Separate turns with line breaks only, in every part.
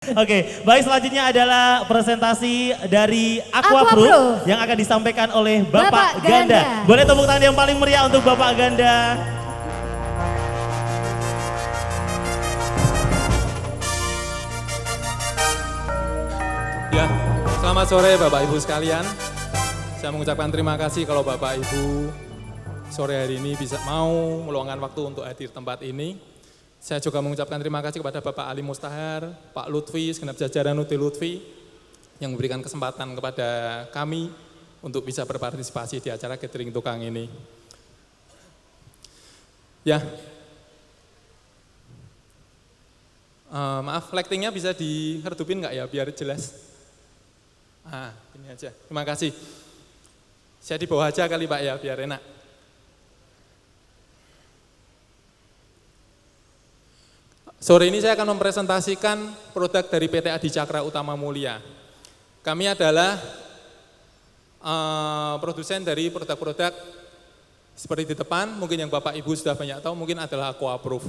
Oke, baik selanjutnya adalah presentasi dari Aquaproof yang akan disampaikan oleh Bapak Ganda. Boleh tepuk tangan yang paling meriah untuk Bapak Ganda.
Ya, selamat sore Bapak Ibu sekalian. Saya mengucapkan terima kasih kalau Bapak Ibu sore hari ini bisa mau meluangkan waktu untuk hadir tempat ini. Saya juga mengucapkan terima kasih kepada Bapak Ali Mustahar, Pak Lutfi, segenap jajaran UT Lutfi yang memberikan kesempatan kepada kami untuk bisa berpartisipasi di acara Gathering Tukang ini. Ya, maaf, lightingnya bisa diredupin nggak ya biar jelas? Ini aja, terima kasih. Saya di bawah aja kali Pak ya, biar enak. Sore ini saya akan mempresentasikan produk dari PT Adicakra Utama Mulia. Kami adalah produsen dari produk-produk seperti di depan, mungkin yang Bapak Ibu sudah banyak tahu, mungkin adalah Aquaproof.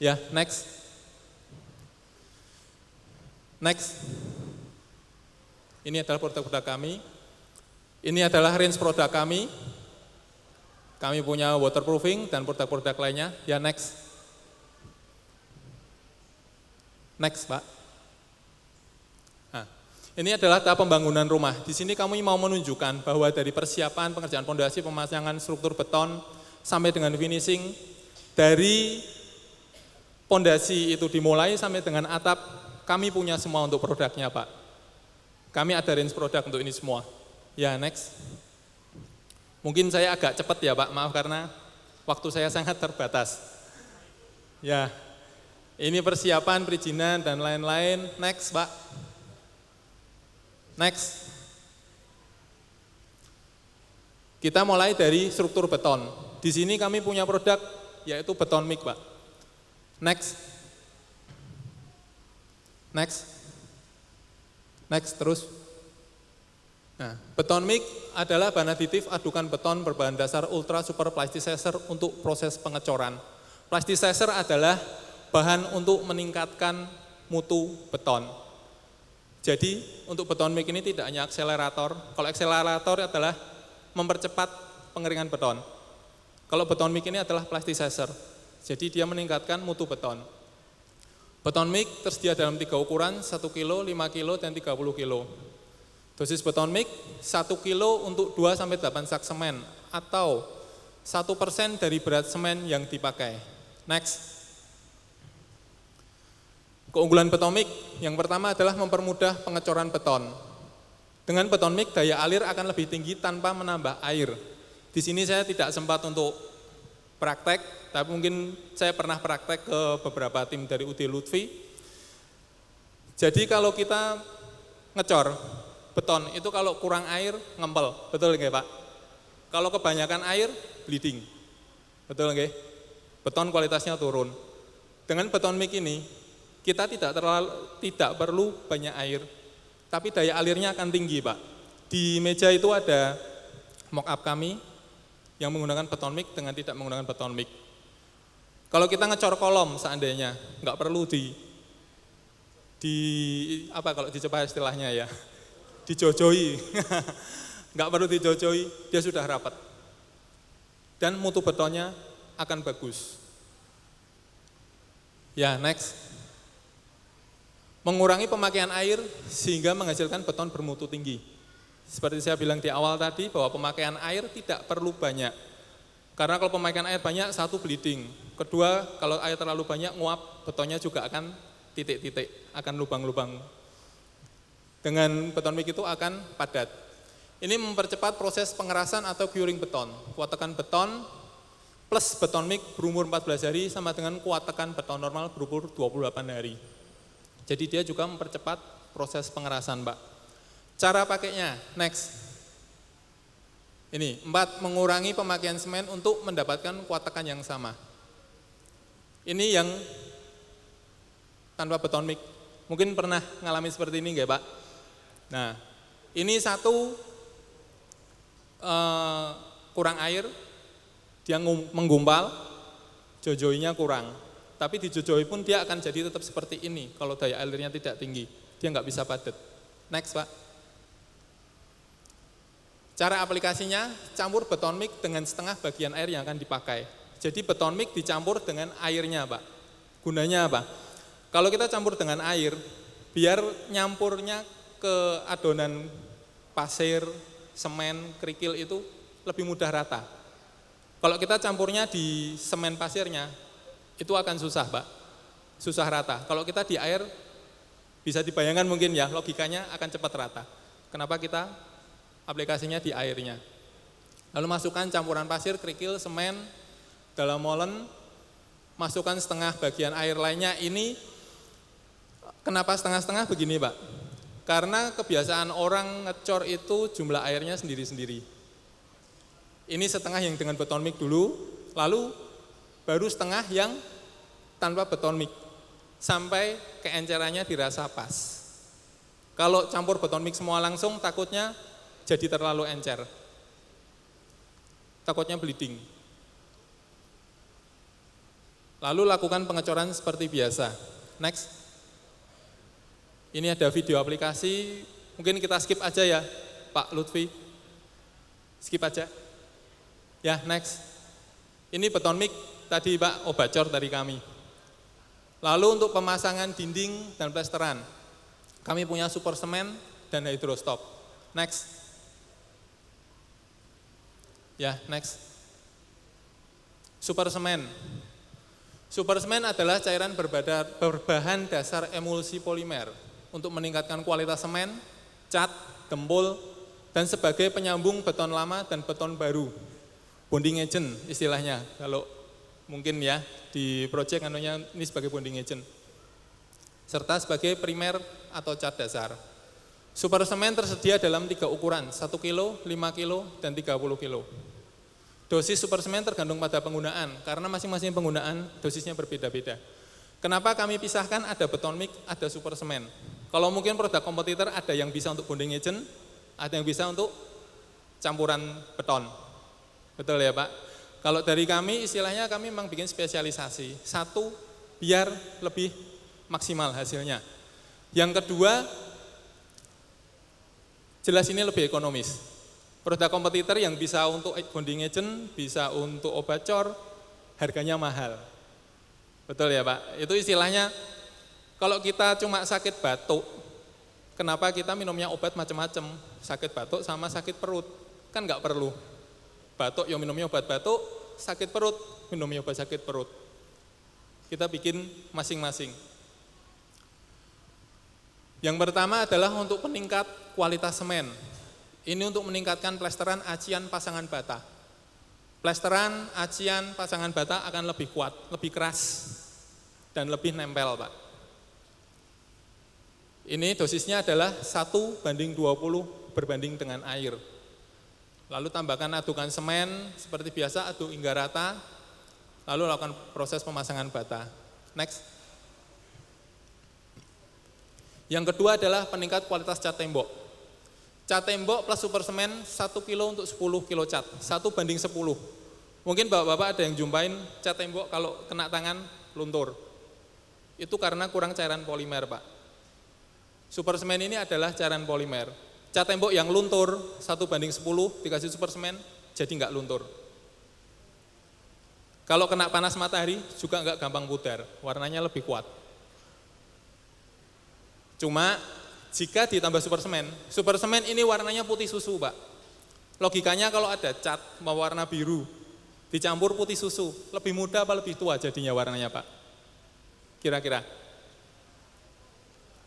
Ya, next. Next. Ini adalah produk-produk kami. Ini adalah range produk kami. Kami punya waterproofing dan produk-produk lainnya. Ya, next. Next, Pak. Nah, ini adalah tahap pembangunan rumah. Di sini kami mau menunjukkan bahwa dari persiapan pengerjaan fondasi, pemasangan struktur beton, sampai dengan finishing, dari fondasi itu dimulai sampai dengan atap, kami punya semua untuk produknya, Pak. Kami ada range produk untuk ini semua. Ya, next. Mungkin saya agak cepat ya, Pak, maaf karena waktu saya sangat terbatas. Ya. Ini persiapan, perizinan, dan lain-lain. Next, Pak. Next. Kita mulai dari struktur beton. Di sini kami punya produk, yaitu beton mix, Pak. Next. Next. Next, terus. Nah, beton mix adalah bahan aditif adukan beton berbahan dasar ultra super plasticizer untuk proses pengecoran. Plasticizer adalah bahan untuk meningkatkan mutu beton. Jadi untuk beton mix ini tidak hanya akselerator. Kalau akselerator adalah mempercepat pengeringan beton. Kalau beton mix ini adalah plasticizer. Jadi dia meningkatkan mutu beton. Beton mix tersedia dalam 3 ukuran, 1 kilo, 5 kilo, dan 30 kilo. Dosis beton mix 1 kilo untuk 2-8 sak semen atau 1% dari berat semen yang dipakai. Next. Keunggulan beton mix yang pertama adalah mempermudah pengecoran beton. Dengan beton mix daya alir akan lebih tinggi tanpa menambah air. Di sini saya tidak sempat untuk praktek, tapi mungkin saya pernah praktek ke beberapa tim dari UD Lutfi. Jadi kalau kita ngecor beton itu kalau kurang air ngempel, betul nggak Pak? Kalau kebanyakan air bleeding, betul nggak? Beton kualitasnya turun. Dengan beton mix ini kita tidak perlu banyak air, tapi daya alirnya akan tinggi, Pak. Di meja itu ada mock up kami yang menggunakan beton mix dengan tidak menggunakan beton mix. Kalau kita ngecor kolom seandainya, nggak perlu kalau dicoba istilahnya ya, dijojoi, nggak perlu dijojoi, dia sudah rapat. Dan mutu betonnya akan bagus. Ya, next. Mengurangi pemakaian air sehingga menghasilkan beton bermutu tinggi. Seperti saya bilang di awal tadi bahwa pemakaian air tidak perlu banyak. Karena kalau pemakaian air banyak, satu bleeding. Kedua, kalau air terlalu banyak nguap, betonnya juga akan titik-titik, akan lubang-lubang. Dengan beton mix itu akan padat. Ini mempercepat proses pengerasan atau curing beton. Kuat tekan beton plus beton mix berumur 14 hari sama dengan kuat tekan beton normal berumur 28 hari. Jadi dia juga mempercepat proses pengerasan, Pak. Cara pakainya, next. Ini, 4, mengurangi pemakaian semen untuk mendapatkan kuat tekan yang sama. Ini yang tanpa beton mix. Mungkin pernah ngalami seperti ini enggak, Pak? Nah, ini satu kurang air, dia menggumpal, jojoinya kurang. Tapi di Jojowi pun dia akan jadi tetap seperti ini kalau daya airnya tidak tinggi. Dia nggak bisa padat. Next Pak. Cara aplikasinya, campur beton mix dengan setengah bagian air yang akan dipakai. Jadi beton mix dicampur dengan airnya Pak. Gunanya apa? Kalau kita campur dengan air, biar nyampurnya ke adonan pasir, semen, kerikil itu lebih mudah rata. Kalau kita campurnya di semen pasirnya, itu akan susah Pak, susah rata. Kalau kita di air, bisa dibayangkan mungkin ya, logikanya akan cepat rata. Kenapa kita aplikasinya di airnya? Lalu masukkan campuran pasir, kerikil, semen, dalam molen, masukkan setengah bagian air lainnya. Ini kenapa setengah-setengah begini Pak? Karena kebiasaan orang ngecor itu jumlah airnya sendiri-sendiri. Ini setengah yang dengan beton mix dulu, lalu baru setengah yang tanpa beton mix. Sampai keencerannya dirasa pas. Kalau campur beton mix semua langsung takutnya jadi terlalu encer. Takutnya bleeding. Lalu lakukan pengecoran seperti biasa. Next. Ini ada video aplikasi, mungkin kita skip aja ya Pak Lutfi. Skip aja. Ya, next. Ini beton mix tadi Pak, Obacor dari kami. Lalu untuk pemasangan dinding dan plesteran, kami punya super semen dan hydrostop. Next. Ya, next. Super semen. Super semen adalah cairan berbahan dasar emulsi polimer untuk meningkatkan kualitas semen, cat, gempul, dan sebagai penyambung beton lama dan beton baru. Bonding agent istilahnya, kalau mungkin ya di proyek anunya ini sebagai bonding agent. Serta sebagai primer atau cat dasar. Super semen tersedia dalam 3 ukuran, 1 kilo, 5 kilo, dan 30 kilo. Dosis super semen tergantung pada penggunaan, karena masing-masing penggunaan dosisnya berbeda-beda. Kenapa kami pisahkan ada beton mix, ada super semen? Kalau mungkin produk kompetitor ada yang bisa untuk bonding agent, ada yang bisa untuk campuran beton. Betul ya Pak? Kalau dari kami istilahnya kami memang bikin spesialisasi. Satu, biar lebih maksimal hasilnya. Yang kedua, jelas ini lebih ekonomis. Produk kompetitor yang bisa untuk bonding agent, bisa untuk Obacor, harganya mahal. Betul ya Pak? Itu istilahnya, kalau kita cuma sakit batuk, kenapa kita minumnya obat macam-macam? Sakit batuk sama sakit perut, kan nggak perlu. Batuk, ya minumnya obat batuk, sakit perut, minumnya obat sakit perut. Kita bikin masing-masing. Yang pertama adalah untuk peningkat kualitas semen. Ini untuk meningkatkan plesteran, acian, pasangan bata. Plesteran, acian, pasangan bata akan lebih kuat, lebih keras, dan lebih nempel Pak. Ini dosisnya adalah 1:20 berbanding dengan air. Lalu tambahkan adukan semen, seperti biasa aduk hingga rata, lalu lakukan proses pemasangan bata. Next. Yang kedua adalah peningkat kualitas cat tembok. Cat tembok plus super semen 1 kilo untuk 10 kilo cat, 1:10. Mungkin bapak-bapak ada yang jumpain cat tembok kalau kena tangan luntur. Itu karena kurang cairan polimer Pak. Super semen ini adalah cairan polimer. Cat tembok yang luntur 1:10 dikasih super semen jadi nggak luntur. Kalau kena panas matahari juga nggak gampang pudar, warnanya lebih kuat. Cuma jika ditambah super semen ini warnanya putih susu Pak. Logikanya kalau ada cat warna biru dicampur putih susu, lebih muda apa lebih tua jadinya warnanya Pak? Kira-kira?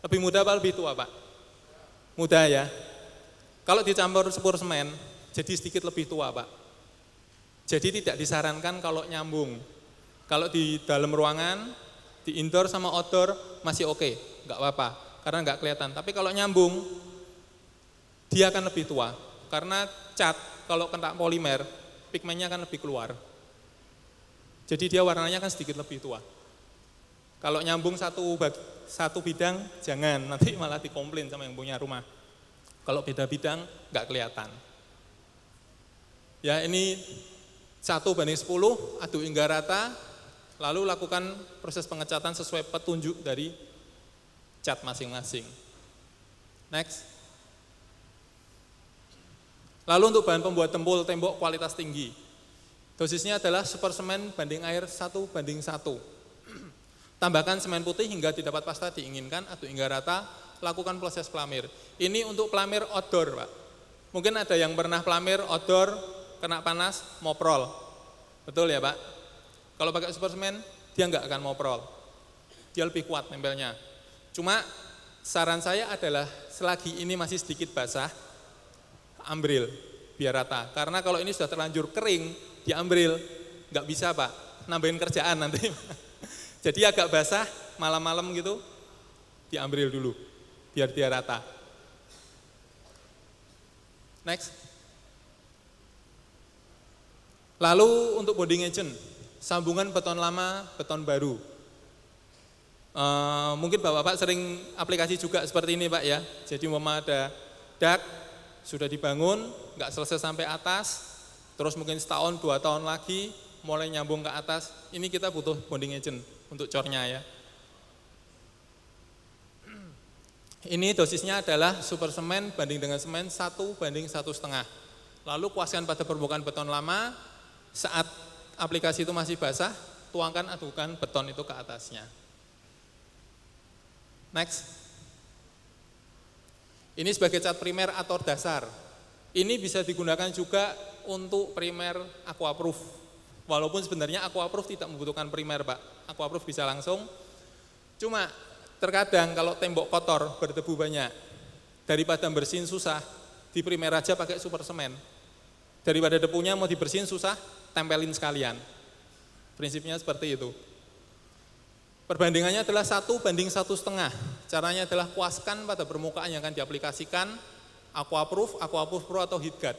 Lebih muda apa lebih tua Pak? Muda ya. Kalau dicampur super semen, jadi sedikit lebih tua Pak. Jadi tidak disarankan kalau nyambung. Kalau di dalam ruangan, di indoor sama outdoor masih oke, nggak apa-apa, karena nggak kelihatan. Tapi kalau nyambung, dia akan lebih tua. Karena cat, kalau kena polimer, pigmennya akan lebih keluar. Jadi dia warnanya kan sedikit lebih tua. Kalau nyambung satu bidang, jangan, nanti malah dikomplain sama yang punya rumah. Kalau beda bidang, nggak kelihatan. Ya ini 1:10, aduk hingga rata, Lalu lakukan proses pengecatan sesuai petunjuk dari cat masing-masing. Next. Lalu untuk bahan pembuat tempul tembok kualitas tinggi. Dosisnya adalah super semen banding air 1:1. Tambahkan semen putih hingga didapat pasta diinginkan atau hingga rata, lakukan proses pelamir. Ini untuk pelamir outdoor, Pak. Mungkin ada yang pernah pelamir outdoor, kena panas, moprol. Betul ya, Pak? Kalau pakai super semen, dia nggak akan moprol. Dia lebih kuat nempelnya. Cuma saran saya adalah selagi ini masih sedikit basah, ambril biar rata. Karena kalau ini sudah terlanjur kering, diambril, nggak bisa Pak, nambahin kerjaan nanti. Jadi agak basah, malam-malam gitu, diambril dulu, biar dia rata. Next. Lalu untuk bonding agent, sambungan beton lama, beton baru. Mungkin Bapak-Bapak sering aplikasi juga seperti ini Pak ya. Jadi umpama ada dak, sudah dibangun, nggak selesai sampai atas, terus mungkin setahun, 2 tahun lagi, mulai nyambung ke atas, ini kita butuh bonding agent untuk cornya ya. Ini dosisnya adalah super semen banding dengan semen 1:1,5. Lalu kuaskan pada permukaan beton lama, saat aplikasi itu masih basah, tuangkan adukan beton itu ke atasnya. Next. Ini sebagai cat primer atau dasar. Ini bisa digunakan juga untuk primer aquaproof. Walaupun sebenarnya aquaproof tidak membutuhkan primer, Pak. Aquaproof bisa langsung. Cuma terkadang kalau tembok kotor, berdebu banyak, daripada bersihin susah, di primer aja pakai super semen. Daripada debunya mau dibersihin susah, tempelin sekalian. Prinsipnya seperti itu. Perbandingannya adalah 1:1,5. Caranya adalah kuaskan pada permukaan yang akan diaplikasikan aquaproof, aquaproof pro atau heat guard.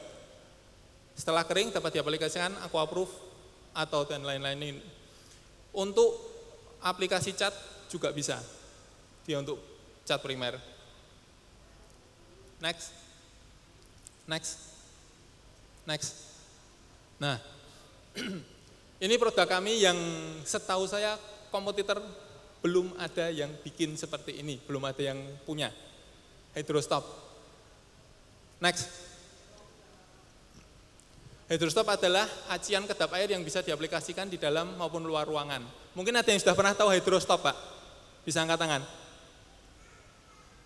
Setelah kering dapat diaplikasikan aquaproof atau dan lain-lain. Untuk aplikasi cat juga bisa. Dia untuk cat primer. Next. Next. Next. Nah, ini produk kami yang setahu saya kompetitor belum ada yang bikin seperti ini, belum ada yang punya. Hydrostop. Next. Hydrostop adalah acian kedap air yang bisa diaplikasikan di dalam maupun luar ruangan. Mungkin ada yang sudah pernah tahu hydrostop, Pak? Bisa angkat tangan?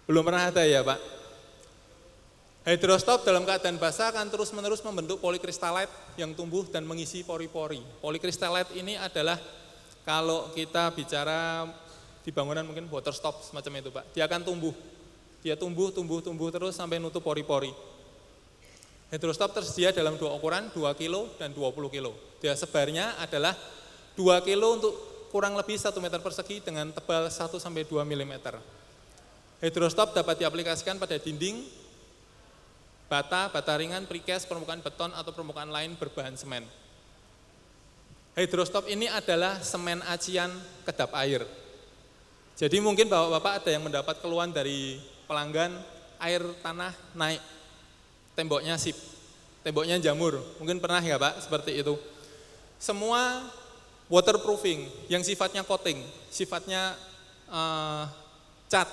Belum pernah ada ya, Pak? Hydrostop dalam keadaan basah akan terus-menerus membentuk polikristalite yang tumbuh dan mengisi pori-pori. Polikristalite ini adalah kalau kita bicara di bangunan mungkin water stop semacam itu Pak, dia akan tumbuh. Dia tumbuh terus sampai nutup pori-pori. Hydrostop tersedia dalam 2 ukuran, 2 kilo dan 20 kilo. Dia sebarnya adalah 2 kilo untuk kurang lebih 1 meter persegi dengan tebal 1-2 mm. Hydrostop dapat diaplikasikan pada dinding, bata ringan, precast, permukaan beton atau permukaan lain berbahan semen. Hydrostop ini adalah semen acian kedap air. Jadi mungkin Bapak-Bapak ada yang mendapat keluhan dari pelanggan, air tanah naik, temboknya sip, temboknya jamur. Mungkin pernah ya Pak seperti itu. Semua waterproofing yang sifatnya coating, sifatnya cat,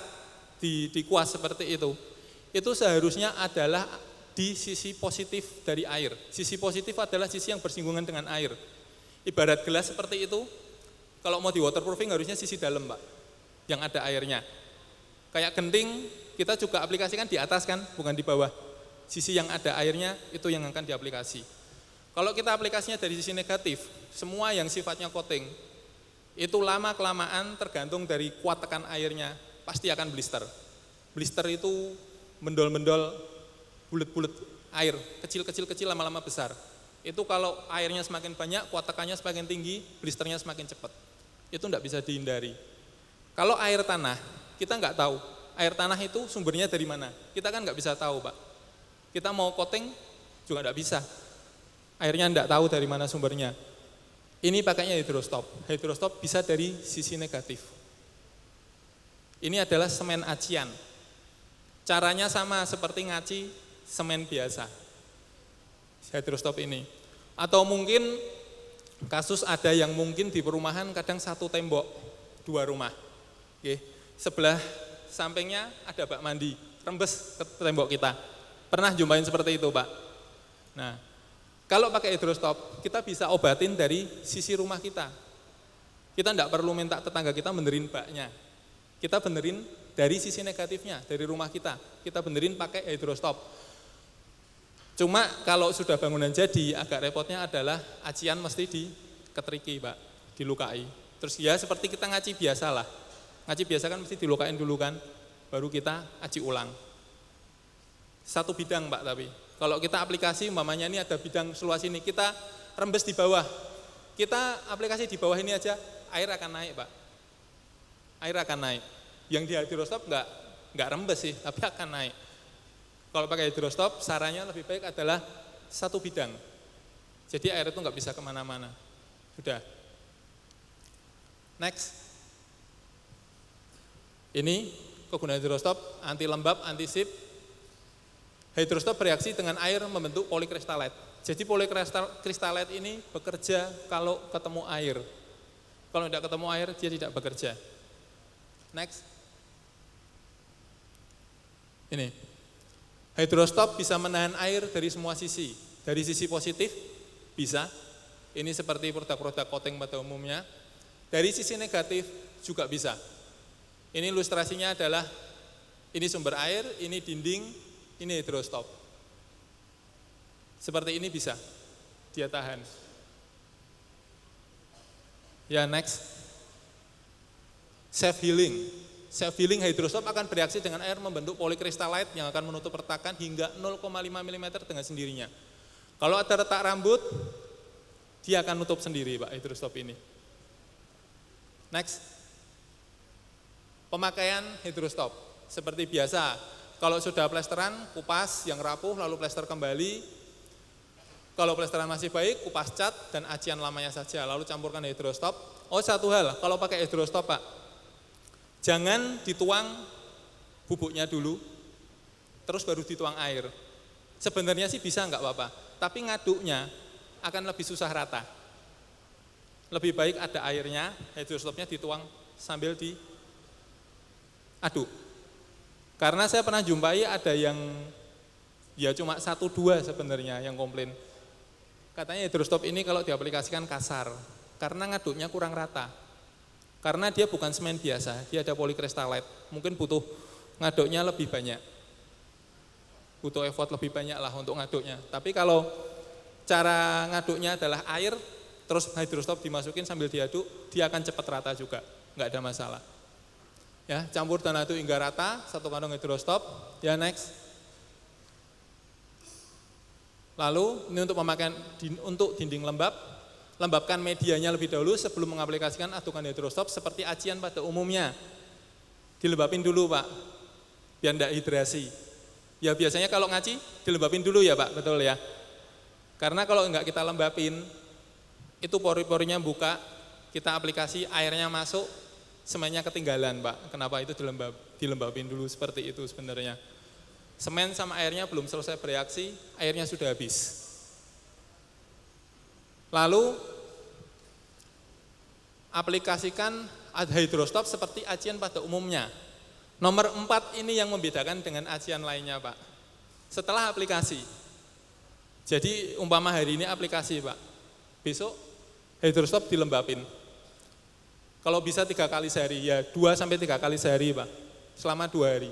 dikuas seperti itu seharusnya adalah di sisi positif dari air. Sisi positif adalah sisi yang bersinggungan dengan air. Ibarat gelas seperti itu, kalau mau di waterproofing harusnya sisi dalam Pak, yang ada airnya. Kayak genting, kita juga aplikasikan di atas kan, bukan di bawah. Sisi yang ada airnya itu yang akan diaplikasi. Kalau kita aplikasinya dari sisi negatif, semua yang sifatnya coating, itu lama-kelamaan tergantung dari kuat tekan airnya, pasti akan blister. Blister itu mendol-mendol, bulet-bulet air, kecil-kecil lama-lama besar. Itu kalau airnya semakin banyak, kuat tekannya semakin tinggi, blisternya semakin cepat. Itu enggak bisa dihindari. Kalau air tanah, kita enggak tahu. Air tanah itu sumbernya dari mana? Kita kan enggak bisa tahu, Pak. Kita mau coating juga enggak bisa. Airnya enggak tahu dari mana sumbernya. Ini pakainya hydrostop. Hydrostop bisa dari sisi negatif. Ini adalah semen acian. Caranya sama seperti ngaci semen biasa. Hydrostop ini. Atau mungkin kasus ada yang mungkin di perumahan kadang satu tembok, 2 rumah. Oke. Sebelah sampingnya ada bak mandi, rembes ke tembok kita. Pernah jumpain seperti itu, Pak? Nah, kalau pakai hidrostop, kita bisa obatin dari sisi rumah kita. Kita tidak perlu minta tetangga kita benerin baknya. Kita benerin dari sisi negatifnya, dari rumah kita. Kita benerin pakai hidrostop. Cuma kalau sudah bangunan jadi, agak repotnya adalah acian mesti diketriki, Pak, dilukai. Terus ya seperti kita ngaci biasa lah. Ngaci biasa kan mesti dilukain dulu kan, baru kita aci ulang. Satu bidang, Pak, tapi kalau kita aplikasi, umpamanya ini ada bidang seluas ini, kita rembes di bawah. Kita aplikasi di bawah ini aja, air akan naik, Pak. Air akan naik. Yang di hidrostop enggak rembes sih, tapi akan naik. Kalau pakai hidrostop, sarannya lebih baik adalah satu bidang. Jadi air itu nggak bisa kemana-mana. Sudah. Next. Ini kegunaan hidrostop, anti lembab, anti sip. Hidrostop bereaksi dengan air membentuk polikristalite. Jadi polikristalite ini bekerja kalau ketemu air. Kalau tidak ketemu air, dia tidak bekerja. Next. Ini. Hidrostop bisa menahan air dari semua sisi. Dari sisi positif, bisa. Ini seperti produk-produk coating pada umumnya. Dari sisi negatif, juga bisa. Ini ilustrasinya adalah, ini sumber air, ini dinding, ini hidrostop. Seperti ini bisa, dia tahan. Ya, next. Self-healing. Self-healing hidrostop akan bereaksi dengan air membentuk polikristalite yang akan menutup retakan hingga 0,5 mm dengan sendirinya. Kalau ada retak rambut, dia akan nutup sendiri, Pak, hidrostop ini. Next. Pemakaian hidrostop. Seperti biasa, kalau sudah plesteran, kupas yang rapuh lalu plester kembali. Kalau plesteran masih baik, kupas cat dan acian lamanya saja, lalu campurkan hidrostop. Oh, satu hal, kalau pakai hidrostop, Pak, jangan dituang bubuknya dulu, terus baru dituang air. Sebenarnya sih bisa enggak apa-apa, tapi ngaduknya akan lebih susah rata. Lebih baik ada airnya, hidrostopnya dituang sambil diaduk. Karena saya pernah jumpai ada yang, ya cuma 1-2 sebenarnya yang komplain. Katanya hidrostop ini kalau diaplikasikan kasar, karena ngaduknya kurang rata. Karena dia bukan semen biasa, dia ada polikristalite. Mungkin butuh ngaduknya lebih banyak. Butuh effort lebih banyak lah untuk ngaduknya. Tapi kalau cara ngaduknya adalah air, terus hidrostop dimasukin sambil diaduk, dia akan cepat rata juga, nggak ada masalah. Ya, campur dan aduk hingga rata, 1 kantong hidrostop. Ya, next. Lalu ini untuk pemakaian untuk dinding lembab. Lembabkan medianya lebih dahulu sebelum mengaplikasikan adukan hidrostop seperti acian pada umumnya. Dilembabin dulu, Pak, biar tidak hidrasi. Ya biasanya kalau ngaci dilembabin dulu ya, Pak, betul ya. Karena kalau enggak kita lembabin, itu pori-porinya buka, kita aplikasi, airnya masuk, semennya ketinggalan, Pak. Kenapa itu dilembabin dulu seperti itu sebenarnya. Semen sama airnya belum selesai bereaksi, airnya sudah habis. Lalu aplikasikan hidrostop seperti acian pada umumnya. Nomor 4 ini yang membedakan dengan acian lainnya, Pak. Setelah aplikasi, jadi umpama hari ini aplikasi, Pak, besok hidrostop dilembabin. Kalau bisa 3 kali sehari, ya 2-3 kali sehari, Pak, selama 2 hari.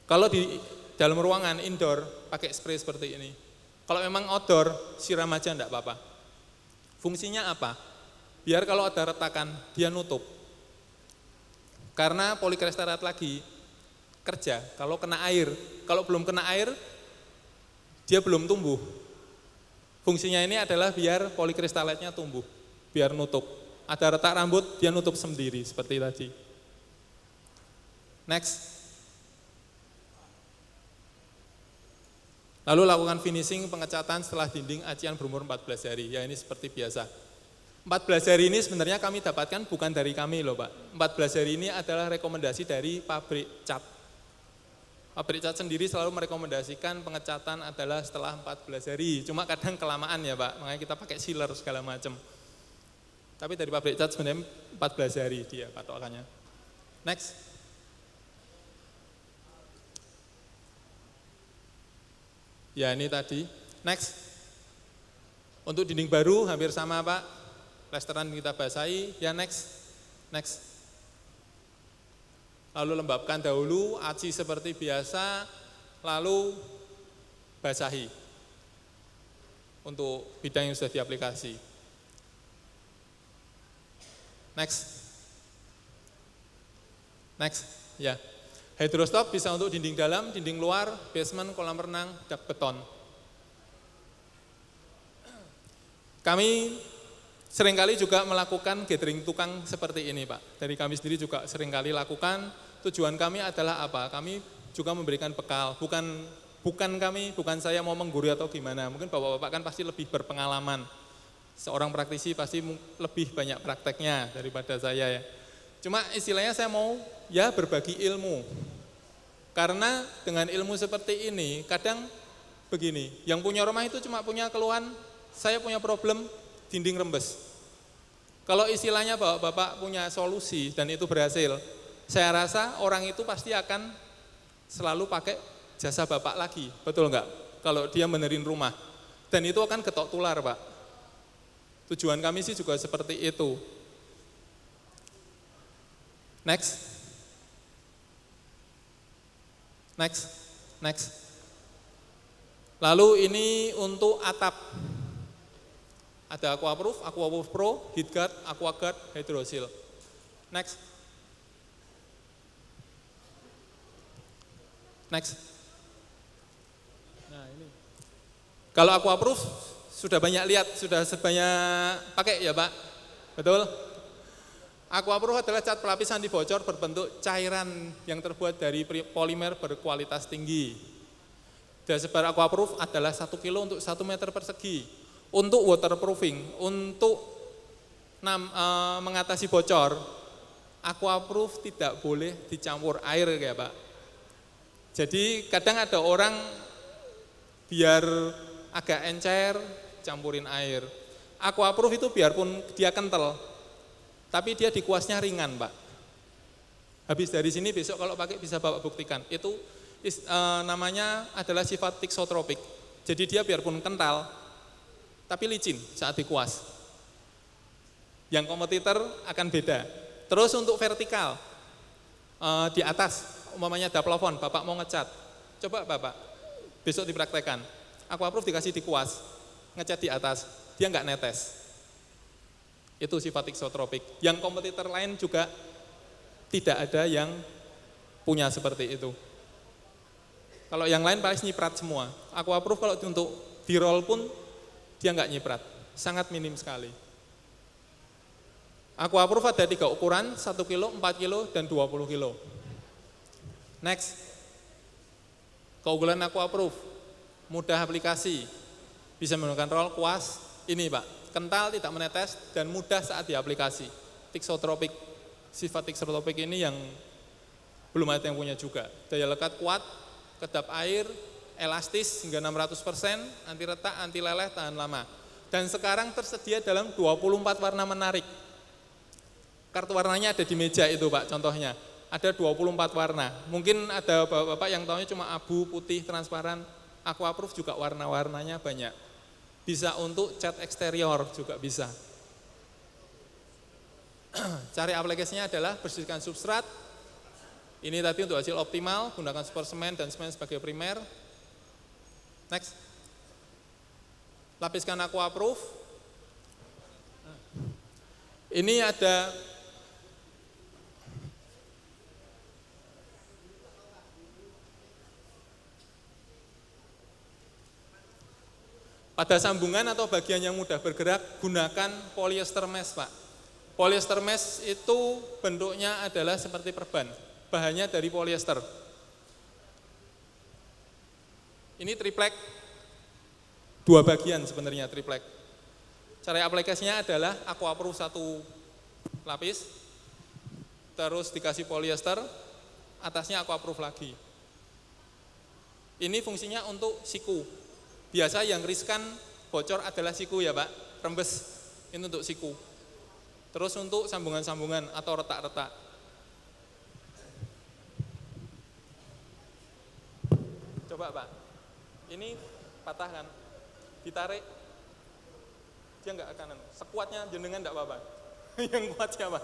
Kalau di dalam ruangan indoor pakai spray seperti ini. Kalau memang outdoor siram aja enggak apa-apa. Fungsinya apa? Biar kalau ada retakan, dia nutup. Karena polikristalite lagi kerja, kalau kena air. Kalau belum kena air, dia belum tumbuh. Fungsinya ini adalah biar polikristalite-nya tumbuh, biar nutup. Ada retak rambut, dia nutup sendiri, seperti tadi. Next. Lalu lakukan finishing pengecatan setelah dinding acian berumur 14 hari. Ya ini seperti biasa. 14 hari ini sebenarnya kami dapatkan bukan dari kami loh, Pak. 14 hari ini adalah rekomendasi dari pabrik cat. Pabrik cat sendiri selalu merekomendasikan pengecatan adalah setelah 14 hari. Cuma kadang kelamaan ya, Pak. Makanya kita pakai sealer segala macam. Tapi dari pabrik cat sebenarnya 14 hari dia patokannya. Next. Ya ini tadi. Next. Untuk dinding baru hampir sama Pak. Plesteran kita basahi. Ya next. Next. Lalu lembabkan dahulu, aci seperti biasa, lalu basahi untuk bidang yang sudah diaplikasi. Next. Next, ya. Hydrostop bisa untuk dinding dalam, dinding luar, basement, kolam renang, dak beton. Kami seringkali juga melakukan gathering tukang seperti ini Pak. Dari kami sendiri juga seringkali lakukan. Tujuan kami adalah apa? Kami juga memberikan bekal. Bukan saya mau menggurui atau gimana. Mungkin Bapak-Bapak kan pasti lebih berpengalaman. Seorang praktisi pasti lebih banyak prakteknya daripada saya ya. Cuma istilahnya saya mau ya berbagi ilmu. Karena dengan ilmu seperti ini kadang begini, yang punya rumah itu cuma punya keluhan, saya punya problem dinding rembes. Kalau istilahnya Bapak punya solusi dan itu berhasil, saya rasa orang itu pasti akan selalu pakai jasa Bapak lagi, betul enggak? Kalau dia benerin rumah. Dan itu akan ketok tular Pak. Tujuan kami sih juga seperti itu. Next. Next. Next. Lalu ini untuk atap. Ada Aquaproof, Aquaproof Pro, Heatguard, Aquaguard, Hydrosil. Next. Next. Nah ini. Kalau Aquaproof sudah banyak lihat, sudah sebanyak pakai ya Pak? Betul? Aquaproof adalah cat pelapis anti bocor berbentuk cairan yang terbuat dari polimer berkualitas tinggi. Dasabar Aquaproof adalah 1 kilo untuk 1 meter persegi. Untuk waterproofing, untuk mengatasi bocor, Aquaproof tidak boleh dicampur air ya Pak. Jadi kadang ada orang biar agak encer, campurin air. Aquaproof itu biarpun dia kental, tapi dia dikuasnya ringan Pak. Habis dari sini besok kalau pakai bisa Bapak buktikan. Itu namanya adalah sifat thixotropik. Jadi dia biarpun kental, tapi licin saat dikuas. Yang kompetitor akan beda. Terus untuk vertikal, di atas, umpamanya ada plafon, Bapak mau ngecat. Coba Bapak, besok dipraktekkan. Aquaproof dikasih dikuas, ngecat di atas, dia nggak netes. Itu sifat thixotropik. Yang kompetitor lain juga tidak ada yang punya seperti itu. Kalau yang lain paling nyiprat semua. Aquaproof kalau untuk di roll pun dia nggak nyiprat, sangat minim sekali. Aquaproof ada 3 ukuran, 1 kilo, 4 kilo, dan 20 kilo. Next, keunggulan Aquaproof, mudah aplikasi, bisa menggunakan roll, kuas, ini Pak, kental, tidak menetes, dan mudah saat diaplikasi. Thixotropik, sifat thixotropik ini yang belum ada yang punya juga. Daya lekat kuat, kedap air, elastis hingga 600%, anti retak, anti leleh, tahan lama. Dan sekarang tersedia dalam 24 warna menarik. Kartu warnanya ada di meja itu Pak, contohnya. Ada 24 warna. Mungkin ada Bapak-bapak yang tahunya cuma abu, putih, transparan. Aquaproof juga warna-warnanya banyak. Bisa untuk cat eksterior juga bisa. Cari aplikasinya adalah bersihkan substrat. Ini tadi untuk hasil optimal, gunakan super semen dan semen sebagai primer. Next. Lapiskan Aquaproof. Ini ada pada sambungan atau bagian yang mudah bergerak, gunakan polyester mesh Pak. Polyester mesh itu bentuknya adalah seperti perban, bahannya dari polyester. Ini triplek, 2 bagian sebenarnya triplek. Cara aplikasinya adalah Aquaproof 1 lapis, terus dikasih polyester, atasnya Aquaproof lagi. Ini fungsinya untuk siku. Biasa yang riskan bocor adalah siku ya Pak, rembes, ini untuk siku. Terus untuk sambungan-sambungan atau retak-retak. Coba Pak, ini patah kan, ditarik, dia nggak akan, sekuatnya jenengan nggak apa-apa. Yang kuat siapa?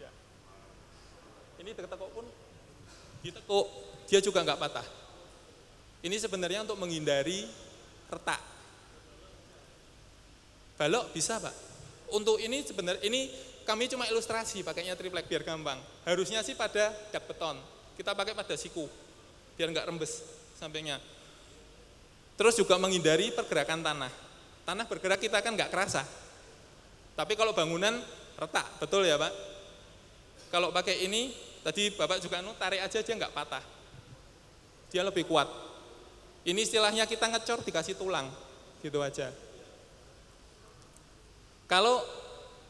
Ya. Ini ditekuk pun, ditekuk, dia juga nggak patah. Ini sebenarnya untuk menghindari retak. Balok bisa Pak. Untuk ini sebenarnya, ini kami cuma ilustrasi pakainya triplek biar gampang. Harusnya sih pada dak beton, kita pakai pada siku, biar nggak rembes sampingnya. Terus juga menghindari pergerakan tanah. Tanah bergerak kita kan nggak kerasa. Tapi kalau bangunan retak, betul ya Pak? Kalau pakai ini, tadi Bapak juga tarik aja dia nggak patah. Dia lebih kuat. Ini istilahnya kita ngecor dikasih tulang, gitu aja. Kalau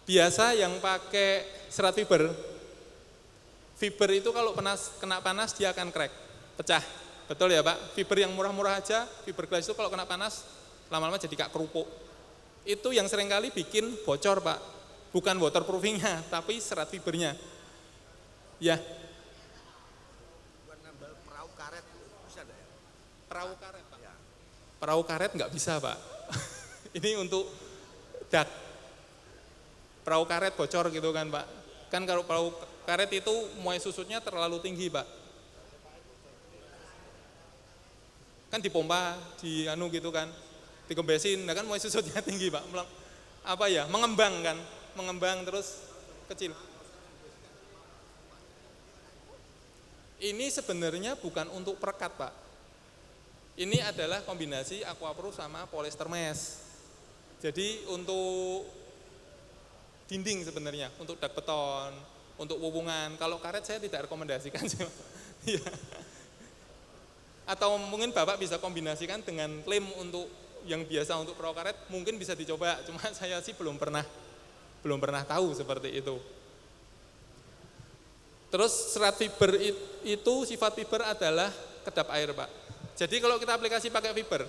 biasa yang pakai serat fiber itu kalau kena panas dia akan crack, pecah. Betul ya Pak? Fiber yang murah-murah aja, fiberglass itu kalau kena panas, lama-lama jadi kayak kerupuk. Itu yang seringkali bikin bocor Pak. Bukan waterproofingnya, tapi serat fibernya. Ya.
Perahu karet bisa enggak ya?
Perahu karet Pak? Ya. Perahu karet nggak bisa Pak. Ini untuk dak. Perahu karet bocor gitu kan Pak. Kan kalau perahu karet itu muai susutnya terlalu tinggi Pak. Kan dipompa, di anu gitu kan, digembesin, nah kan muai susutnya tinggi Pak. Apa ya, mengembang kan, mengembang terus kecil. Ini sebenarnya bukan untuk perekat Pak. Ini adalah kombinasi aquaproof sama polyester mesh. Jadi untuk dinding sebenarnya, untuk dak beton, untuk wuwungan. Kalau karet saya tidak rekomendasikan. Ya. Atau mungkin Bapak bisa kombinasikan dengan lem untuk yang biasa untuk perahu karet, mungkin bisa dicoba. Cuma saya sih belum pernah tahu seperti itu. Terus serat fiber itu, sifat fiber adalah kedap air Pak. Jadi kalau kita aplikasi pakai fiber,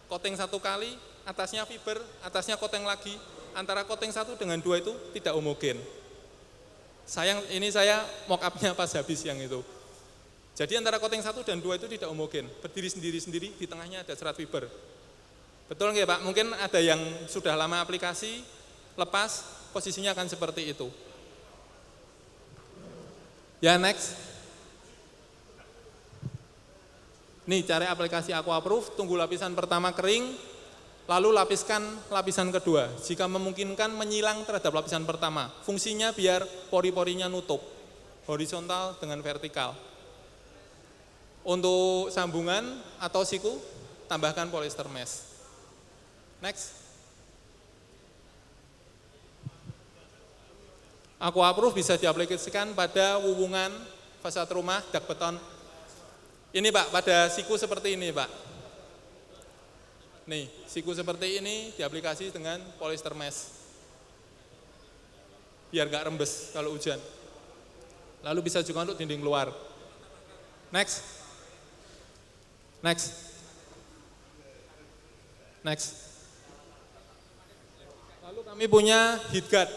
coating 1 kali, atasnya fiber, atasnya coating lagi, antara coating 1 dengan 2 itu tidak homogen. Ini saya mock up-nya pas habis yang itu. Jadi antara coating 1 dan 2 itu tidak homogen, berdiri sendiri-sendiri, di tengahnya ada serat fiber. Betul nggak Pak? Mungkin ada yang sudah lama aplikasi, lepas, posisinya akan seperti itu. Ya, next. Nih, cara aplikasi aquaproof, tunggu lapisan pertama kering, lalu lapiskan lapisan kedua. Jika memungkinkan menyilang terhadap lapisan pertama. Fungsinya biar pori-porinya nutup, horizontal dengan vertikal. Untuk sambungan atau siku, tambahkan polyester mesh. Next. Aquaproof bisa diaplikasikan pada wuwungan, fasad rumah, dak beton. Ini Pak, pada siku seperti ini Pak. Nih, siku seperti ini diaplikasi dengan polyester mesh. Biar gak rembes kalau hujan. Lalu bisa juga untuk dinding luar. Next. Next. Next. Lalu kami punya heat guard.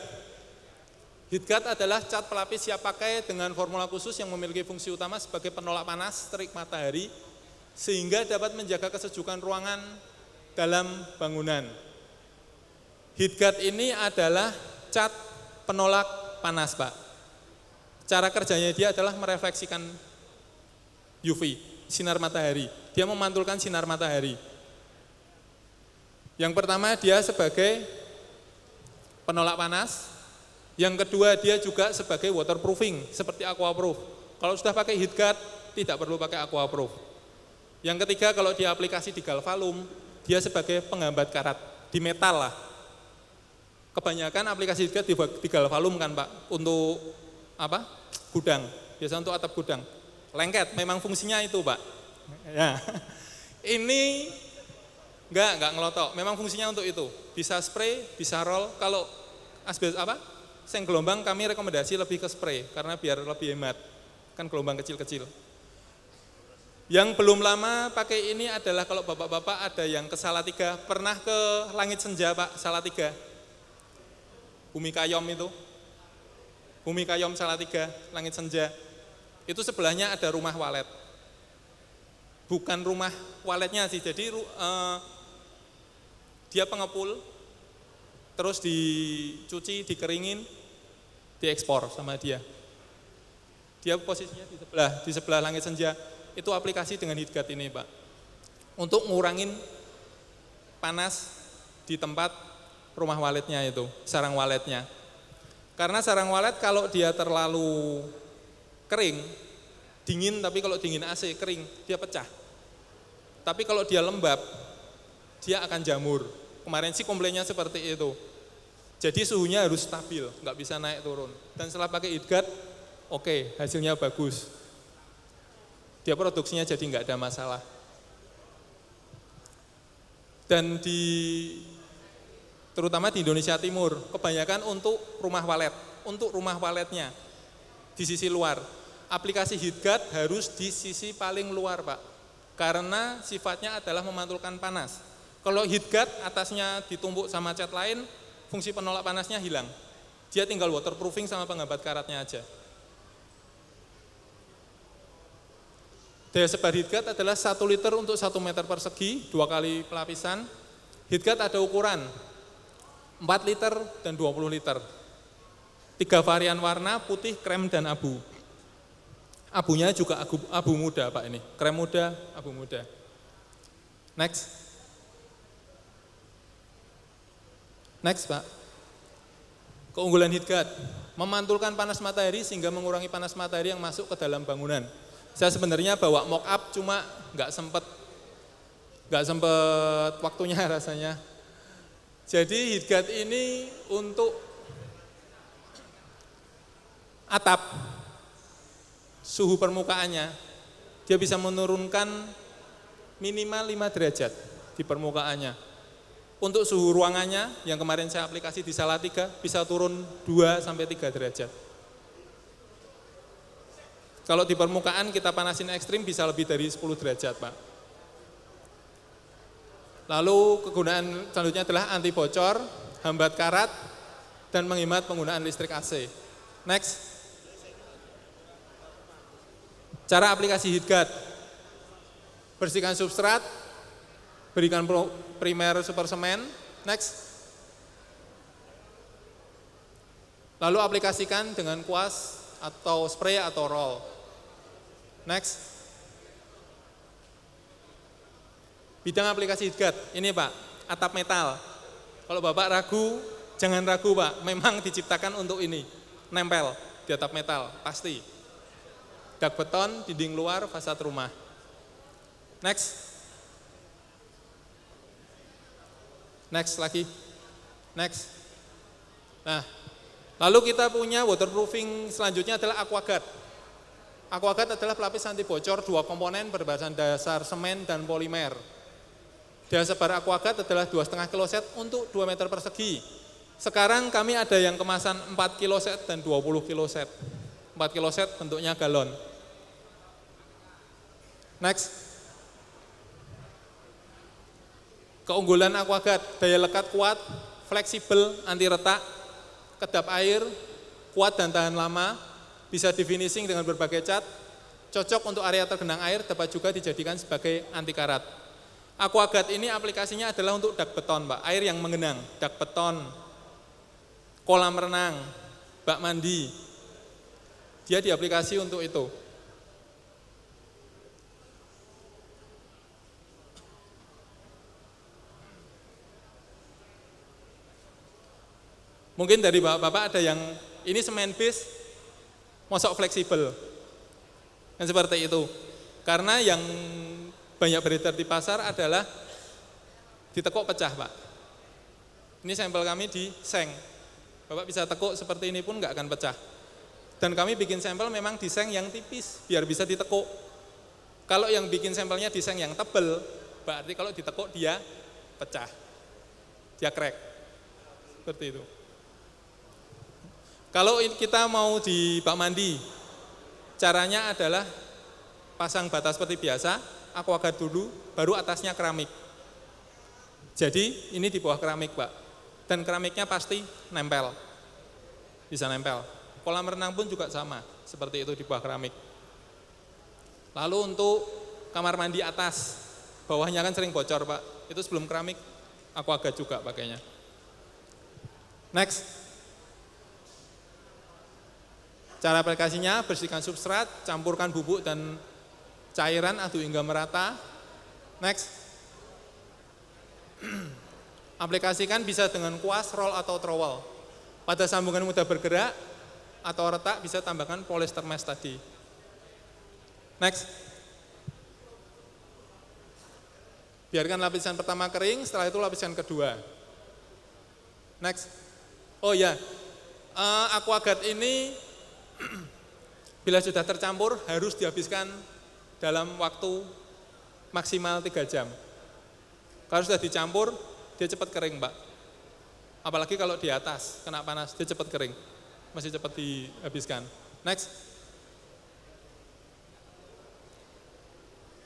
Heat guard adalah cat pelapis siap pakai dengan formula khusus yang memiliki fungsi utama sebagai penolak panas terik matahari sehingga dapat menjaga kesejukan ruangan dalam bangunan. Heat guard ini adalah cat penolak panas, Pak. Cara kerjanya dia adalah merefleksikan UV, sinar matahari. Dia memantulkan sinar matahari. Yang pertama dia sebagai penolak panas. Yang kedua dia juga sebagai waterproofing seperti aquaproof. Kalau sudah pakai heat guard tidak perlu pakai aquaproof. Yang ketiga kalau dia aplikasi di galvalum dia sebagai penghambat karat di metal lah. Kebanyakan aplikasi heat guard di galvalum kan Pak untuk apa? Gudang. Biasa untuk atap gudang. Lengket memang fungsinya itu Pak. Ya. Ini enggak ngelotok. Memang fungsinya untuk itu. Bisa spray, bisa roll. Kalau asbes apa? Seng gelombang kami rekomendasi lebih ke spray karena biar lebih hemat, kan gelombang kecil-kecil. Yang belum lama pakai ini adalah kalau bapak-bapak ada yang ke Salatiga, pernah ke Langit Senja Pak, Salatiga. Bumi Kayom itu. Bumi Kayom Salatiga, Langit Senja. Itu sebelahnya ada rumah walet. Bukan rumah waletnya sih, jadi dia pengepul, terus dicuci, dikeringin, diekspor sama dia. Dia posisinya di sebelah Langit Senja. Itu aplikasi dengan HeatGuard ini, Pak. Untuk ngurangin panas di tempat rumah waletnya itu, sarang waletnya. Karena sarang walet kalau dia terlalu kering, dingin, tapi kalau dingin AC kering, dia pecah. Tapi kalau dia lembab, dia akan jamur. Kemarin sih komplainnya seperti itu. Jadi suhunya harus stabil, nggak bisa naik turun. Dan setelah pakai HeatGuard, oke, hasilnya bagus. Dia produksinya jadi nggak ada masalah. Dan terutama di Indonesia Timur, kebanyakan untuk rumah waletnya di sisi luar. Aplikasi HeatGuard harus di sisi paling luar, Pak, karena sifatnya adalah memantulkan panas. Kalau HeatGuard atasnya ditumbuk sama cat lain, fungsi penolak panasnya hilang. Dia tinggal waterproofing sama penghambat karatnya aja. Daya sebar HeatGuard adalah 1 liter untuk 1 meter persegi, 2 kali pelapisan. HeatGuard ada ukuran 4 liter dan 20 liter. 3 varian warna, putih, krem, dan abu. Abunya juga abu muda, Pak, ini. Krem muda, abu muda. Next. Next, Pak. Keunggulan HeatGuard, memantulkan panas matahari sehingga mengurangi panas matahari yang masuk ke dalam bangunan. Saya sebenarnya bawa mock up, cuma nggak sempet waktunya rasanya. Jadi HeatGuard ini untuk atap, suhu permukaannya, dia bisa menurunkan minimal 5 derajat di permukaannya. Untuk suhu ruangannya, yang kemarin saya aplikasi di Salatiga, bisa turun 2-3 derajat. Kalau di permukaan kita panasin ekstrim bisa lebih dari 10 derajat, Pak. Lalu kegunaan selanjutnya adalah anti bocor, hambat karat, dan menghemat penggunaan listrik AC. Next. Cara aplikasi HeatGuard. Bersihkan substrat, berikan primer super semen. Next. Lalu aplikasikan dengan kuas atau spray atau roll. Next. Bidang aplikasi HeatGuard, ini Pak, atap metal. Kalau Bapak ragu, jangan ragu Pak, memang diciptakan untuk ini, nempel di atap metal, pasti. Dak beton, dinding luar, fasad rumah. Next. Next lagi. Next. Nah, lalu kita punya waterproofing selanjutnya adalah AquaGuard. AquaGuard adalah pelapis anti bocor 2 komponen berbahan dasar semen dan polimer. Daya sebar AquaGuard adalah 2,5 kilo set untuk 2 meter persegi. Sekarang kami ada yang kemasan 4 kilo set dan 20 kilo set. 4 kilo set bentuknya galon. Next. Keunggulan AquaGuard, daya lekat kuat, fleksibel, anti retak, kedap air, kuat dan tahan lama, bisa di finishing dengan berbagai cat, cocok untuk area tergenang air, dapat juga dijadikan sebagai anti karat. AquaGuard ini aplikasinya adalah untuk dak beton, Pak, air yang mengenang, dak beton, kolam renang, bak mandi. Dia diaplikasi untuk itu. Mungkin dari Bapak ada yang ini semen base, mosok fleksibel. Kan seperti itu. Karena yang banyak beredar di pasar adalah ditekuk pecah, Pak. Ini sampel kami di seng. Bapak bisa tekuk seperti ini pun nggak akan pecah. Dan kami bikin sampel memang di seng yang tipis, biar bisa ditekuk. Kalau yang bikin sampelnya di seng yang tebel, berarti kalau ditekuk dia pecah. Dia crack. Seperti itu. Kalau kita mau di bak mandi, caranya adalah pasang batas seperti biasa, AquaGuard dulu, baru atasnya keramik. Jadi ini di bawah keramik, Pak. Dan keramiknya pasti nempel. bisa nempel. Kolam renang pun juga sama, seperti itu di bawah keramik. Lalu untuk kamar mandi atas, bawahnya kan sering bocor Pak, itu sebelum keramik, aquaguard juga pakainya. Next. Cara aplikasinya, bersihkan substrat, campurkan bubuk dan cairan, aduk hingga merata. Next. Aplikasikan bisa dengan kuas, roll atau trowel. Pada sambungan mudah bergerak atau retak bisa tambahkan polyester mesh tadi. Next. Biarkan lapisan pertama kering, setelah itu lapisan kedua. Next. Oh ya, aquaguard ini bila sudah tercampur harus dihabiskan dalam waktu maksimal 3 jam. Kalau sudah dicampur, dia cepat kering Pak. Apalagi kalau di atas, kena panas, dia cepat kering. Masih cepat dihabiskan. Next.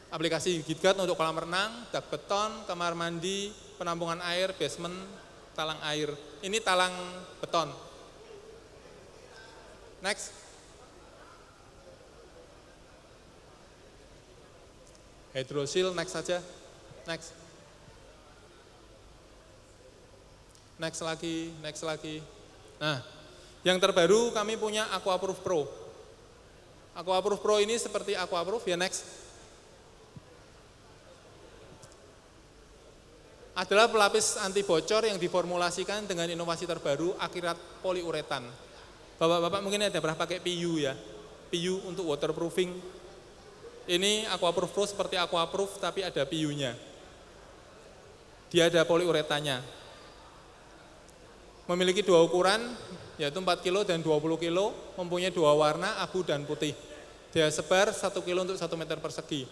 Aplikasi GitGuard untuk kolam renang, dak beton, kamar mandi, penampungan air, basement, talang air. Ini talang beton. Next. Hydrosil, next saja. Next. Next lagi, next lagi. Nah, yang terbaru kami punya Aquaproof Pro. Aquaproof Pro ini seperti Aquaproof, ya next. Adalah pelapis anti bocor yang diformulasikan dengan inovasi terbaru akrilat poliuretan. Bapak-bapak mungkin ada pernah pakai PU ya, PU untuk waterproofing. Ini Aquaproof Pro seperti Aquaproof tapi ada PU-nya. Dia ada poliuretannya. Memiliki 2 ukuran, yaitu 4 kilo dan 20 kilo, mempunyai 2 warna, abu dan putih. Dia sebar 1 kilo untuk 1 meter persegi.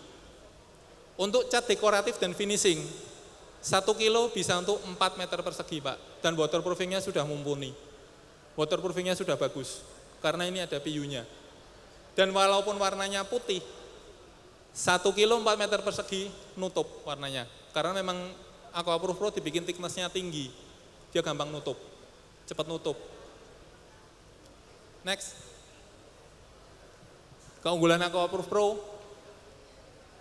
Untuk cat dekoratif dan finishing, 1 kilo bisa untuk 4 meter persegi Pak, dan waterproofingnya sudah mumpuni. Waterproofingnya sudah bagus, karena ini ada PU-nya. Dan walaupun warnanya putih, 1 kilo 4 meter persegi nutup warnanya. Karena memang Aquaproof Pro dibikin thickness-nya tinggi, dia gampang nutup, cepat nutup. Next. Keunggulan Aquaproof Pro,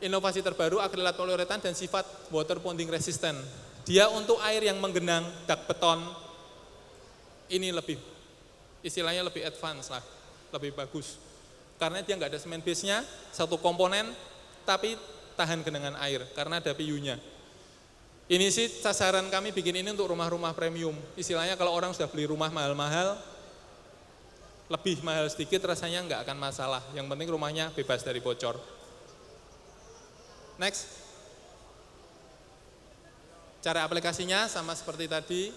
inovasi terbaru akrilat poliuretan dan sifat water bonding resistant. Dia untuk air yang menggenang dak beton, ini lebih, istilahnya lebih advance lah, lebih bagus. Karena dia nggak ada semen base-nya, satu komponen, tapi tahan genangan air, karena ada PU-nya. Ini sih sasaran kami bikin ini untuk rumah-rumah premium. Istilahnya kalau orang sudah beli rumah mahal-mahal, lebih mahal sedikit rasanya nggak akan masalah. Yang penting rumahnya bebas dari bocor. Next. Cara aplikasinya sama seperti tadi,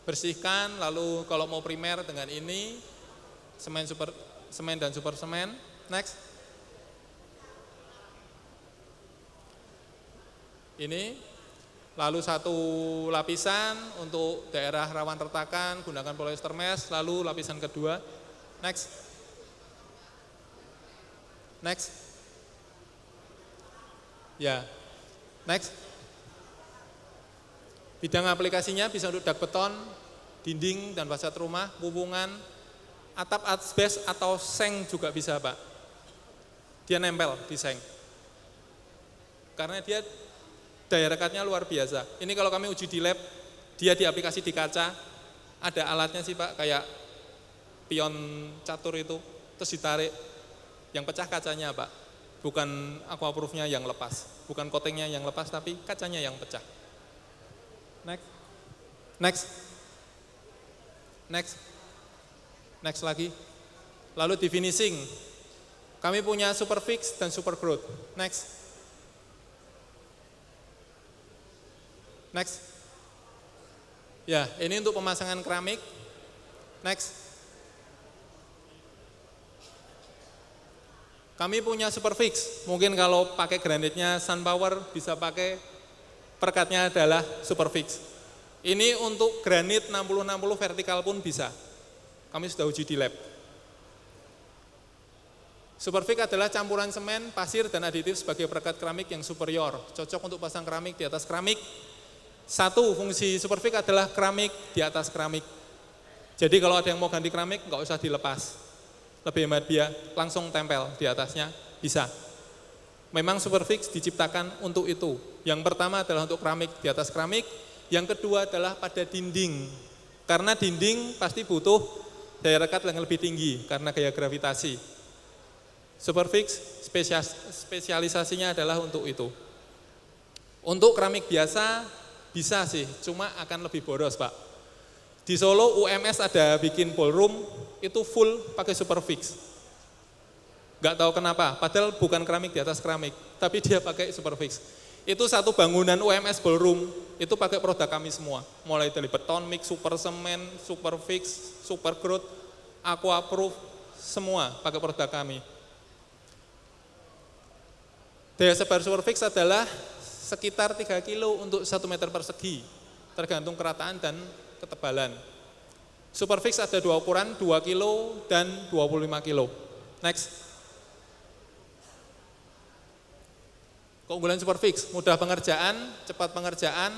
bersihkan, lalu kalau mau primer dengan ini, semen dan super semen. Next. Ini, lalu 1 lapisan untuk daerah rawan retakan, gunakan polyester mesh, lalu lapisan kedua. Next. Next. Ya, next. Bidang aplikasinya bisa untuk dak beton, dinding dan fasad rumah, wuwungan, atap asbes atau seng juga bisa Pak. Dia nempel di seng. Karena dia daya rekatnya luar biasa. Ini kalau kami uji di lab, dia di aplikasi di kaca, ada alatnya sih Pak, kayak pion catur itu, terus ditarik, yang pecah kacanya Pak. Bukan aquaproof-nya yang lepas, bukan coating-nya yang lepas, tapi kacanya yang pecah. Next. Next. Next. Next lagi. Lalu di finishing, kami punya super fix dan super growth. Next. Next. Ya, ini untuk pemasangan keramik. Next. Kami punya super fix. Mungkin kalau pakai granitnya SunPower bisa pakai perekatnya adalah super fix. Ini untuk granit 60-60 vertikal pun bisa. Kami sudah uji di lab. Superfix adalah campuran semen, pasir, dan aditif sebagai perekat keramik yang superior. Cocok untuk pasang keramik di atas keramik. 1, fungsi Superfix adalah keramik di atas keramik. Jadi kalau ada yang mau ganti keramik, nggak usah dilepas. Lebih hemat biaya, langsung tempel di atasnya, bisa. Memang Superfix diciptakan untuk itu. Yang pertama adalah untuk keramik, di atas keramik. Yang kedua adalah pada dinding. Karena dinding pasti butuh daya rekat yang lebih tinggi, karena gaya gravitasi. Superfix spesialisasinya adalah untuk itu. Untuk keramik biasa, bisa sih, cuma akan lebih boros Pak. Di Solo UMS ada bikin ballroom, itu full pakai Superfix. Gak tahu kenapa, padahal bukan keramik di atas keramik, tapi dia pakai Superfix. Itu satu bangunan UMS ballroom, itu pakai produk kami semua. Mulai dari beton mix, super semen, Superfix, super growth, aquaproof, semua pakai produk kami. Daya sebar Superfix adalah sekitar 3 kilo untuk 1 meter persegi, tergantung kerataan dan ketebalan. Superfix ada 2 ukuran, 2 kilo dan 25 kilo. Next. Keunggulan Superfix, mudah pengerjaan, cepat pengerjaan,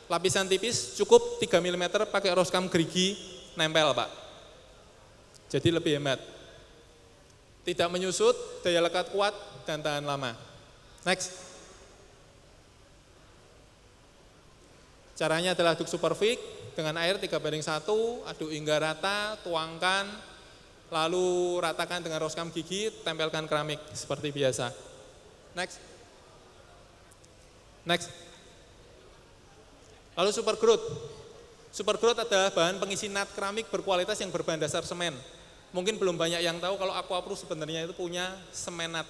lapisan tipis, cukup 3 mm pakai roskam gerigi, nempel Pak. Jadi lebih hemat. Tidak menyusut, daya lekat kuat, dan tahan lama. Next. Caranya adalah aduk Superfix dengan air 3:1, aduk hingga rata, tuangkan, lalu ratakan dengan roskam gigi, tempelkan keramik seperti biasa. Next. Next. Lalu Super Growth. Super Growth adalah bahan pengisi nat keramik berkualitas yang berbahan dasar semen. Mungkin belum banyak yang tahu kalau Aquaproof sebenarnya itu punya semen nat.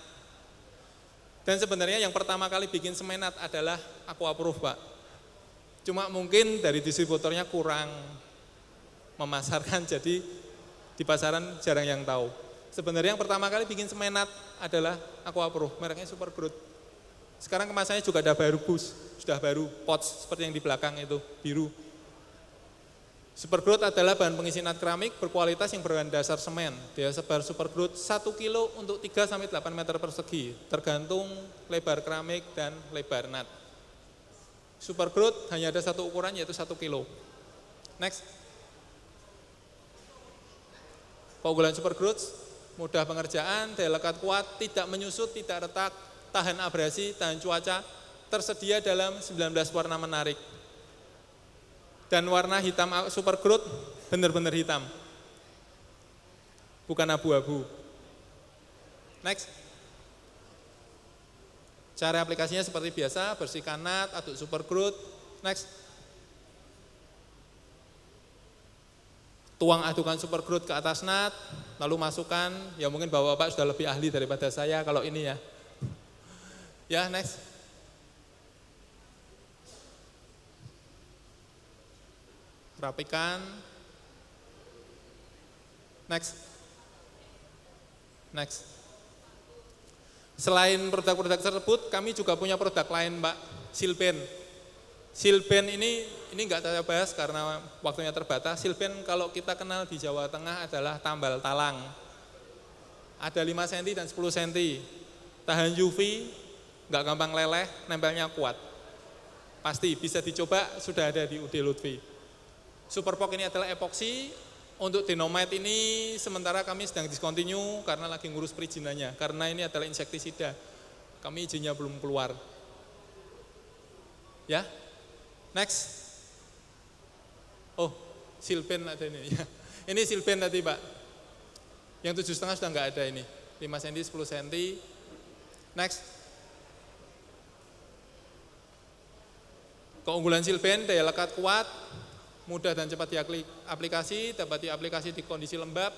Dan sebenarnya yang pertama kali bikin semen nat adalah Aquaproof Pak. Cuma mungkin dari distributornya kurang memasarkan, jadi di pasaran jarang yang tahu. Sebenarnya yang pertama kali bikin semenat adalah Aquaproof, mereknya Super Growth. Sekarang kemasannya juga ada baru bus, sudah baru pots seperti yang di belakang itu, biru. Super Growth adalah bahan pengisi nat keramik berkualitas yang berbahan dasar semen. Daya sebar Super Growth 1 kilo untuk 3-8 meter persegi, tergantung lebar keramik dan lebar nat. Super Growth hanya ada satu ukuran yaitu 1 kilo. Next. Keunggulan Super Growth, mudah pengerjaan, daya lekat kuat, tidak menyusut, tidak retak, tahan abrasi, tahan cuaca, tersedia dalam 19 warna menarik. Dan warna hitam Super Growth benar-benar hitam. Bukan abu-abu. Next. Cara aplikasinya seperti biasa, bersihkan nat, aduk Super Growth. Next. Tuang adukan Super Growth ke atas nat, lalu masukkan, ya mungkin bapak-bapak sudah lebih ahli daripada saya kalau ini ya. Ya, next. Rapikan. Next. Next. Selain produk-produk tersebut, kami juga punya produk lain, Mbak, Silben. Silben ini enggak saya bahas karena waktunya terbatas. Silben kalau kita kenal di Jawa Tengah adalah tambal talang. Ada 5 cm dan 10 cm. Tahan UV, enggak gampang leleh, nempelnya kuat. Pasti bisa dicoba, sudah ada di UD Lutfi. Superpok ini adalah epoksi. Untuk Dynamite ini sementara kami sedang discontinue karena lagi ngurus perizinannya. Karena ini adalah insektisida. Kami izinnya belum keluar. Ya, next. Oh, Silben ada ini. Ini Silben tadi Pak. Yang 7,5 sudah enggak ada ini. 5 cm, 10 cm. Next. Keunggulan Silben, daya lekat kuat, mudah dan cepat diaplikasi, dapat diaplikasi di kondisi lembab,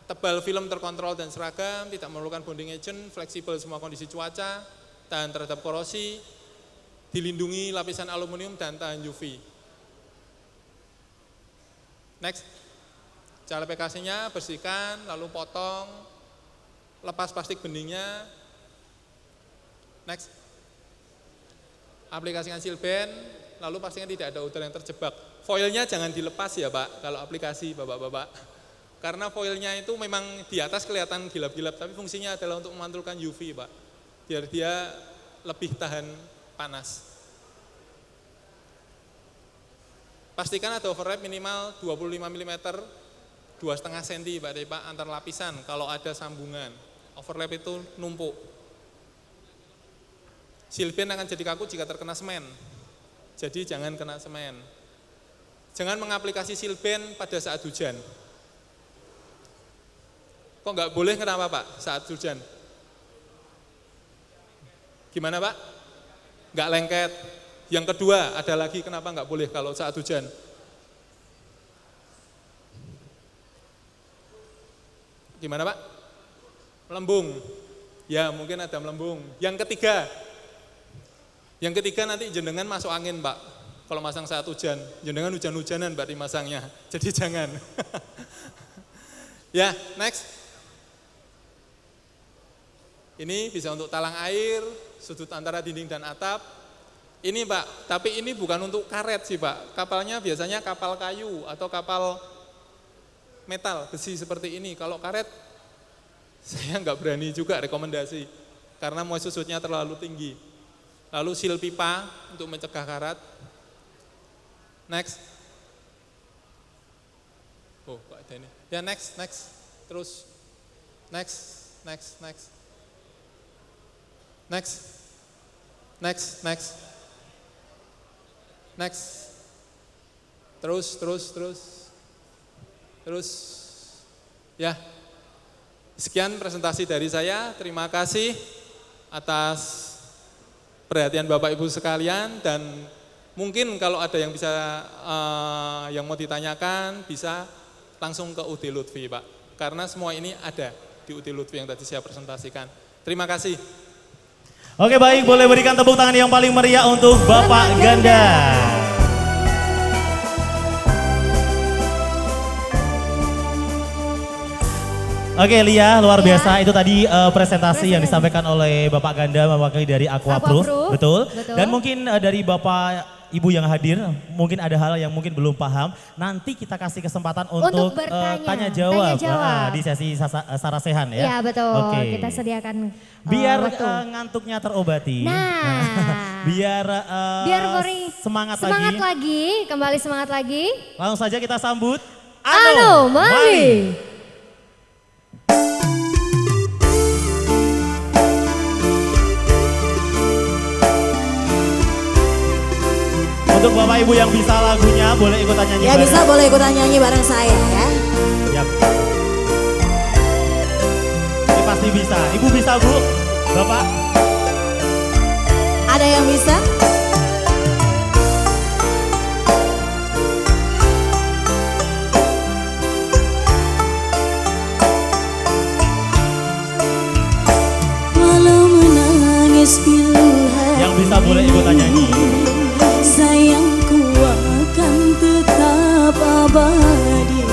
tebal film terkontrol dan seragam, tidak memerlukan bonding agent, fleksibel semua kondisi cuaca, tahan terhadap korosi, dilindungi lapisan aluminium dan tahan UV. Next, cara aplikasinya bersihkan, lalu potong, lepas plastik beningnya. Next, aplikasikan Silben, lalu pastikan tidak ada udara yang terjebak. Foilnya jangan dilepas ya Pak, kalau aplikasi Bapak-Bapak. Karena foilnya itu memang di atas kelihatan gilap-gilap, tapi fungsinya adalah untuk memantulkan UV Pak. Biar dia lebih tahan panas. Pastikan ada overlap minimal 25 mm 2,5 cm Pak Depa antar lapisan kalau ada sambungan. Overlap itu numpuk. Silben akan jadi kaku jika terkena semen. Jadi jangan kena semen. Jangan mengaplikasi silben pada saat hujan. Kok nggak boleh, kenapa Pak saat hujan? Gimana Pak? Nggak lengket. Yang kedua, ada lagi kenapa nggak boleh kalau saat hujan? Gimana Pak? Melembung. Ya mungkin ada melembung. Yang ketiga nanti jenengan masuk angin Pak. Kalau masang saat hujan, jenengan hujan-hujanan berarti masangnya. Jadi jangan. Ya, next. Ini bisa untuk talang air, sudut antara dinding dan atap. Ini Pak, tapi ini bukan untuk karet sih Pak. Kapalnya biasanya kapal kayu atau kapal metal, besi seperti ini. Kalau karet, saya nggak berani juga rekomendasi. Karena moisture susutnya terlalu tinggi. Lalu seal pipa untuk mencegah karat. Next. Oh, kok ada ini. Ya next. Terus. Next. Terus. Ya. Sekian presentasi dari saya. Terima kasih atas perhatian Bapak Ibu sekalian, dan mungkin kalau ada yang bisa yang mau ditanyakan bisa langsung ke UD Lutfi Pak. Karena semua ini ada di UD Lutfi yang tadi saya presentasikan. Terima kasih.
Oke baik, boleh berikan tepuk tangan yang paling meriah untuk Bapak Ganda. Oke Lia, luar biasa. Itu tadi presentasi yang disampaikan oleh Bapak Ganda mewakili dari Aquaproof. Betul. Dan mungkin dari Bapak Ibu yang hadir, mungkin ada hal yang mungkin belum paham. Nanti kita kasih kesempatan untuk tanya jawab di sesi Sarasehan ya.
Iya betul,
Oke.
kita sediakan
biar
waktu.
Ngantuknya terobati. biar semangat
lagi, kembali semangat lagi.
Langsung saja kita sambut
Anomali.
Untuk Bapak Ibu yang bisa lagunya boleh ikutan nyanyi.
Ya bisa, boleh ikutan nyanyi bareng saya ya.
Yap. Ini pasti bisa. Ibu bisa Bu? Bapak?
Ada yang bisa? Walau menangis pilihan.
Yang bisa boleh ikutan nyanyi.
Sayangku akan tetap abadi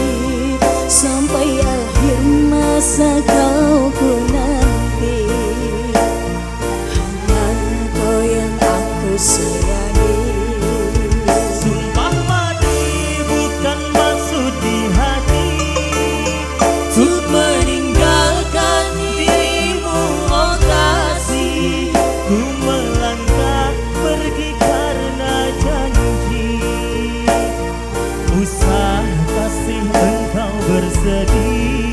sampai akhir masa kau pun nanti. Hanya kau yang aku sayangi.
Sumpah mati bukan maksud di hati untuk meninggalkan dirimu, oh kasih. Ku melangkah pergi karena janji, usah kasih engkau bersedih.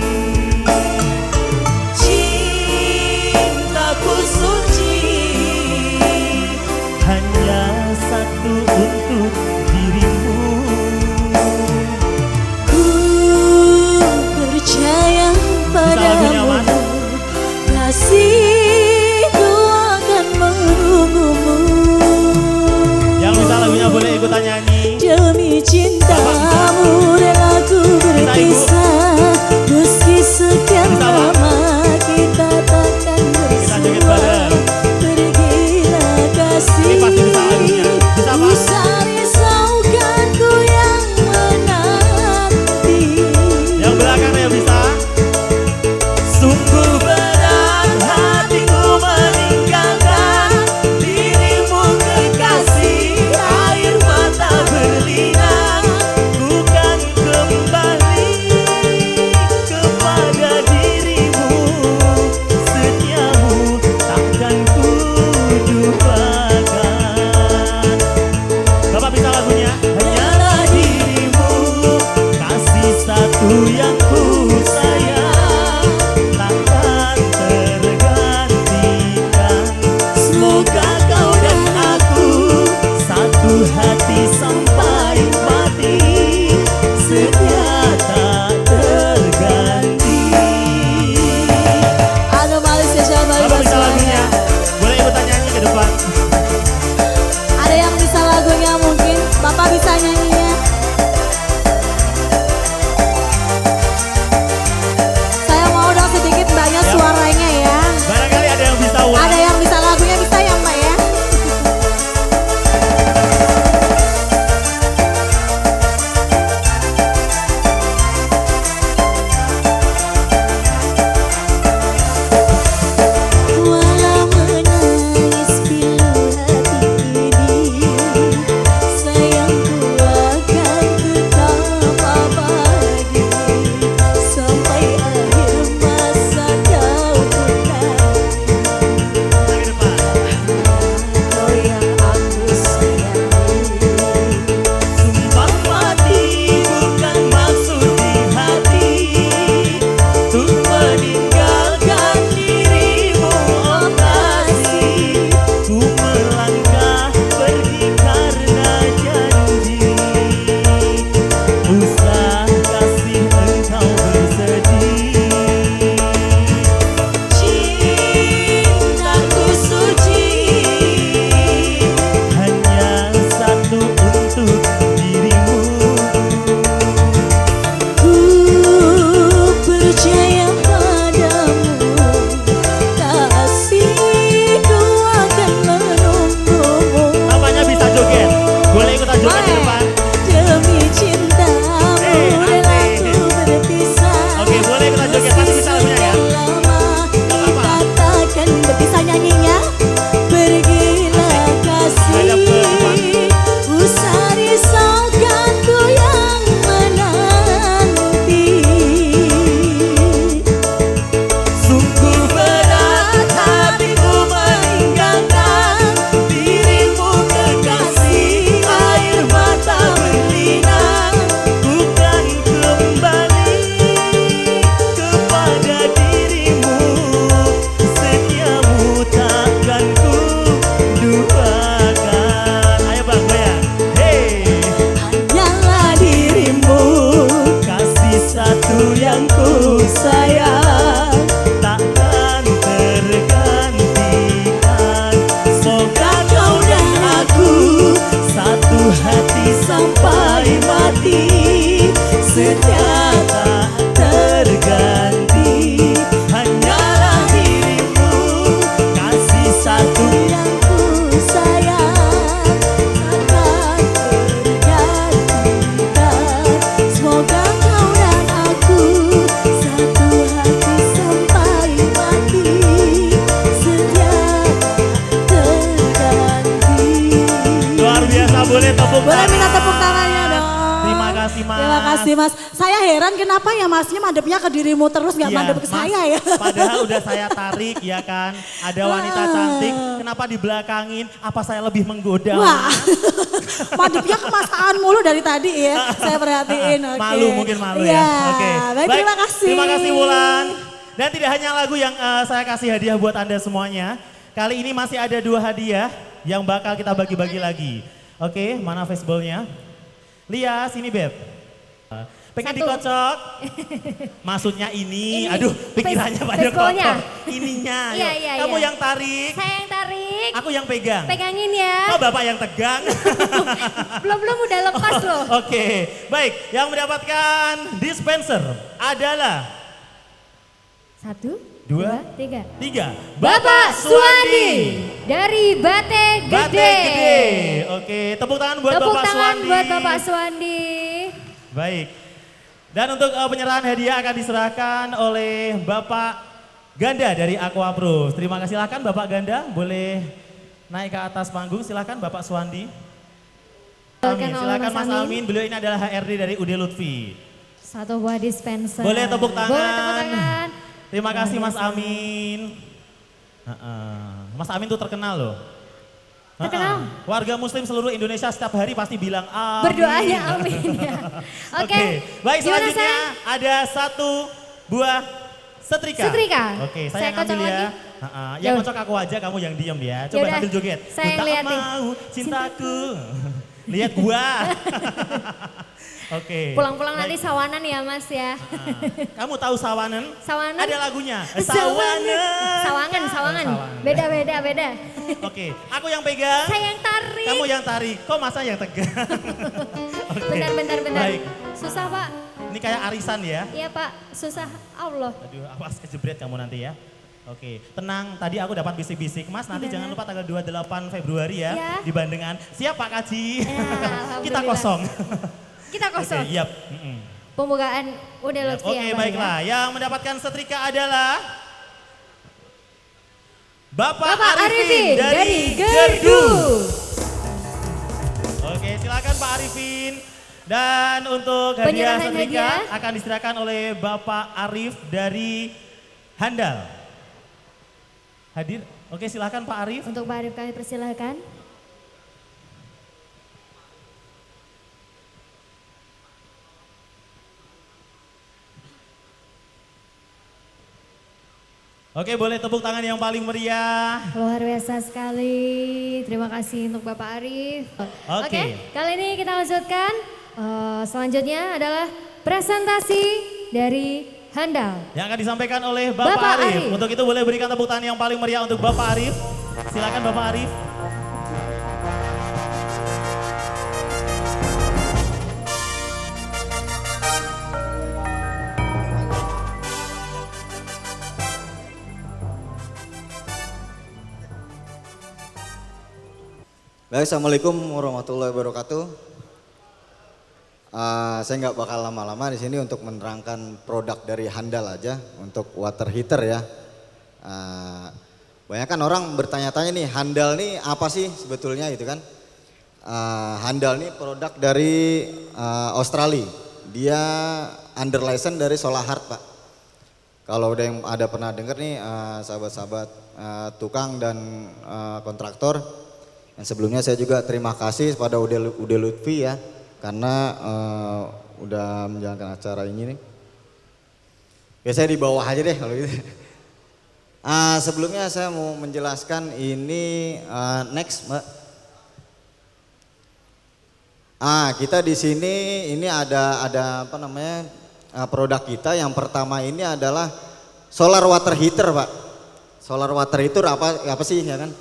Boleh tepuk
Boleh
tangan.
minta tepuk tangannya dong.
Terima kasih Mas.
Terima kasih Mas. Saya heran kenapa ya Masnya madepnya ke dirimu terus gak
Iya,
madep ke
Mas,
saya ya.
Padahal udah saya tarik ya kan. Ada wanita cantik, kenapa dibelakangin? Apa saya lebih menggoda?
Wah, madepnya kemasaan mulu dari tadi ya. Saya perhatiin. Oke.
Malu mungkin malu
Iya,
ya. Oke.
Baik, terima kasih.
Terima kasih Wulan. Dan tidak hanya lagu yang saya kasih hadiah buat Anda semuanya. Kali ini masih ada 2 hadiah yang bakal kita bagi-bagi lagi. Oke, mana fastballnya? Lia, sini Beb. Pengen
1.
dikocok? Maksudnya ini,
Ini,
aduh pikirannya pada
fastballnya.
kotor. Ininya,
Iya,
yuk.
iya,
Kamu
iya.
yang tarik,
Saya yang tarik.
aku yang pegang.
Pegangin ya.
Oh Bapak yang tegang.
Belum udah lepas loh.
Oke, baik. Yang mendapatkan dispenser adalah
1,
2,
2, 3.
3.
Bapak Suwandi dari Bate Gede.
Bate Gede. Oke, tepuk tangan buat
Tepuk
Bapak
tangan
Suwandi.
buat Bapak Suwandi.
Baik. Dan untuk penyerahan hadiah akan diserahkan oleh Bapak Ganda dari Aqua Pro. Terima kasih, silakan Bapak Ganda, boleh naik ke atas panggung, silakan Bapak Suwandi. Amin. Silakan Mas Amin, beliau ini adalah HRD dari UD Lutfi.
1 buah dispenser.
Boleh tepuk tangan.
Boleh tepuk tangan.
Terima kasih Mas Amin. Mas Amin tuh terkenal loh.
Terkenal?
Warga muslim seluruh Indonesia setiap hari pasti bilang amin.
Berdoanya amin ya. Oke.
Baik,
Gimana,
selanjutnya ada 1 buah setrika.
Setrika.
Oke,
Saya
saya
kocok
ngambil ya.
lagi.
Yang
Yaudah.
kocok aku aja, kamu yang diem ya. Coba
Yaudah,
sambil joget.
saya
Ku
yang
tak
lihat nih.
mau cintaku. Lihat gua. Oke.
Pulang-pulang
Baik.
nanti sawanan ya Mas ya.
Kamu tahu Sawanen?
Sawanan?
Ada lagunya.
Sawangan. Sawangan.
Sawangan.
Beda.
Oke, aku yang pegang.
Saya yang tarik.
Kamu yang tarik. Kok masa yang tegang? Oke.
Bentar.
Baik.
Susah Pak.
Ini kayak arisan ya.
Iya Pak, susah. Allah.
Aduh, awas kejebret kamu nanti ya. Oke, tenang. Tadi aku dapat bisik-bisik. Mas, nanti jangan lupa tanggal 28 Februari ya.
Ya.
Di Bandengan. Siap Pak Kaji.
Ya,
Kita
alhamdulillah.
kosong.
Kita kosong.
Oke, yap.
Pembukaan udah Lutfi
Oke,
yang baru
baiklah.
ya.
Yang mendapatkan setrika adalah Bapak,
Bapak
Arifin dari
Gerdu.
Oke, silakan Pak Arifin. Dan untuk hadiah
Penyerahan
setrika
hadiah.
akan diserahkan oleh Bapak Arif dari Handal. Hadir? Oke, silakan Pak Arif.
Untuk Pak Arif kami persilahkan.
Oke, boleh tepuk tangan yang paling meriah.
Luar biasa sekali. Terima kasih untuk Bapak Arif.
Oke.
Kali ini kita lanjutkan. Selanjutnya adalah presentasi dari Handal.
Yang akan disampaikan oleh Bapak,
Bapak
Arif.
Arif.
Untuk itu boleh berikan tepuk tangan yang paling meriah untuk Bapak Arif. Silakan Bapak Arif.
Baik, Assalamualaikum warahmatullahi wabarakatuh. Saya nggak bakal lama-lama di sini untuk menerangkan produk dari Handal aja untuk water heater ya. Banyak kan orang bertanya-tanya nih, Handal nih apa sih sebetulnya gitu kan? Handal nih produk dari Australia. Dia under license dari Solahard Pak. Kalau udah yang ada pernah denger nih sahabat-sahabat tukang dan kontraktor. Yang sebelumnya saya juga terima kasih kepada UD Lutfi ya karena udah menjalankan acara ini nih. Ya saya di bawah aja deh kalau gitu. Sebelumnya saya mau menjelaskan ini next Mbak. Kita di sini ini ada apa namanya produk kita yang pertama ini adalah solar water heater Pak. Solar water heater apa sih ya kan?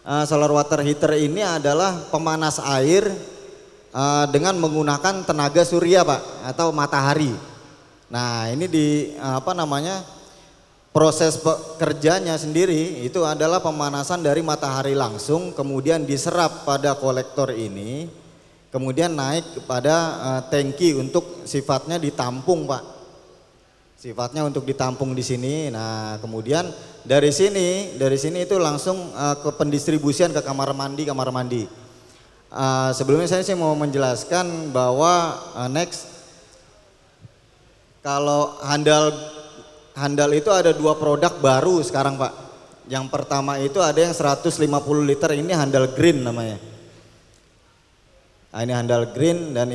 Solar water heater ini adalah pemanas air dengan menggunakan tenaga surya Pak atau matahari. Nah ini proses kerjanya sendiri itu adalah pemanasan dari matahari langsung kemudian diserap pada kolektor ini kemudian naik kepada tangki untuk sifatnya ditampung Pak. Sifatnya untuk ditampung di sini. Nah, kemudian dari sini itu langsung ke pendistribusian ke kamar mandi. Sebelumnya saya sih mau menjelaskan bahwa next, kalau handal itu ada 2 produk baru sekarang Pak. Yang pertama itu ada yang 150 liter, ini handal green namanya. Nah, ini handal green dan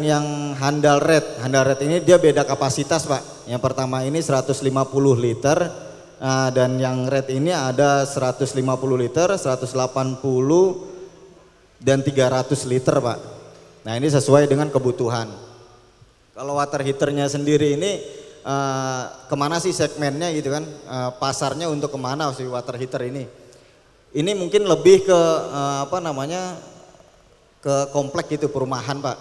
yang handal red. Handal red ini dia beda kapasitas Pak. Yang pertama ini 150 liter dan yang red ini ada 150 liter, 180 dan 300 liter Pak. Nah ini sesuai dengan kebutuhan. Kalau water heaternya sendiri ini kemana sih segmennya gitu kan, pasarnya untuk kemana sih water heater ini? Ini mungkin lebih ke ke komplek gitu, perumahan Pak.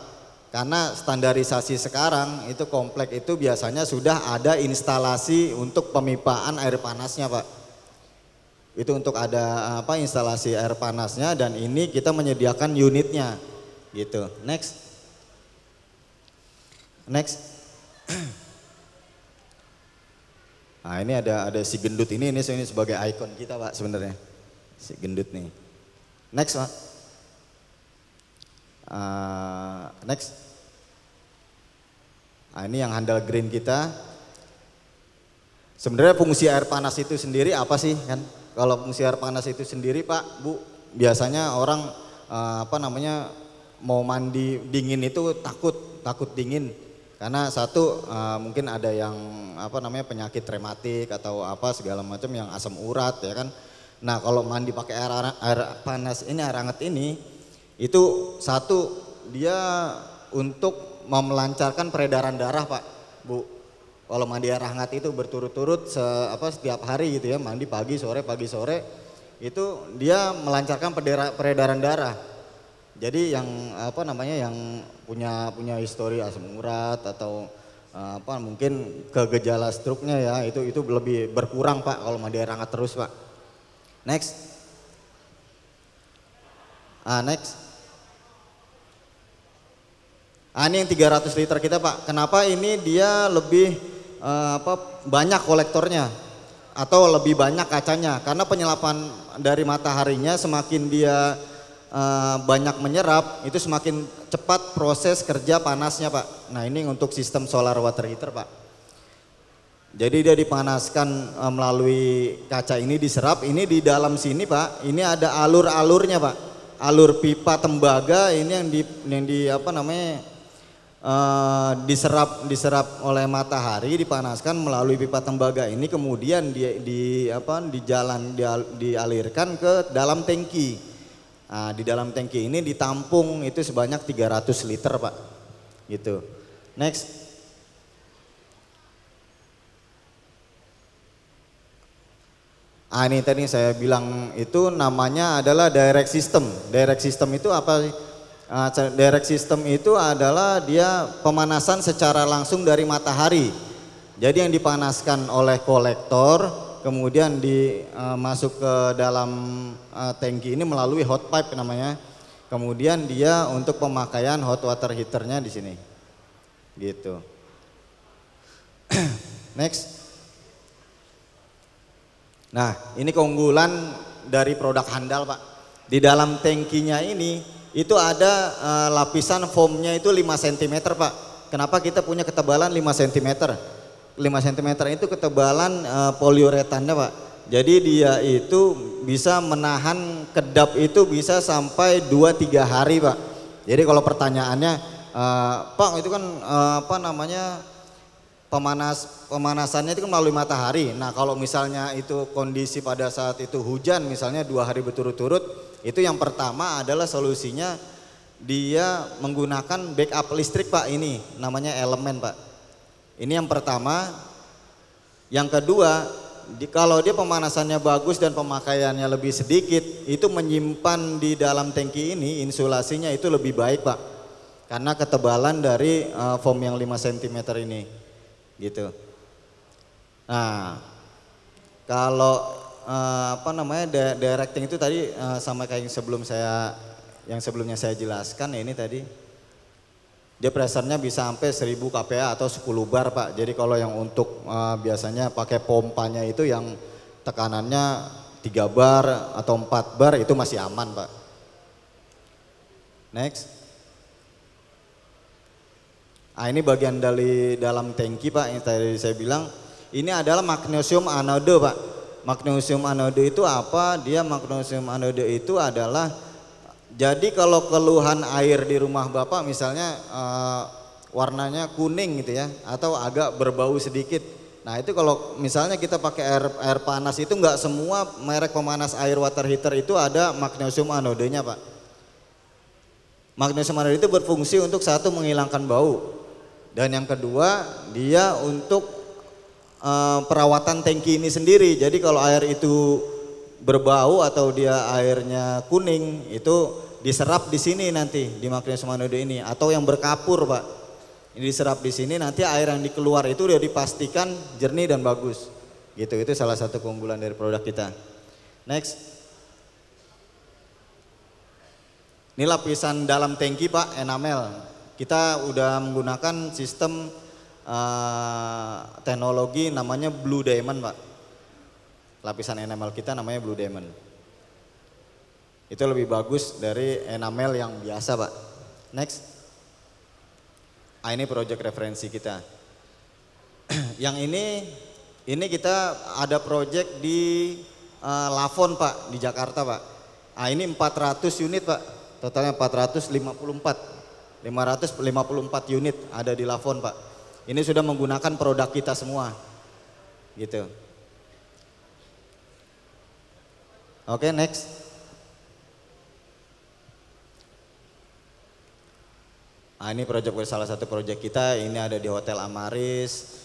Karena standarisasi sekarang itu komplek itu biasanya sudah ada instalasi untuk pemipaan air panasnya Pak. Itu untuk ada instalasi air panasnya dan ini kita menyediakan unitnya gitu. Next. Nah ini ada si gendut ini sebagai ikon kita Pak sebenarnya, si gendut nih. Next Pak. Next. Nah ini yang handal green kita. Sebenarnya fungsi air panas itu sendiri apa sih kan? Kalau fungsi air panas itu sendiri Pak, Bu, biasanya orang mau mandi dingin itu takut dingin. Karena satu mungkin ada yang penyakit rematik atau segala macam yang asam urat ya kan. Nah, kalau mandi pakai air panas ini, air hangat ini, itu satu dia untuk melancarkan peredaran darah Pak, Bu. Kalau mandi air hangat itu berturut-turut setiap hari gitu ya, mandi pagi sore itu dia melancarkan peredaran darah. Jadi yang yang punya histori asam urat atau mungkin ke gejala stroke-nya ya itu lebih berkurang Pak kalau mandi air hangat terus Pak. Next. Next. Ini yang 300 liter kita Pak. Kenapa ini dia lebih banyak kolektornya atau lebih banyak kacanya? Karena penyerapan dari mataharinya semakin dia banyak menyerap, itu semakin cepat proses kerja panasnya Pak. Nah ini untuk sistem solar water heater Pak. Jadi dia dipanaskan melalui kaca ini, diserap. Ini di dalam sini Pak, ini ada alur-alurnya Pak. Alur pipa tembaga ini yang diserap oleh matahari, dipanaskan melalui pipa tembaga ini, kemudian dialirkan ke dalam tangki. Nah, di dalam tangki ini ditampung itu sebanyak 300 liter Pak. Gitu. Next. Ini tadi saya bilang itu namanya adalah direct system. Direct system itu apa sih? Direct system itu adalah dia pemanasan secara langsung dari matahari. Jadi yang dipanaskan oleh kolektor kemudian masuk ke dalam tangki ini melalui hot pipe namanya. Kemudian dia untuk pemakaian hot water heaternya di sini. Gitu. Next. Nah, ini keunggulan dari produk handal Pak. Di dalam tangkinya ini itu ada lapisan foamnya itu 5 cm Pak. Kenapa kita punya ketebalan 5 cm? 5 cm itu ketebalan poliuretannya Pak. Jadi dia itu bisa menahan kedap itu bisa sampai 2-3 hari Pak. Jadi kalau pertanyaannya Pak itu kan pemanasannya itu kan melalui matahari. Nah kalau misalnya itu kondisi pada saat itu hujan misalnya 2 hari berturut-turut, itu yang pertama adalah solusinya dia menggunakan backup listrik Pak, ini namanya elemen Pak. Ini yang pertama. Yang kedua, kalau dia pemanasannya bagus dan pemakaiannya lebih sedikit, itu menyimpan di dalam tangki ini insulasinya itu lebih baik Pak. Karena ketebalan dari foam yang 5 cm ini. Gitu. Nah, kalau directing itu tadi sama kayak yang sebelumnya saya jelaskan ya, ini tadi dia pressure-nya bisa sampai 1000 kPa atau 10 bar Pak. Jadi kalau yang untuk biasanya pakai pompanya itu yang tekanannya 3 bar atau 4 bar itu masih aman Pak. Next. Ah ini bagian dari dalam tangki Pak, yang tadi saya bilang. Ini adalah magnesium anode Pak. Magnesium anode itu apa? Dia magnesium anode itu adalah, jadi kalau keluhan air di rumah Bapak misalnya warnanya kuning gitu ya, atau agak berbau sedikit. Nah itu kalau misalnya kita pakai air panas itu nggak semua merek pemanas air water heater itu ada magnesium anodenya Pak. Magnesium anode itu berfungsi untuk satu menghilangkan bau, dan yang kedua dia untuk perawatan tangki ini sendiri. Jadi kalau air itu berbau atau dia airnya kuning itu diserap di sini nanti di magnesium anode ini, atau yang berkapur Pak. Ini diserap di sini, nanti air yang dikeluar itu udah dipastikan jernih dan bagus. Gitu, itu salah satu keunggulan dari produk kita. Next. Ini lapisan dalam tangki Pak, enamel. Kita udah menggunakan sistem teknologi namanya Blue Diamond Pak. Lapisan enamel kita namanya Blue Diamond. Itu lebih bagus dari enamel yang biasa Pak. Next. Ini project referensi kita. Yang ini kita ada project di Lafon Pak, di Jakarta Pak. Ini 400 unit Pak, totalnya 554 unit ada di Lafon Pak. Ini sudah menggunakan produk kita semua, gitu. Oke, next. Ini salah satu proyek kita, ini ada di Hotel Amaris,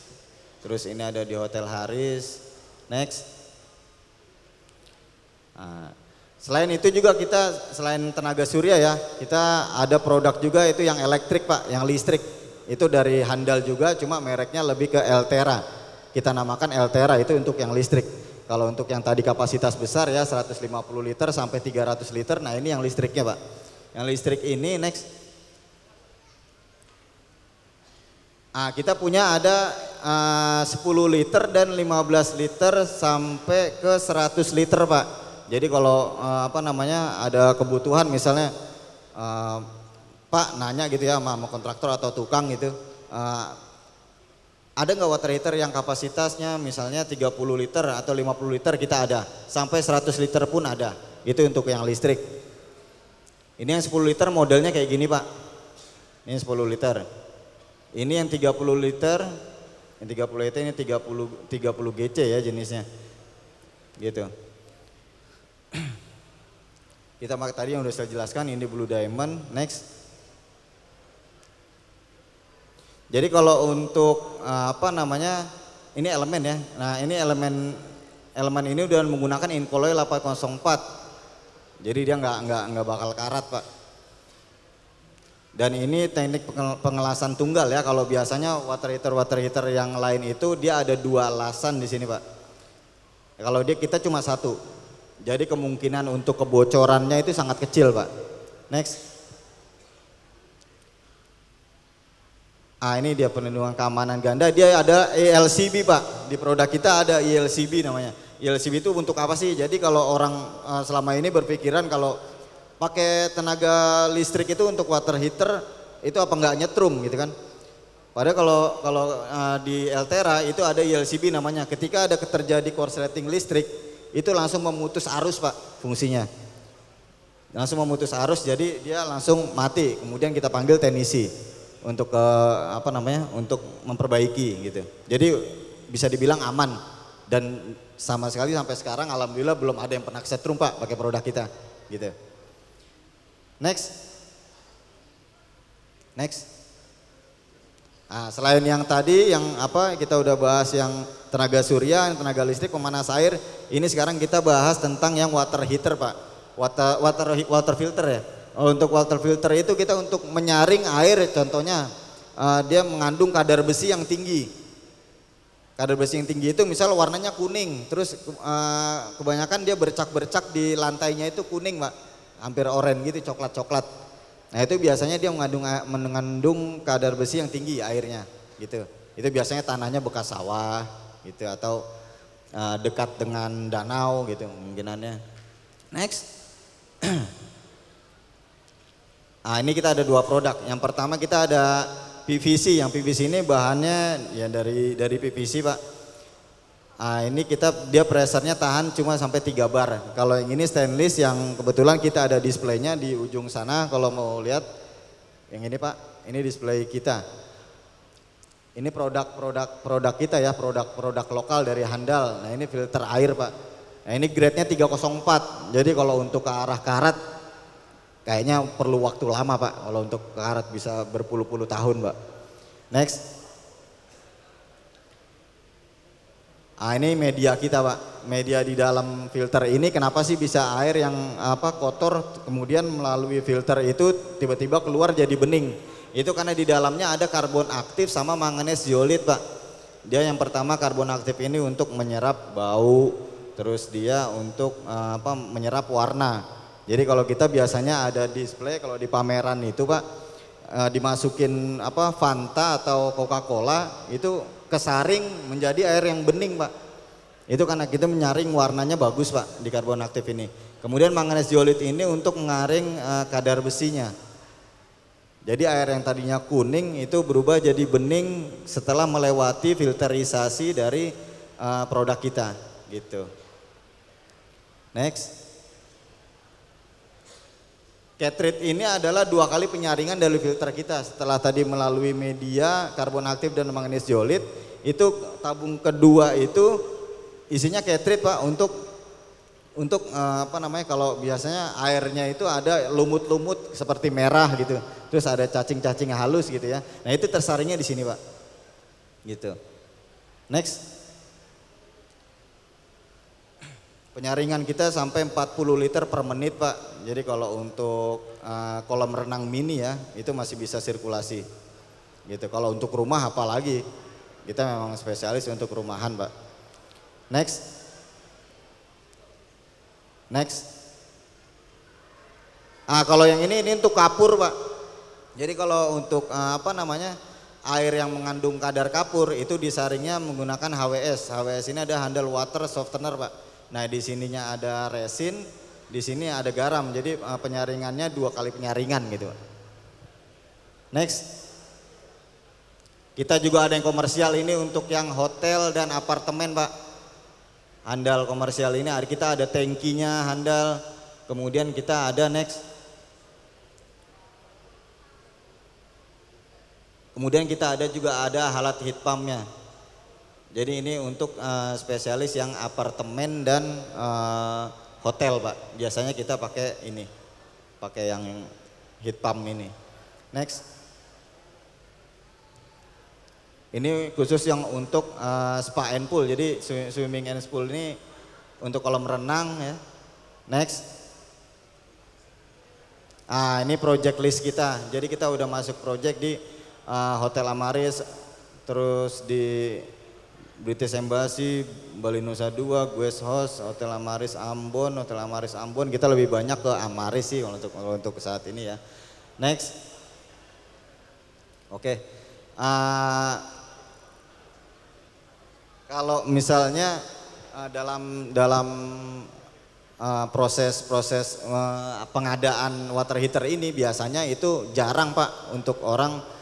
terus ini ada di Hotel Haris. Next. Selain itu juga kita, selain tenaga surya ya, kita ada produk juga itu yang elektrik Pak, yang listrik. Itu dari Handal juga, cuma mereknya lebih ke Eltera. Kita namakan Eltera, itu untuk yang listrik. Kalau untuk yang tadi kapasitas besar ya 150 liter sampai 300 liter, nah ini yang listriknya Pak. Yang listrik ini next. Kita punya ada 10 liter dan 15 liter sampai ke 100 liter Pak. Jadi kalau ada kebutuhan misalnya Pak nanya gitu ya sama kontraktor atau tukang gitu, ada nggak water heater yang kapasitasnya misalnya 30 liter atau 50 liter, kita ada. Sampai 100 liter pun ada, itu untuk yang listrik. Ini yang 10 liter modelnya kayak gini Pak, ini 10 liter. Ini yang 30 liter, yang 30 liter ini 30 GC ya jenisnya, gitu. Kita pakai tadi yang udah saya jelaskan, ini Blue Diamond. Next. Jadi kalau untuk ini elemen ya. Nah ini elemen ini udah menggunakan Incoloy 804. Jadi dia nggak bakal karat Pak. Dan ini teknik pengelasan tunggal ya. Kalau biasanya water heater yang lain itu dia ada 2 elasan di sini Pak. Kalau kita cuma 1. Jadi kemungkinan untuk kebocorannya itu sangat kecil Pak. Next. Ini dia perlindungan keamanan ganda. Dia ada ELCB Pak. Di produk kita ada ELCB namanya. ELCB itu untuk apa sih? Jadi kalau orang selama ini berpikiran kalau pakai tenaga listrik itu untuk water heater itu apa enggak nyetrum gitu kan. Padahal kalau di Eltera itu ada ELCB namanya. Ketika ada terjadi korsleting listrik itu langsung memutus arus Pak fungsinya. Langsung memutus arus, jadi dia langsung mati. Kemudian kita panggil teknisi untuk untuk memperbaiki gitu. Jadi bisa dibilang aman, dan sama sekali sampai sekarang alhamdulillah belum ada yang pernah kesetrum Pak pakai produk kita gitu. Next. Selain yang tadi yang kita udah bahas yang tenaga surya, yang tenaga listrik, pemanas air, ini sekarang kita bahas tentang yang water heater Pak. Water filter ya. Untuk water filter itu kita untuk menyaring air, contohnya dia mengandung kadar besi yang tinggi. Kadar besi yang tinggi itu misal warnanya kuning, terus kebanyakan dia bercak-bercak di lantainya itu kuning Pak. Hampir oranye gitu, coklat-coklat. Nah itu biasanya dia mengandung kadar besi yang tinggi airnya gitu. Itu biasanya tanahnya bekas sawah gitu, atau dekat dengan danau gitu kemungkinannya. Next. Ini kita ada 2 produk. Yang pertama kita ada PVC. Yang PVC ini bahannya ya dari PVC Pak. Ini dia pressernya tahan cuma sampai 3 bar. Kalau yang ini stainless yang kebetulan kita ada displaynya di ujung sana. Kalau mau lihat yang ini Pak, ini display kita. Ini produk kita ya, produk lokal dari Handal. Nah ini filter air Pak. Nah ini grade-nya 304. Jadi kalau untuk ke arah karat kayaknya perlu waktu lama Pak. Kalau untuk ke karat bisa berpuluh-puluh tahun Pak. Next. Ini media kita Pak. Media di dalam filter ini kenapa sih bisa air yang kotor kemudian melalui filter itu tiba-tiba keluar jadi bening. Itu karena di dalamnya ada karbon aktif sama manganes diolit Pak. Dia yang pertama karbon aktif ini untuk menyerap bau, terus dia untuk menyerap warna. Jadi kalau kita biasanya ada display kalau di pameran itu Pak, dimasukin Fanta atau Coca-Cola itu kesaring menjadi air yang bening Pak. Itu karena kita menyaring warnanya bagus Pak di karbon aktif ini. Kemudian manganes diolit ini untuk mengaring kadar besinya. Jadi air yang tadinya kuning itu berubah jadi bening setelah melewati filterisasi dari produk kita gitu. Next. Cartridge ini adalah 2 kali penyaringan dari filter kita. Setelah tadi melalui media, karbon aktif dan manganes diolit, itu tabung kedua itu isinya cartridge Pak untuk kalau biasanya airnya itu ada lumut-lumut seperti merah gitu. Terus ada cacing-cacing halus gitu ya. Nah itu tersaringnya di sini Pak. Gitu. Next. Penyaringan kita sampai 40 liter per menit Pak. Jadi kalau untuk kolam renang mini ya itu masih bisa sirkulasi. Gitu. Kalau untuk rumah apalagi. Kita memang spesialis untuk rumahan Pak. Next. Kalau yang ini untuk kapur Pak. Jadi kalau untuk air yang mengandung kadar kapur itu disaringnya menggunakan HWS. HWS ini ada Handal Water Softener Pak. Nah di sininya ada resin, di sini ada garam. Jadi penyaringannya 2 kali penyaringan gitu Pak. Next. Kita juga ada yang komersial ini untuk yang hotel dan apartemen Pak. Handal komersial ini kita ada tangkinya Handal. Kemudian kita ada Kemudian kita juga ada alat heat pumpnya. Jadi ini untuk spesialis yang apartemen dan hotel Pak. Biasanya kita pakai yang heat pump ini. Next. Ini khusus yang untuk spa and pool. Jadi swimming and pool ini untuk kolam renang ya. Next. Ini project list kita. Jadi kita udah masuk project di Hotel Amaris, terus di British Embassy, Bali Nusa Dua, Guest House, Hotel Amaris Ambon, kita lebih banyak ke Amaris sih kalau untuk saat ini ya. Next. Oke. Kalau misalnya dalam proses pengadaan water heater ini biasanya itu jarang Pak untuk orang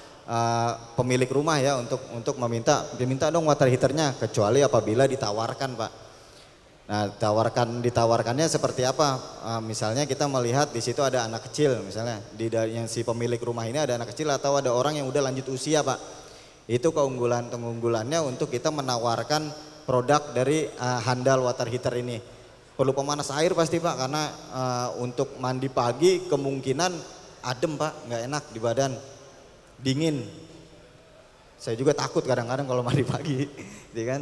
pemilik rumah ya untuk meminta dong water heaternya kecuali apabila ditawarkan Pak. Nah ditawarkannya seperti apa? Misalnya kita melihat di situ ada anak kecil misalnya yang si pemilik rumah ini ada anak kecil atau ada orang yang udah lanjut usia Pak. Itu keunggulannya untuk kita menawarkan produk dari Handal water heater ini. Perlu pemanas air pasti Pak karena untuk mandi pagi kemungkinan adem Pak, nggak enak di badan. Dingin. Saya juga takut kadang-kadang kalau mandi pagi, gitu kan.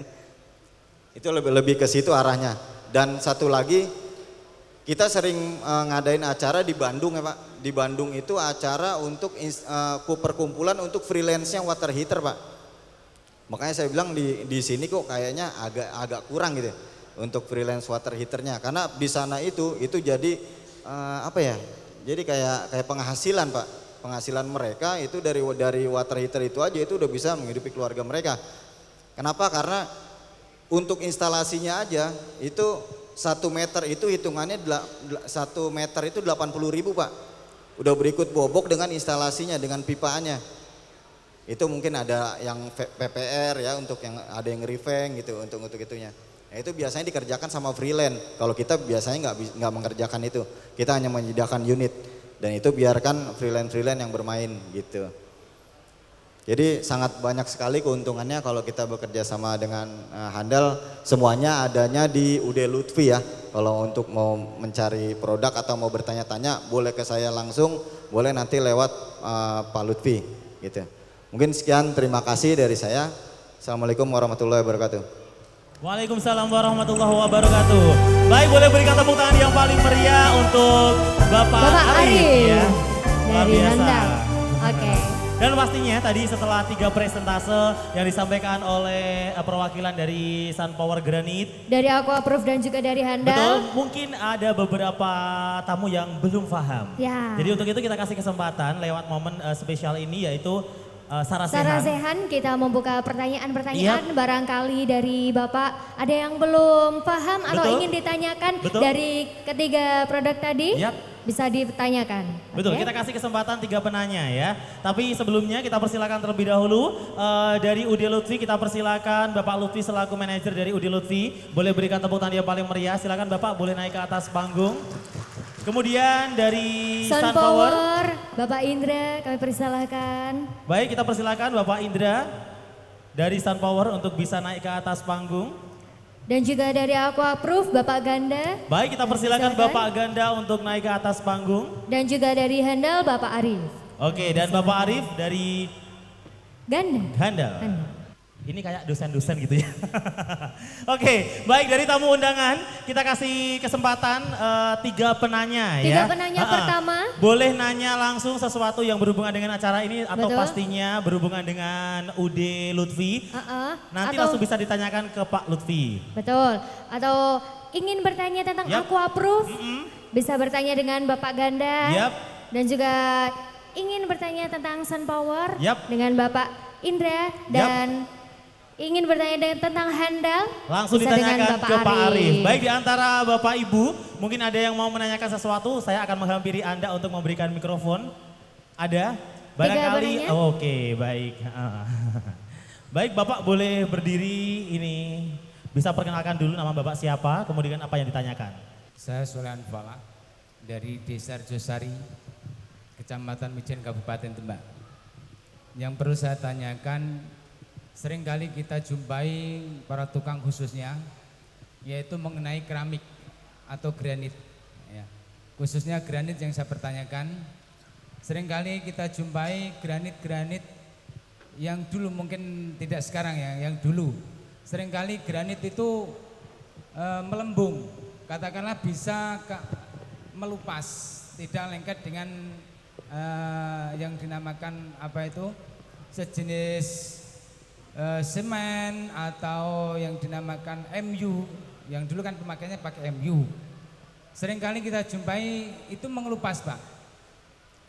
Itu lebih ke situ arahnya. Dan satu lagi, kita sering ngadain acara di Bandung ya Pak. Di Bandung itu acara untuk perkumpulan untuk freelance-nya water heater Pak. Makanya saya bilang di sini kok kayaknya agak kurang gitu untuk freelance water heaternya. Karena di sana itu jadi jadi kayak penghasilan Pak. Penghasilan mereka itu dari water heater itu aja itu udah bisa menghidupi keluarga mereka. Kenapa? Karena untuk instalasinya aja itu 1 meter itu hitungannya 1 meter itu 80.000 Pak. Udah berikut bobok dengan instalasinya, dengan pipanya. Itu mungkin ada yang PPR ya, untuk yang ada yang reveng gitu, untuk itunya. Nah, itu biasanya dikerjakan sama freelance. Kalau kita biasanya nggak mengerjakan itu. Kita hanya menyediakan unit dan itu biarkan freelance yang bermain gitu. Jadi sangat banyak sekali keuntungannya kalau kita bekerja sama dengan Handal. Semuanya adanya di UD Lutfi ya. Kalau untuk mau mencari produk atau mau bertanya-tanya boleh ke saya langsung, boleh nanti lewat Pak Lutfi gitu. Mungkin sekian, terima kasih dari saya. Assalamualaikum warahmatullahi wabarakatuh.
Waalaikumsalam warahmatullahi wabarakatuh. Baik, boleh berikan tepuk tangan yang paling meriah untuk Bapak Arif ya. Luar
dari
biasa.
Handal. Oke.
Dan pastinya tadi setelah 3 presentase yang disampaikan oleh perwakilan dari Sunpower Granite.
Dari Aquaproof dan juga dari Handal.
Betul, mungkin ada beberapa tamu yang belum paham.
Ya.
Jadi untuk itu kita kasih kesempatan lewat momen spesial ini yaitu Sarasehan.
Sarasehan kita membuka pertanyaan-pertanyaan. Barangkali dari Bapak ada yang belum paham atau
Betul.
ingin ditanyakan
Betul.
dari ketiga produk tadi.
Yap.
Bisa ditanyakan.
Betul,
Oke.
kita kasih kesempatan 3 penanya ya. Tapi sebelumnya kita persilakan terlebih dahulu dari UD Lutfi, kita persilakan Bapak Lutfi selaku manajer dari UD Lutfi. Boleh berikan tepuk tangan yang paling meriah, silakan Bapak boleh naik ke atas panggung. Kemudian dari Sunpower.
Sunpower, Bapak Indra kami persilahkan.
Baik, kita persilakan Bapak Indra dari Sunpower untuk bisa naik ke atas panggung.
Dan juga dari Aquaproof, Bapak Ganda.
Baik, kita persilakan
Silakan.
Bapak Ganda untuk naik ke atas panggung.
Dan juga dari Handal, Bapak Arif.
Oke, dan Bapak Arif dari
Ganda.
Handal.
Handal.
Ini kayak dosen-dosen gitu ya. Oke, baik, dari tamu undangan kita kasih kesempatan 3 penanya ya.
3 penanya pertama.
Boleh nanya langsung sesuatu yang berhubungan dengan acara ini atau
Betul.
pastinya berhubungan dengan UD Lutfi. Nanti
Atau-
langsung bisa ditanyakan ke Pak Lutfi.
Betul. Atau ingin bertanya tentang
Yap.
Aquaproof, bisa bertanya dengan Bapak Ganda.
Yap.
Dan juga ingin bertanya tentang Sunpower
Yap.
dengan Bapak Indra. Dan ingin bertanya tentang Handal,
Langsung
bisa dengan
ditanyakan
Bapak
ke Pak Arif. Baik, di antara Bapak Ibu, mungkin ada yang mau menanyakan sesuatu, saya akan menghampiri Anda untuk memberikan mikrofon. Ada? Barangkali.
penanya.
Oh, oke, baik. Baik, Bapak boleh berdiri ini. Bisa perkenalkan dulu nama Bapak siapa, kemudian apa yang ditanyakan.
Saya Solehan Fala dari Desa Josari, Kecamatan Mijen, Kabupaten Demak. Yang perlu saya tanyakan, seringkali kita jumpai para tukang khususnya, yaitu mengenai keramik atau granit. Ya. Khususnya granit yang saya pertanyakan, seringkali kita jumpai granit-granit yang dulu, mungkin tidak sekarang ya, yang dulu. Seringkali granit itu melembung, katakanlah bisa melupas, tidak lengket dengan yang dinamakan apa itu, sejenis semen atau yang dinamakan MU, yang dulu kan pemakaiannya pakai MU. Seringkali kita jumpai itu mengelupas, Pak.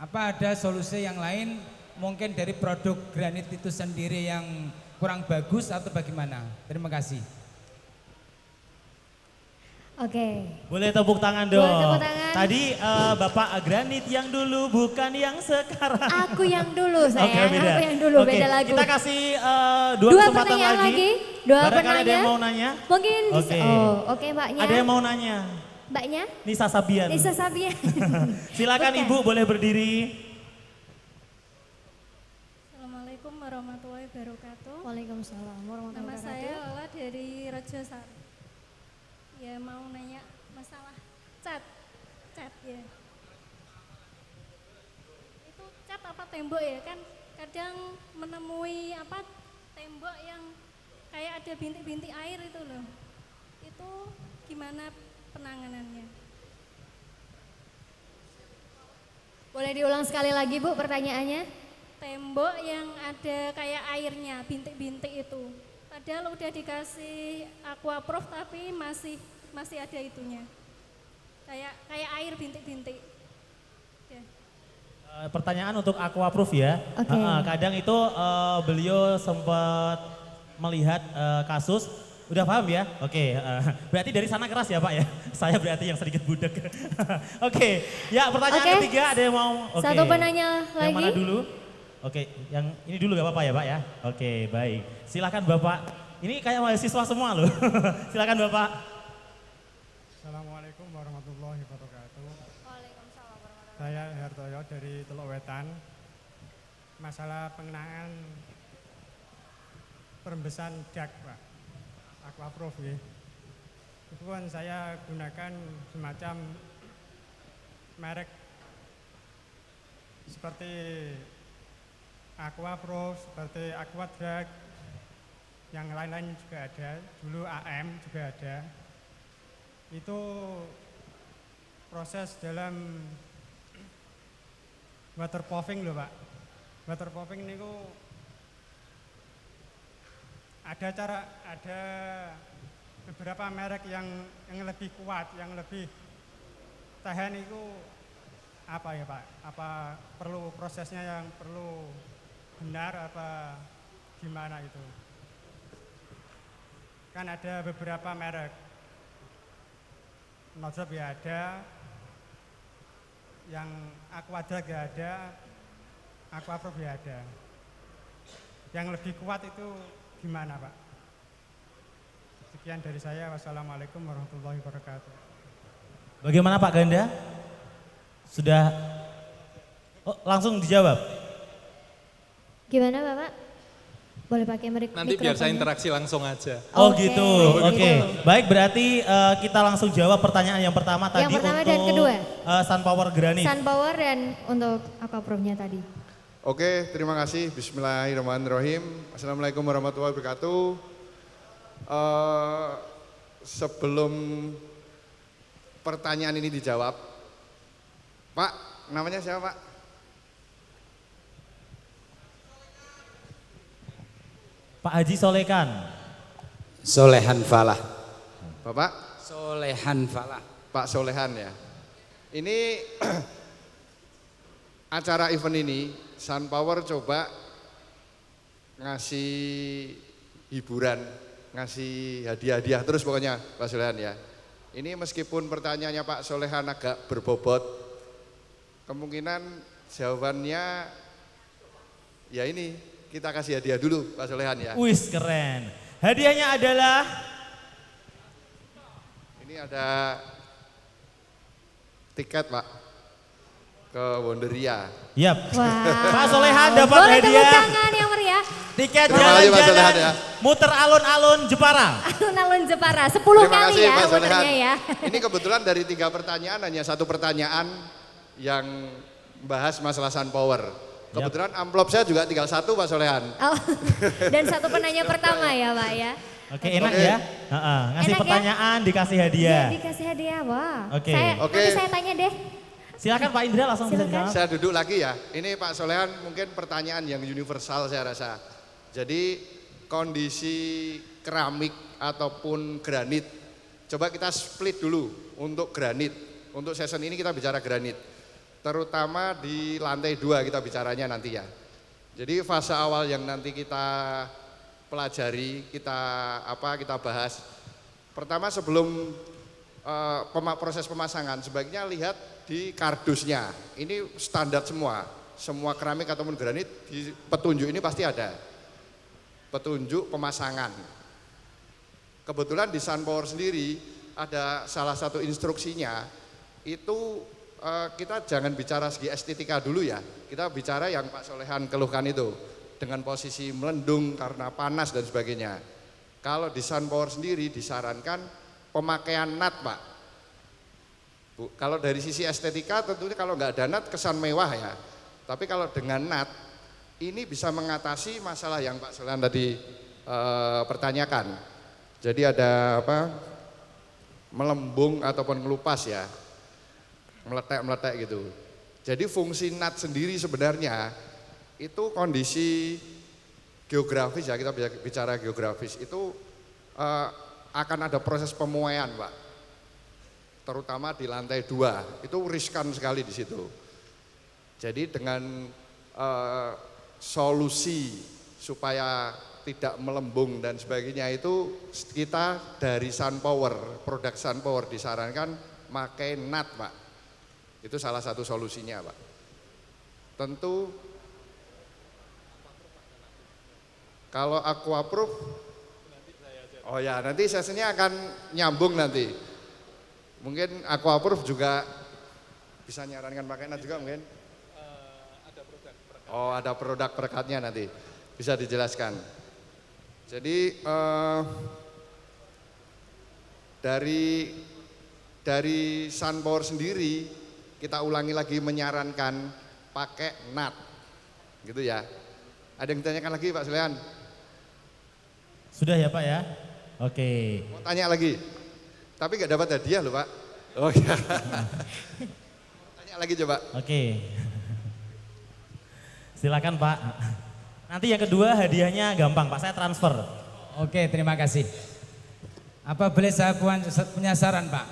Apa ada solusi yang lain, mungkin dari produk granit itu sendiri yang kurang bagus atau bagaimana? Terima kasih.
Oke.
Boleh tepuk tangan dong.
Boleh tepuk tangan.
Tadi Bapak granit yang dulu bukan yang sekarang.
Aku yang dulu sayang,
Oke, beda.
aku yang dulu,
Oke,
beda lagu.
kita kasih 2
Dua
kesempatan
pertanyaan lagi.
Barangkali
penanya.
ada yang mau nanya.
Mungkin bisa.
Oke.
Oh, oke Mbaknya.
Ada yang mau nanya.
Mbaknya?
Nisa Sabian.
Nisa Sabian.
Silakan
Bukan.
Ibu boleh berdiri.
Assalamualaikum warahmatullahi wabarakatuh.
Waalaikumsalam warahmatullahi
Nama
wabarakatuh.
saya Lola dari Rejosari. Ya mau nanya masalah cat ya. Itu cat apa tembok ya, kan kadang menemui apa tembok yang kayak ada bintik-bintik air itu loh. Itu gimana penanganannya?
Boleh diulang sekali lagi Bu pertanyaannya?
Tembok yang ada kayak airnya, bintik-bintik itu. Padahal udah dikasih Aquaproof tapi masih ada itunya. Kayak air bintik-bintik. Ya.
Pertanyaan untuk Aquaproof ya.
Oke.
Kadang itu beliau sempat melihat kasus Udah paham ya? Oke, berarti dari sana keras ya Pak ya? Saya berarti yang sedikit budek. Oke, ya pertanyaan ketiga ada yang mau? Oke.
Satu penanya lagi.
Yang mana dulu? Oke, yang ini dulu gak apa-apa ya Pak ya? Oke, baik. Silakan Bapak. Ini kayak mahasiswa semua loh. Silakan Bapak.
Assalamualaikum warahmatullahi wabarakatuh. Saya Hartoyo dari Teluk Wetan. Masalah pengenaan perembesan dak Pak. Aquaproof ya. Itu kan saya gunakan semacam merek seperti Aquaproof, seperti Aquadrag, yang lain-lain juga ada, dulu AM juga ada. Itu proses dalam waterproofing loh Pak. Waterproofing ini ada beberapa merek yang lebih kuat, yang lebih tahan itu apa ya Pak? Apa perlu prosesnya yang perlu benar apa gimana itu? Kan ada beberapa merek. Nozzle ya ada, yang Aquadrag ya ada, Aquaproof ya ada. Yang lebih kuat itu gimana Pak? Sekian dari saya. Wassalamualaikum warahmatullahi wabarakatuh.
Bagaimana Pak Ganda? Sudah langsung dijawab?
Gimana Bapak? Boleh pakai
Nanti biar saya interaksi langsung aja.
Oh gitu, oke. Baik, berarti kita langsung jawab pertanyaan yang pertama tadi
yang pertama
untuk
dan kedua.
Sunpower Granit.
Sunpower dan untuk Aquaproof-nya tadi.
Oke, terima kasih. Bismillahirrahmanirrahim. Assalamualaikum warahmatullahi wabarakatuh. Sebelum pertanyaan ini dijawab, Pak, namanya siapa Pak?
Pak Haji Solekan.
Solehan Falah.
Bapak?
Solehan Falah.
Pak Solehan ya. Ini acara event ini, Sunpower coba ngasih hiburan, ngasih hadiah-hadiah terus pokoknya Pak Solehan ya. Ini meskipun pertanyaannya Pak Solehan agak berbobot, kemungkinan jawabannya ya ini, kita kasih hadiah dulu Pak Solehan ya.
Wis keren. Hadiahnya adalah
ini ada tiket Pak ke Wonderia.
Yap.
Wow.
Pak Solehan dapat
Boleh
hadiah.
tepuk tangan yang meriah.
Tiket
Terima kasih, Pak Solehan,
jalan-jalan
ya.
muter alun-alun Jepara.
Alun-alun Jepara, 10
Terima
kali
kasih,
ya
Pak Solehan.
muternya ya.
Ini kebetulan dari 3 pertanyaan hanya 1 pertanyaan yang bahas masalah Sunpower. Kebetulan amplop saya juga tinggal 1 Pak Solehan.
Oh, dan 1 penanya pertama ya Pak ya.
Oke, enak ya. Ngasih
Enak ya?
pertanyaan, dikasih hadiah.
Iya, dikasih hadiah, wah.
Oke.
Nanti saya tanya deh.
Silakan Pak Indra langsung bisa dijawab.
Saya duduk lagi ya. Ini Pak Solehan mungkin pertanyaan yang universal saya rasa. Jadi kondisi keramik ataupun granit, coba kita split dulu untuk granit. Untuk season ini kita bicara granit. Terutama di lantai 2 kita bicaranya nanti ya. Jadi fase awal yang nanti kita pelajari, kita bahas. Pertama sebelum proses pemasangan, sebaiknya lihat di kardusnya. Ini standar semua keramik ataupun granit di petunjuk ini pasti ada. Petunjuk pemasangan. Kebetulan di Sunpower sendiri ada salah satu instruksinya, itu kita jangan bicara segi estetika dulu ya, kita bicara yang Pak Solehan keluhkan itu, dengan posisi melendung karena panas dan sebagainya. Kalau di Sunpower sendiri disarankan pemakaian nut Pak. Bu, kalau dari sisi estetika tentunya kalau nggak ada nut kesan mewah ya, tapi kalau dengan nut ini bisa mengatasi masalah yang Pak Solehan tadi pertanyakan. Jadi ada melembung ataupun ngelupas ya, meletek gitu. Jadi fungsi nut sendiri sebenarnya itu kondisi geografis ya, kita bicara geografis itu akan ada proses pemuaian Pak, terutama di lantai 2 itu riskan sekali di situ. Jadi dengan solusi supaya tidak melembung dan sebagainya itu kita dari Sunpower, produk Sunpower disarankan pakai nut Pak. Itu salah satu solusinya Pak. Tentu kalau Aquaproof, oh ya nanti sesinya akan nyambung nanti. Mungkin Aquaproof juga bisa nyarankan pakai nut juga mungkin. Oh ada produk perekatnya nanti, bisa dijelaskan. Jadi dari Sunpower sendiri kita ulangi lagi menyarankan pakai nut, gitu ya. Ada yang ditanyakan lagi Pak Solehan?
Sudah ya Pak ya? Oke.
Mau tanya lagi? Tapi nggak dapat hadiah loh Pak. Oh ya. Tanya lagi coba.
Oke. Silakan Pak. Nanti yang kedua hadiahnya gampang Pak, saya transfer.
Oke, terima kasih. Apa boleh saya punya saran Pak?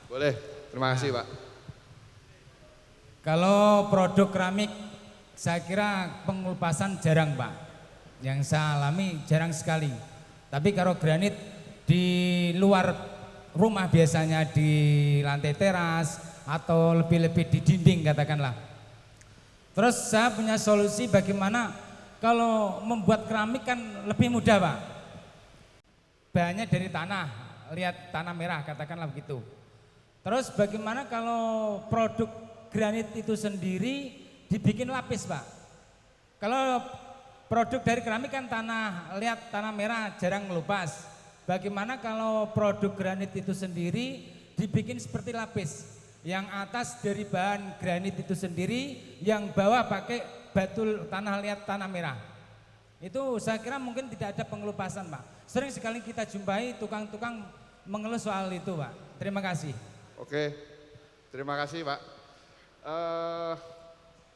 Boleh, terima kasih Pak.
Kalau produk keramik, saya kira pengelupasan jarang Pak. Yang saya alami jarang sekali. Tapi kalau granit di luar rumah biasanya di lantai teras atau lebih-lebih di dinding katakanlah. Terus saya punya solusi bagaimana kalau membuat keramik kan lebih mudah Pak. Bahannya dari tanah, lihat tanah merah katakanlah begitu. Terus bagaimana kalau produk granit itu sendiri dibikin lapis Pak. Kalau produk dari keramik kan tanah, lihat tanah merah jarang ngelupas. Bagaimana kalau produk granit itu sendiri dibikin seperti lapis. Yang atas dari bahan granit itu sendiri, yang bawah pakai batu tanah liat tanah merah. Itu saya kira mungkin tidak ada pengelupasan Pak. Sering sekali kita jumpai tukang-tukang mengeluh soal itu Pak. Terima kasih.
Oke, terima kasih Pak.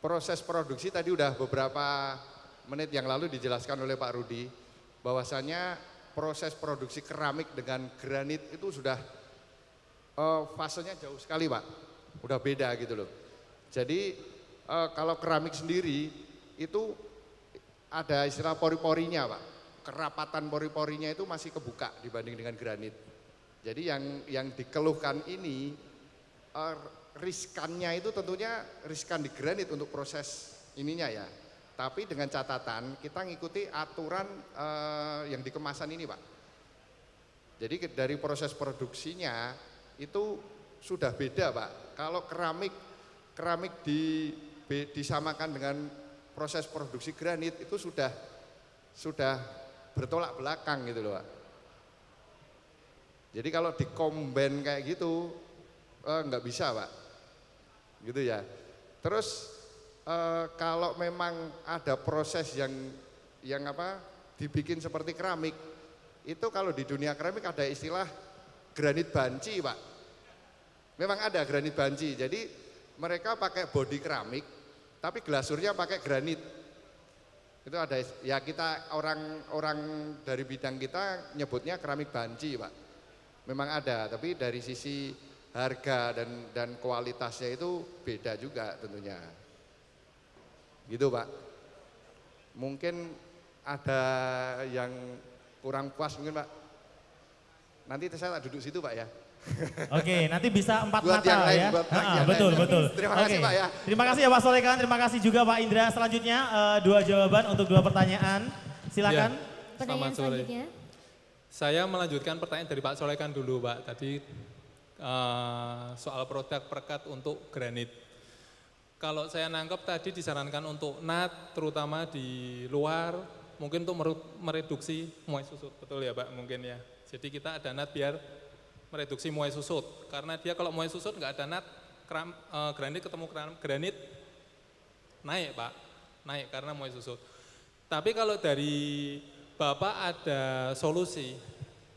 Proses produksi tadi udah beberapa menit yang lalu dijelaskan oleh Pak Rudi. Bahwasanya proses produksi keramik dengan granit itu sudah fasenya jauh sekali Pak, udah beda gitu loh. Jadi kalau keramik sendiri itu ada istilah pori-porinya Pak, kerapatan pori-porinya itu masih kebuka dibanding dengan granit. Jadi yang dikeluhkan ini riskannya itu tentunya riskan di granit untuk proses ininya ya. Tapi dengan catatan kita ngikuti aturan yang di kemasan ini Pak. Jadi dari proses produksinya itu sudah beda Pak. Kalau keramik disamakan dengan proses produksi granit itu sudah bertolak belakang gitu loh Pak. Jadi kalau dikombin kayak gitu nggak bisa Pak, gitu ya. Terus kalau memang ada proses yang dibikin seperti keramik, itu kalau di dunia keramik ada istilah granit banci Pak. Memang ada granit banci, jadi mereka pakai bodi keramik, tapi glasurnya pakai granit. Itu ada, ya kita orang dari bidang kita nyebutnya keramik banci Pak. Memang ada, tapi dari sisi harga dan kualitasnya itu beda juga tentunya. Gitu Pak. Mungkin ada yang kurang puas mungkin Pak. Nanti saya tak duduk situ Pak ya.
Oke, nanti bisa 4
buat
mata
yang lain,
ya.
buat yang
Betul,
lain.
betul.
Terima kasih Pak ya.
Terima kasih ya Pak Solekan, terima kasih juga Pak Indra. Selanjutnya 2 jawaban untuk 2 pertanyaan. Silakan.
Ya,
Pertanyaan selanjutnya.
Saya melanjutkan pertanyaan dari Pak Solekan dulu Pak. Tadi soal produk perekat untuk granit. Kalau saya nangkep tadi disarankan untuk nut terutama di luar, mungkin untuk mereduksi muai susut, betul ya Pak mungkin ya. Jadi kita ada nut biar mereduksi muai susut, karena dia kalau muai susut nggak ada nut, granit ketemu granit naik Pak, naik karena muai susut. Tapi kalau dari Bapak ada solusi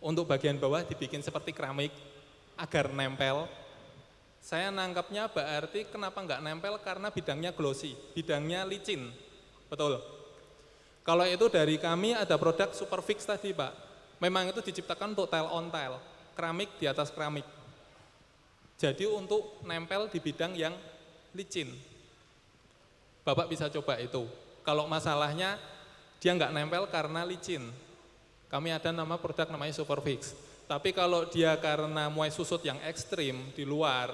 untuk bagian bawah dibikin seperti keramik agar nempel. Saya nangkapnya berarti kenapa nggak nempel karena bidangnya glossy, bidangnya licin, betul. Kalau itu dari kami ada produk Superfix tadi Pak, memang itu diciptakan untuk tile on tile, keramik di atas keramik. Jadi untuk nempel di bidang yang licin. Bapak bisa coba itu. Kalau masalahnya dia nggak nempel karena licin, Kami ada nama produk namanya Superfix. Tapi kalau dia karena muai susut yang ekstrim di luar,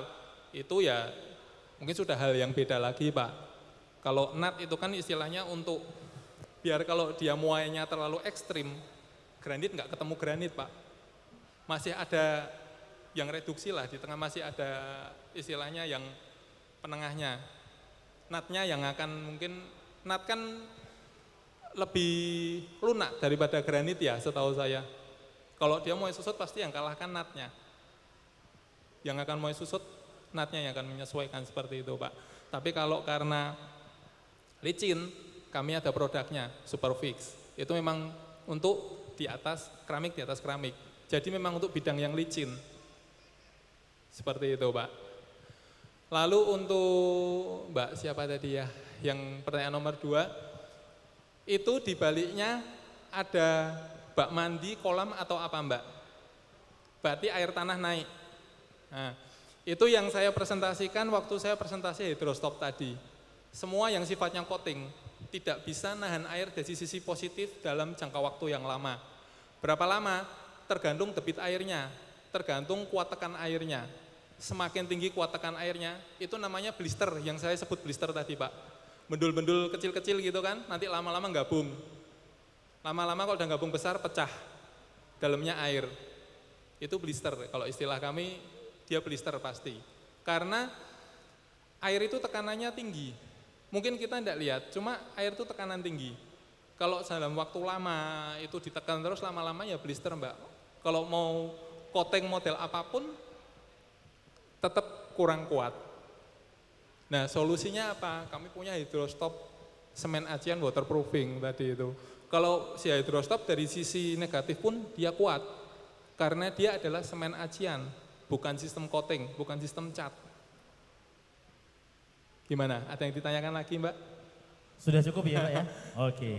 itu ya mungkin sudah hal yang beda lagi Pak. Kalau nut itu kan istilahnya untuk biar kalau dia muainya terlalu ekstrim, granit nggak ketemu granit Pak. Masih ada yang reduksi lah, di tengah masih ada istilahnya yang penengahnya. Nutnya yang akan mungkin, nut kan lebih lunak daripada granit ya setahu saya. Kalau dia mau susut pasti yang kalahkan nutnya. Yang akan mau susut nutnya yang akan menyesuaikan seperti itu Pak. Tapi kalau karena licin, kami ada produknya Superfix. Itu memang untuk di atas keramik, Jadi memang untuk bidang yang licin. Seperti itu Pak. Lalu untuk Mbak siapa tadi ya, yang pertanyaan nomor 2, itu di baliknya ada bak mandi, kolam atau apa Mbak? Berarti air tanah naik. Nah, itu yang saya presentasikan waktu saya presentasi hidrostop tadi. Semua yang sifatnya coating tidak bisa nahan air dari sisi positif dalam jangka waktu yang lama. Berapa lama? Tergantung debit airnya, tergantung kuat tekan airnya. Semakin tinggi kuat tekan airnya, itu namanya blister, yang saya sebut blister tadi Pak. Bendul-bendul kecil-kecil gitu kan, nanti lama-lama gabung. Lama-lama kalau udah gabung besar, pecah. Dalamnya air. Itu blister, kalau istilah kami, dia blister pasti. Karena air itu tekanannya tinggi. Mungkin kita tidak lihat, cuma air itu tekanan tinggi. Kalau dalam waktu lama itu ditekan terus, lama-lama ya blister Mbak. Kalau mau coating model apapun, tetap kurang kuat. Nah solusinya apa? Kami punya hidrostop semen acian waterproofing tadi itu. Kalau si hidrostop dari sisi negatif pun dia kuat. Karena dia adalah semen acian, bukan sistem coating, bukan sistem cat. Gimana? Ada yang ditanyakan lagi Mbak?
Sudah cukup ya Pak ya? Oke.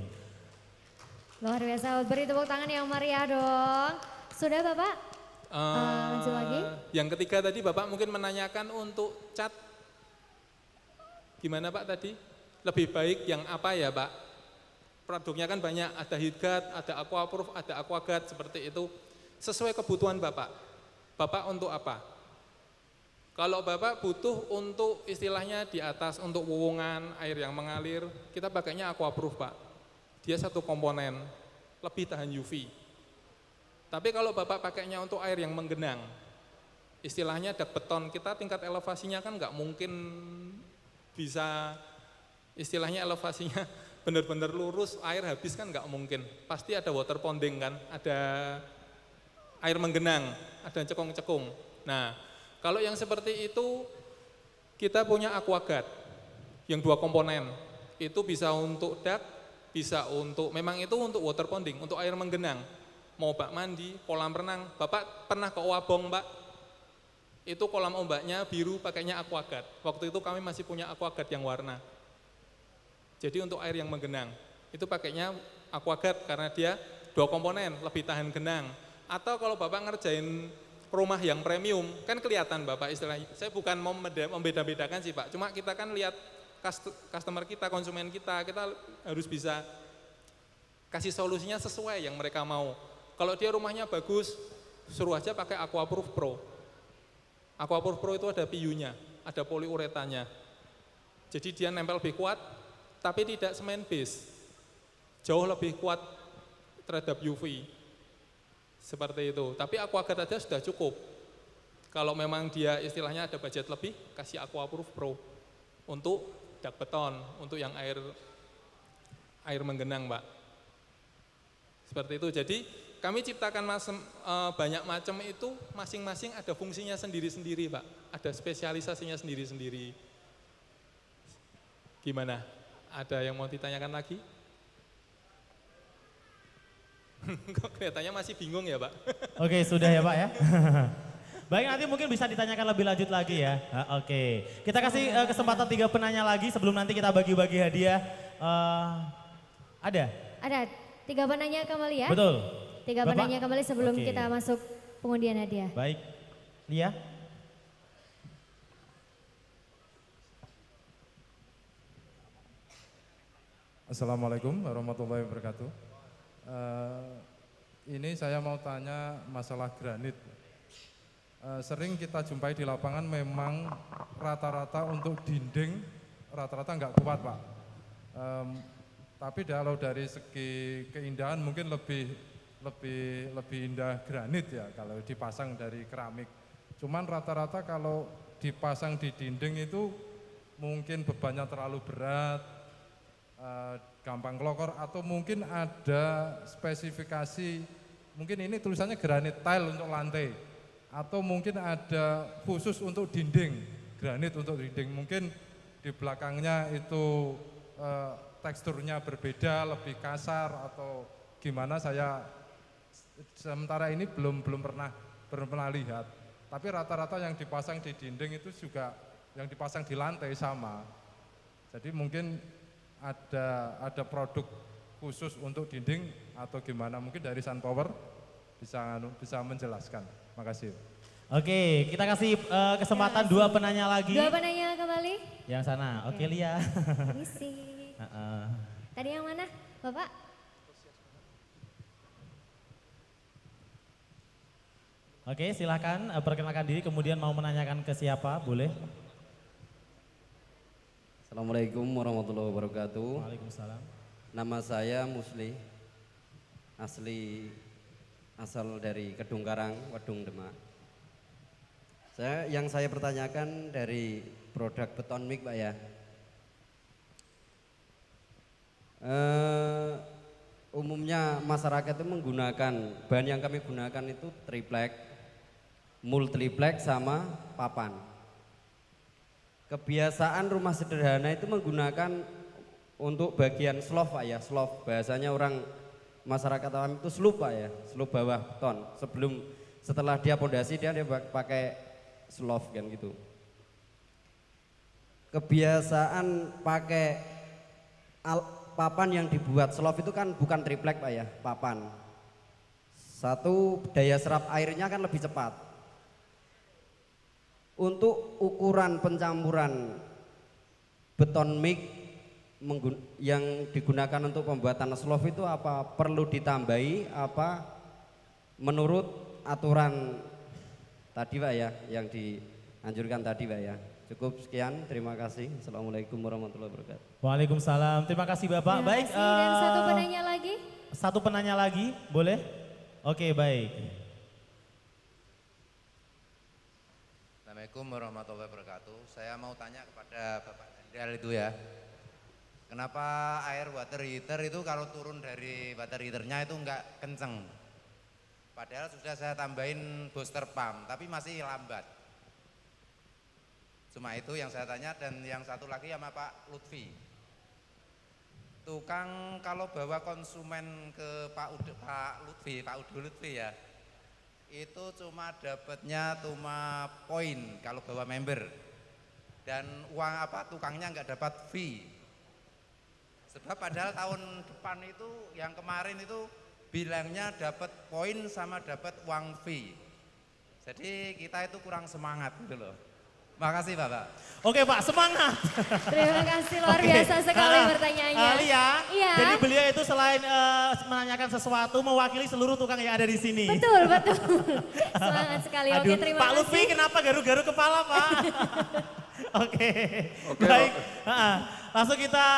Luar biasa, beri tepuk tangan yang meriah dong. Sudah Bapak? Lanjut lagi.
Yang ketiga tadi Bapak mungkin menanyakan untuk cat. Gimana Pak tadi? Lebih baik yang apa ya Pak? Produknya kan banyak, ada Heatguard, ada Aquaproof, ada Aquaguard seperti itu. Sesuai kebutuhan Bapak. Bapak untuk apa? Kalau Bapak butuh untuk istilahnya di atas untuk wuwungan, air yang mengalir, kita pakainya Aquaproof Pak. Dia satu komponen, lebih tahan UV. Tapi kalau Bapak pakainya untuk air yang menggenang, istilahnya dak beton, kita tingkat elevasinya kan nggak mungkin bisa istilahnya elevasinya benar-benar lurus, air habis kan nggak mungkin. Pasti ada water ponding kan, ada air menggenang, ada cekung-cekung. Nah, kalau yang seperti itu kita punya Aquaguard yang 2 komponen. Itu bisa untuk dak, bisa untuk, memang itu untuk water ponding, untuk air menggenang. Mau bak mandi, kolam renang. Bapak pernah ke Owabong Pak? Itu kolam ombaknya biru pakainya Aquaguard. Waktu itu kami masih punya Aquaguard yang warna. Jadi untuk air yang menggenang, itu pakainya Aquaguard karena dia 2 komponen, lebih tahan genang. Atau kalau Bapak ngerjain rumah yang premium, kan kelihatan Bapak istilahnya. Saya bukan mau membeda-bedakan sih Pak, cuma kita kan lihat customer kita, konsumen kita harus bisa kasih solusinya sesuai yang mereka mau. Kalau dia rumahnya bagus, suruh aja pakai Aquaproof Pro. Aquaproof Pro itu ada PU-nya, ada poliuretannya. Jadi dia nempel lebih kuat, tapi tidak semen base. Jauh lebih kuat terhadap UV. Seperti itu. Tapi Aquaguard aja sudah cukup. Kalau memang dia istilahnya ada budget lebih, kasih Aquaproof Pro. Untuk dak beton, untuk yang air menggenang Pak. Seperti itu. Jadi kami ciptakan banyak macam itu, masing-masing ada fungsinya sendiri-sendiri Pak. Ada spesialisasinya sendiri-sendiri. Gimana? Ada yang mau ditanyakan lagi? Kok kelihatannya masih bingung ya Pak?
Oke sudah ya Pak ya. Baik nanti mungkin bisa ditanyakan lebih lanjut lagi ya. Oke. Kita kasih kesempatan 3 penanya lagi sebelum nanti kita bagi-bagi hadiah. Ada?
Ada 3 penanya kembali ya?
Betul.
3 penanya kembali sebelum kita masuk pengundian hadiah.
Baik, Lia.
Assalamualaikum warahmatullahi wabarakatuh. ini saya mau tanya masalah granit. Sering kita jumpai di lapangan memang rata-rata untuk dinding rata-rata nggak kuat Pak. Tapi kalau dari segi keindahan mungkin lebih indah granit ya kalau dipasang dari keramik. Cuman rata-rata kalau dipasang di dinding itu mungkin bebannya terlalu berat, gampang kelokor, atau mungkin ada spesifikasi, mungkin ini tulisannya granit tile untuk lantai, atau mungkin ada khusus untuk dinding, granit untuk dinding, mungkin di belakangnya itu teksturnya berbeda, lebih kasar atau gimana, saya sementara ini belum pernah lihat. Tapi rata-rata yang dipasang di dinding itu juga yang dipasang di lantai sama. Jadi mungkin ada produk khusus untuk dinding atau gimana, mungkin dari Sunpower bisa menjelaskan. Makasih.
Oke, kita kasih kesempatan dua penanya lagi.
Dua penanya kembali.
Yang sana, oke Lia.
Permisi. Tadi yang mana, Bapak?
Oke, silakan perkenalkan diri, kemudian mau menanyakan ke siapa, boleh?
Assalamualaikum warahmatullahi wabarakatuh.
Waalaikumsalam.
Nama saya Musli, asal dari Kedung Karang, Wedung Demak. Yang saya pertanyakan dari produk beton mik Pak ya. Umumnya masyarakat itu menggunakan, bahan yang kami gunakan itu triplek, multiplek sama papan. Kebiasaan rumah sederhana itu menggunakan untuk bagian slope Pak ya, slope. Bahasanya orang masyarakat awam itu slope Pak ya, slope bawah beton. Setelah dia pondasi dia pakai slope kan gitu. Kebiasaan pakai papan yang dibuat slope itu kan bukan triplek Pak ya, papan. Satu, daya serap airnya kan lebih cepat. Untuk ukuran pencampuran beton mik yang digunakan untuk pembuatan slope itu apa perlu ditambahi apa menurut aturan tadi Pak ya, yang dianjurkan tadi Pak ya. Cukup sekian, terima kasih. Assalamualaikum warahmatullahi wabarakatuh.
Waalaikumsalam, terima kasih Bapak.
Terima
Baik.
kasih. Dan satu penanya lagi.
Satu penanya lagi, boleh? Oke, baik.
Assalamualaikum warahmatullahi wabarakatuh. Saya mau tanya kepada Bapak Hendral itu ya. Kenapa air water heater itu kalau turun dari water heaternya itu enggak kenceng? Padahal sudah saya tambahin booster pump, tapi masih lambat. Cuma itu yang saya tanya. Dan yang satu lagi sama Pak Lutfi. Tukang kalau bawa konsumen ke Pak Udo Lutfi ya, itu cuma dapatnya poin kalau bawa member. Dan uang tukangnya nggak dapat fee. Sebab padahal tahun depan itu yang kemarin itu bilangnya dapat poin sama dapat uang fee. Jadi kita itu kurang semangat gitu loh. Makasih Bapak.
Oke Pak, semangat.
Terima kasih, luar biasa sekali pertanyaannya.
Lia,
iya.
Jadi beliau itu selain menanyakan sesuatu mewakili seluruh tukang yang ada di sini.
Betul. Semangat sekali.
Aduh,
Oke, terima
Pak
kasih.
Lutfi kenapa garu-garu kepala Pak? Oke, baik. Langsung kita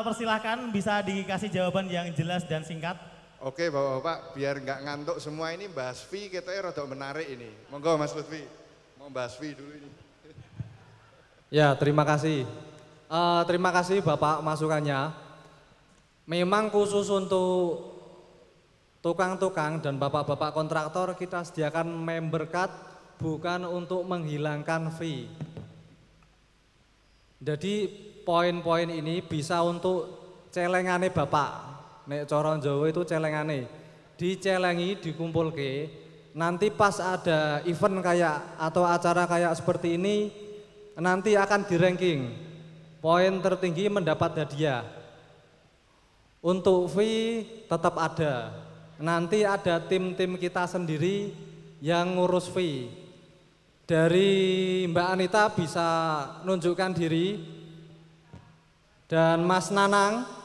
persilahkan bisa dikasih jawaban yang jelas dan singkat.
Oke Bapak-Bapak, biar nggak ngantuk semua ini bahas fee kita rada menarik ini. Monggo Mas Lutfi, mau bahas fee dulu ini.
Ya, terima kasih. Terima kasih Bapak masukannya. Memang khusus untuk tukang-tukang dan bapak-bapak kontraktor kita sediakan member card bukan untuk menghilangkan fee. Jadi poin-poin ini bisa untuk celengane Bapak. Nek cara Jawa itu celengane. Dicelengi, dikumpulke. Nanti pas ada event kayak atau acara kayak seperti ini, nanti akan di-ranking. Poin tertinggi mendapat hadiah. Untuk fee tetap ada. Nanti ada tim-tim kita sendiri yang ngurus fee. Dari Mbak Anita bisa nunjukkan diri. Dan Mas Nanang.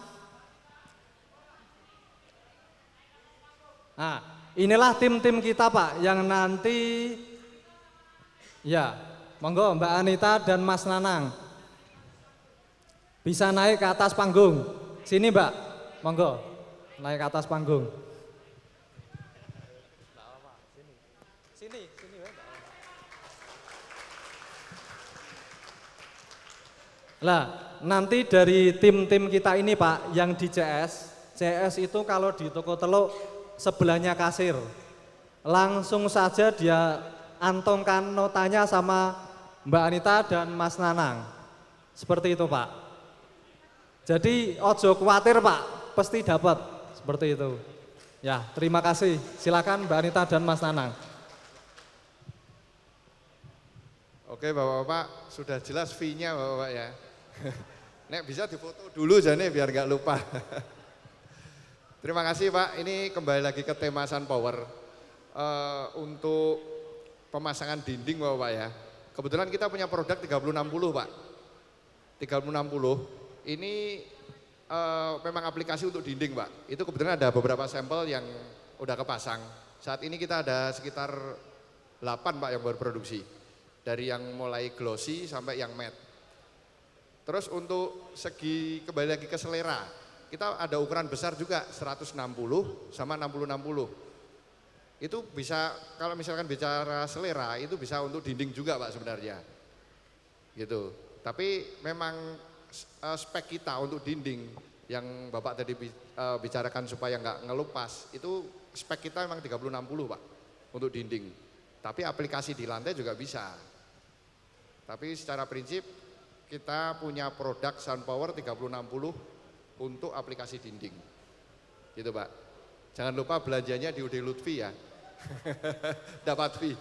inilah tim-tim kita Pak yang nanti, ya monggo Mbak Anita dan Mas Nanang bisa naik ke atas panggung. Sini Mbak, monggo naik ke atas panggung. Sini. Lah, nanti dari tim-tim kita ini Pak, yang di CS itu kalau di toko teluk sebelahnya kasir. Langsung saja dia antongkan notanya sama Mbak Anita dan Mas Nanang. Seperti itu Pak. Jadi ojo khawatir Pak, pasti dapat. Seperti itu. Ya, terima kasih. Silakan Mbak Anita dan Mas Nanang.
Oke Bapak-Bapak, sudah jelas fee-nya Bapak-Bapak ya. Nek bisa difoto dulu jane biar nggak lupa. Terima kasih Pak, ini kembali lagi ke tema Sunpower. Untuk pemasangan dinding Bapak ya. Kebetulan kita punya produk 3060 Pak. 3060 ini memang aplikasi untuk dinding Pak. Itu kebetulan ada beberapa sampel yang udah kepasang. Saat ini kita ada sekitar 8 Pak yang baru produksi. Dari yang mulai glossy sampai yang matte. Terus untuk segi kembali lagi ke selera, kita ada ukuran besar juga 160 sama 60-60. Itu bisa, kalau misalkan bicara selera, itu bisa untuk dinding juga Pak sebenarnya. Gitu. Tapi memang spek kita untuk dinding yang Bapak tadi bicarakan supaya nggak ngelupas, itu spek kita memang 30-60 Pak untuk dinding. Tapi aplikasi di lantai juga bisa. Tapi secara prinsip kita punya produk Sunpower 3060 untuk aplikasi dinding. Gitu Pak. Jangan lupa belanjanya di UD Lutfi ya. Dapat fee.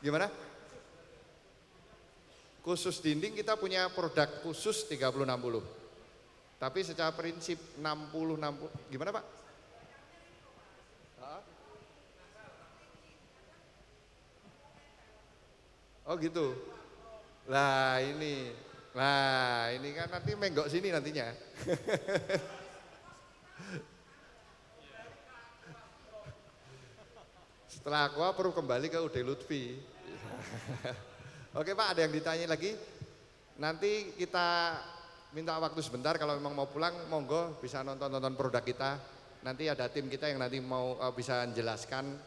Gimana? Khusus dinding kita punya produk khusus 3060. Tapi secara prinsip 60-60. Gimana Pak? Oh gitu. Lah ini kan nanti menggok sini nantinya. Setelah aku perlu kembali ke UD Lutfi. Oke Pak, ada yang ditanya lagi? Nanti kita minta waktu sebentar, kalau memang mau pulang monggo bisa nonton produk kita. Nanti ada tim kita yang nanti mau bisa menjelaskan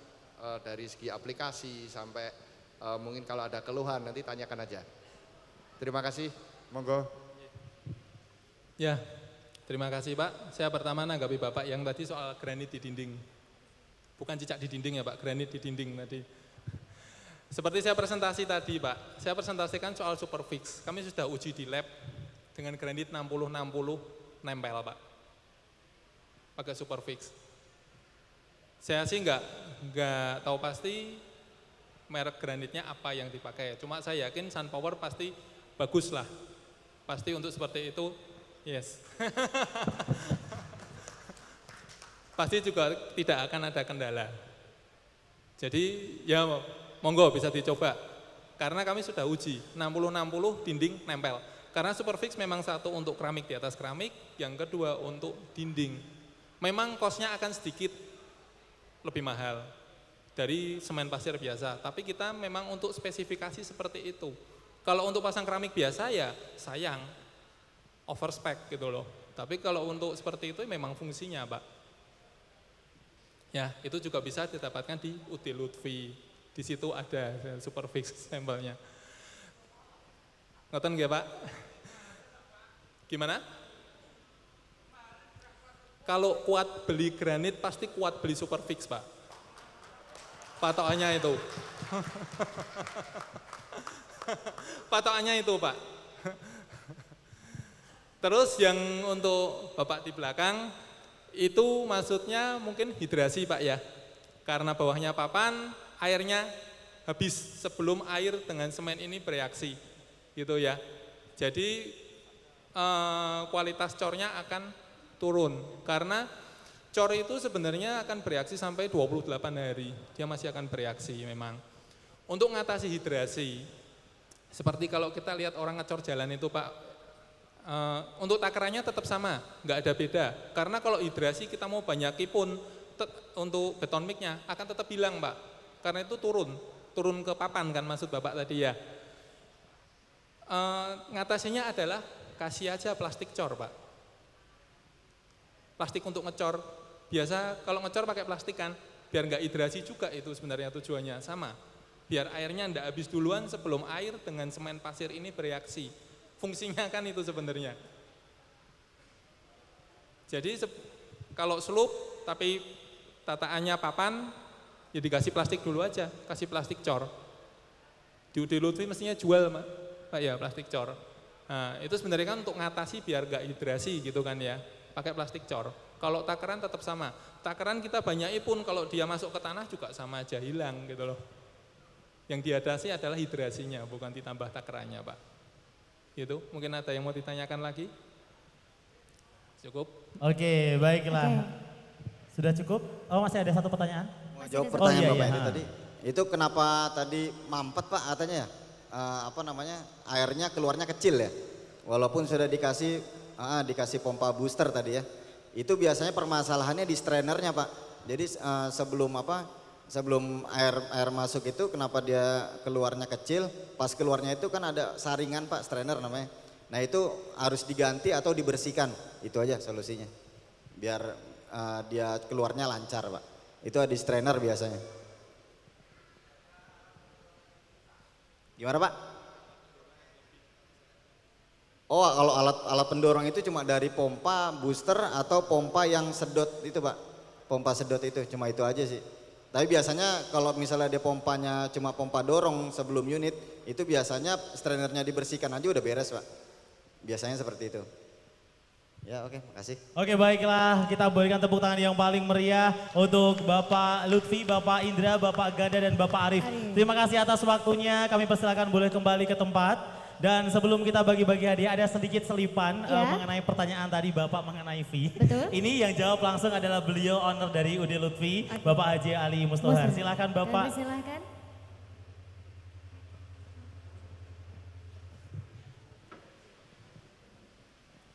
dari segi aplikasi sampai mungkin kalau ada keluhan nanti tanyakan aja. Terima kasih, monggo.
Ya, terima kasih Pak. Saya pertama nanggapi Bapak yang tadi soal granit di dinding. Bukan cicak di dinding ya Pak, granit di dinding tadi. Seperti saya presentasi tadi Pak, saya presentasikan soal Superfix. Kami sudah uji di lab dengan granit 60-60 nempel Pak. Pakai Superfix. Saya sih nggak tahu pasti merek granitnya apa yang dipakai. Cuma saya yakin Sunpower pasti bagus lah. Pasti untuk seperti itu, yes. Pasti juga tidak akan ada kendala. Jadi ya monggo bisa dicoba. Karena kami sudah uji, 60-60 dinding nempel. Karena Superfix memang satu untuk keramik di atas keramik, yang kedua untuk dinding. Memang kosnya akan sedikit lebih mahal dari semen pasir biasa. Tapi kita memang untuk spesifikasi seperti itu. Kalau untuk pasang keramik biasa ya sayang, overspec gitu loh. Tapi kalau untuk seperti itu memang fungsinya Pak. Ya itu juga bisa didapatkan di UD Lutfi. Di situ ada Superfix sampelnya. Ngoten nggih Pak? Gimana? Kalau kuat beli granit pasti kuat beli Superfix Pak. Patokannya itu. Patokannya itu Pak. Terus yang untuk Bapak di belakang, itu maksudnya mungkin hidrasi Pak ya. Karena bawahnya papan, airnya habis sebelum air dengan semen ini bereaksi. Gitu ya. Jadi kualitas cornya akan turun. Karena cor itu sebenarnya akan bereaksi sampai 28 hari. Dia masih akan bereaksi memang. Untuk mengatasi hidrasi, seperti kalau kita lihat orang ngecor jalan itu Pak, untuk takarannya tetap sama, nggak ada beda. Karena kalau hidrasi kita mau banyaki pun untuk beton mic-nya akan tetap hilang, Pak. Karena itu turun ke papan kan maksud Bapak tadi ya. Ngatasinya adalah kasih aja plastik cor, Pak. Plastik untuk ngecor. Biasa kalau ngecor pakai plastik kan, biar nggak hidrasi juga itu sebenarnya tujuannya sama. Biar airnya nggak habis duluan sebelum air dengan semen pasir ini bereaksi. Fungsinya kan itu sebenarnya. Jadi kalau slope tapi tataannya papan, ya dikasih plastik dulu aja, kasih plastik cor. Di UD Lutfi mestinya jual, Pak ya, plastik cor. Nah, itu sebenarnya kan untuk ngatasi biar gak hidrasi gitu kan ya, pakai plastik cor. Kalau takaran tetap sama, takaran kita banyaki pun kalau dia masuk ke tanah juga sama aja hilang gitu loh. Yang diatasi adalah hidrasinya, bukan ditambah takarannya, Pak. Gitu, mungkin ada yang mau ditanyakan lagi? Cukup?
Oke, baiklah. Sudah cukup? Oh, masih ada satu pertanyaan?
Mau jawab pertanyaan Bapak ini tadi. Itu kenapa tadi mampet Pak katanya ya? Airnya keluarnya kecil ya? Walaupun sudah dikasih pompa booster tadi ya. Itu biasanya permasalahannya di strainernya Pak. Jadi sebelum air masuk itu kenapa dia keluarnya kecil? Pas keluarnya itu kan ada saringan Pak, strainer namanya. Nah itu harus diganti atau dibersihkan, itu aja solusinya. Biar dia keluarnya lancar Pak. Itu di strainer biasanya. Gimana Pak? Oh kalau alat pendorong itu cuma dari pompa booster atau pompa yang sedot itu Pak. Pompa sedot itu, cuma itu aja sih. Tapi biasanya kalau misalnya dia pompanya cuma pompa dorong sebelum unit, itu biasanya strainernya dibersihkan aja udah beres Pak. Biasanya seperti itu. Ya oke, makasih.
Oke baiklah, kita berikan tepuk tangan yang paling meriah untuk Bapak Lutfi, Bapak Indra, Bapak Ganda dan Bapak Arif. Terima kasih atas waktunya, kami persilakan boleh kembali ke tempat. Dan sebelum kita bagi-bagi hadiah ada sedikit selipan mengenai pertanyaan tadi Bapak mengenai fee.
Betul.
Ini yang jawab langsung adalah beliau owner dari UD Lutfi, Bapak Haji Ali Mustohar. Silakan Bapak.
Silakan.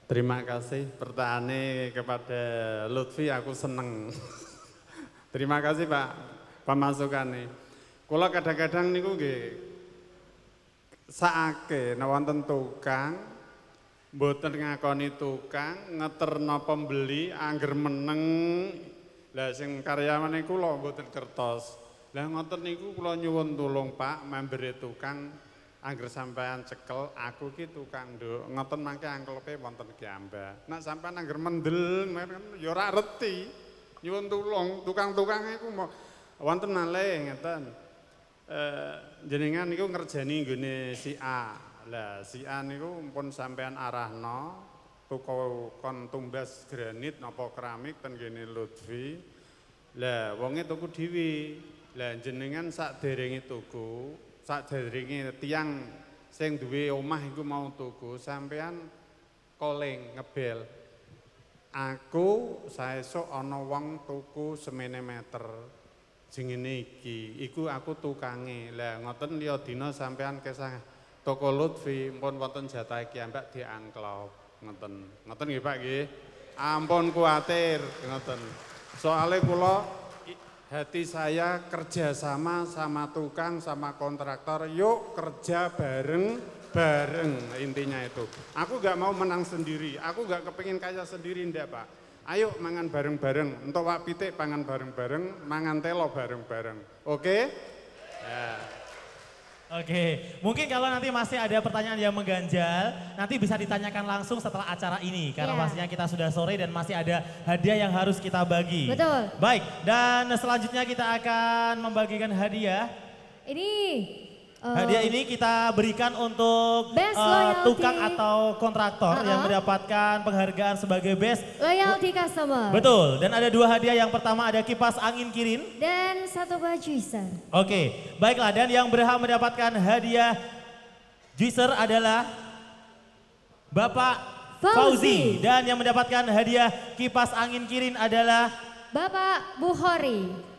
Terima kasih pertanyaannya kepada Lutfi, aku seneng. Terima kasih Pak pemasukannya. Kula kadang-kadang niku nggih saake wonten tukang mboten ngakoni tukang ngeterno pembeli angger meneng. Lah sing karyawan niku kula mboten kertos. Lah ngoten niku kula nyuwun tulung Pak memberi tukang angger sampean cekel, aku ki tukang nduk, ngoten mangke angklepe wonten Kiambak. Nek sampean angger mendel, ya ora reti. Nyuwun tulung, tukang-tukang iku wonten malih ngeten. Jenengan niku ngerjani nggone si A. Lah si A niku pun sampean arahno tuku kon tumbas granit napa keramik ten kene Lutfi. Lah wonge tuku dhewe. Lah jenengan sakderenge tuku sadèrènge tiang sing duwe omah iku mau tuku sampean calling ngebel. Aku saesuk ana wong tuku semene meter jengene iki. Iku aku tukange. Lah ngoten liya dina sampean kesah toko Lutfi pun wonten jatahe Kiambak diangklop. Ngoten. Ngoten nggih Pak nggih. Ampun kuwatir ngoten. Soale kula hati saya kerjasama sama tukang, sama kontraktor, yuk kerja bareng-bareng intinya itu. Aku gak mau menang sendiri, aku gak kepingin kaya sendiri ndak Pak. Ayo mangan bareng-bareng, untuk wak pitik pangan bareng-bareng, mangan telo bareng-bareng. Oke? Ya.
Oke, mungkin kalau nanti masih ada pertanyaan yang mengganjal, nanti bisa ditanyakan langsung setelah acara ini. Karena pastinya kita sudah sore dan masih ada hadiah yang harus kita bagi.
Betul.
Baik, dan selanjutnya kita akan membagikan hadiah.
Ini
hadiah ini kita berikan untuk
Best Loyalty
tukang atau kontraktor yang mendapatkan penghargaan sebagai Best
Loyalty Customer.
Betul, dan ada dua hadiah. Yang pertama ada kipas angin Kirin.
Dan satu buah juicer.
Oke, baiklah, dan yang berhak mendapatkan hadiah juicer adalah Bapak Fauzi. Dan yang mendapatkan hadiah kipas angin Kirin adalah
Bapak Bukhari.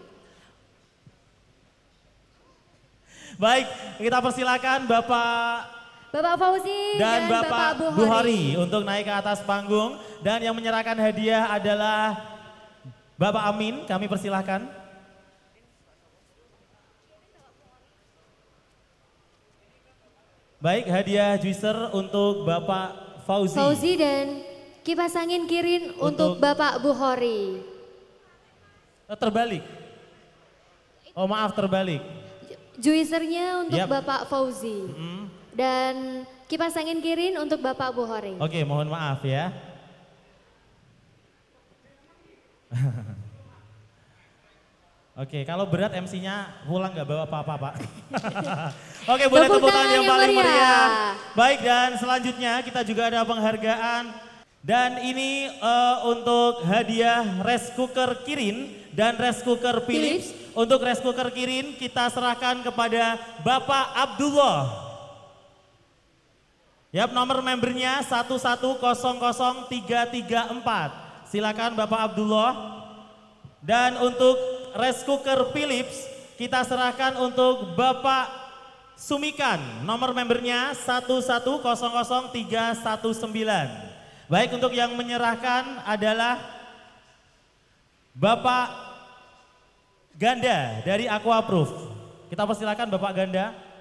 Baik, kita persilakan Bapak
Fauzi
dan Bapak Bukhari untuk naik ke atas panggung. Dan yang menyerahkan hadiah adalah Bapak Amin, kami persilahkan. Baik, hadiah juicer untuk Bapak Fauzi.
Fauzi dan kipas angin Kirin untuk Bapak Bukhari.
Terbalik. Oh maaf, terbalik.
Juicernya untuk
Yap.
Bapak Fauzi. Dan kipas angin Kirin untuk Bapak Bukhari.
Oke, mohon maaf ya. Oke, kalau berat MC-nya pulang nggak bawa apa-apa, Pak. Oke, boleh tepuk tangan yang paling meriah. Baik, dan selanjutnya kita juga ada penghargaan. Dan ini untuk hadiah rice cooker Kirin dan rice cooker Philips. Untuk rice cooker Kirin kita serahkan kepada Bapak Abdullah. Yap, nomor membernya 1100334. Silakan Bapak Abdullah. Dan untuk rice cooker Philips kita serahkan untuk Bapak Sumikan. Nomor membernya 1100319. Baik, untuk yang menyerahkan adalah Bapak Ganda dari Aquaproof. Kita persilakan Bapak Ganda.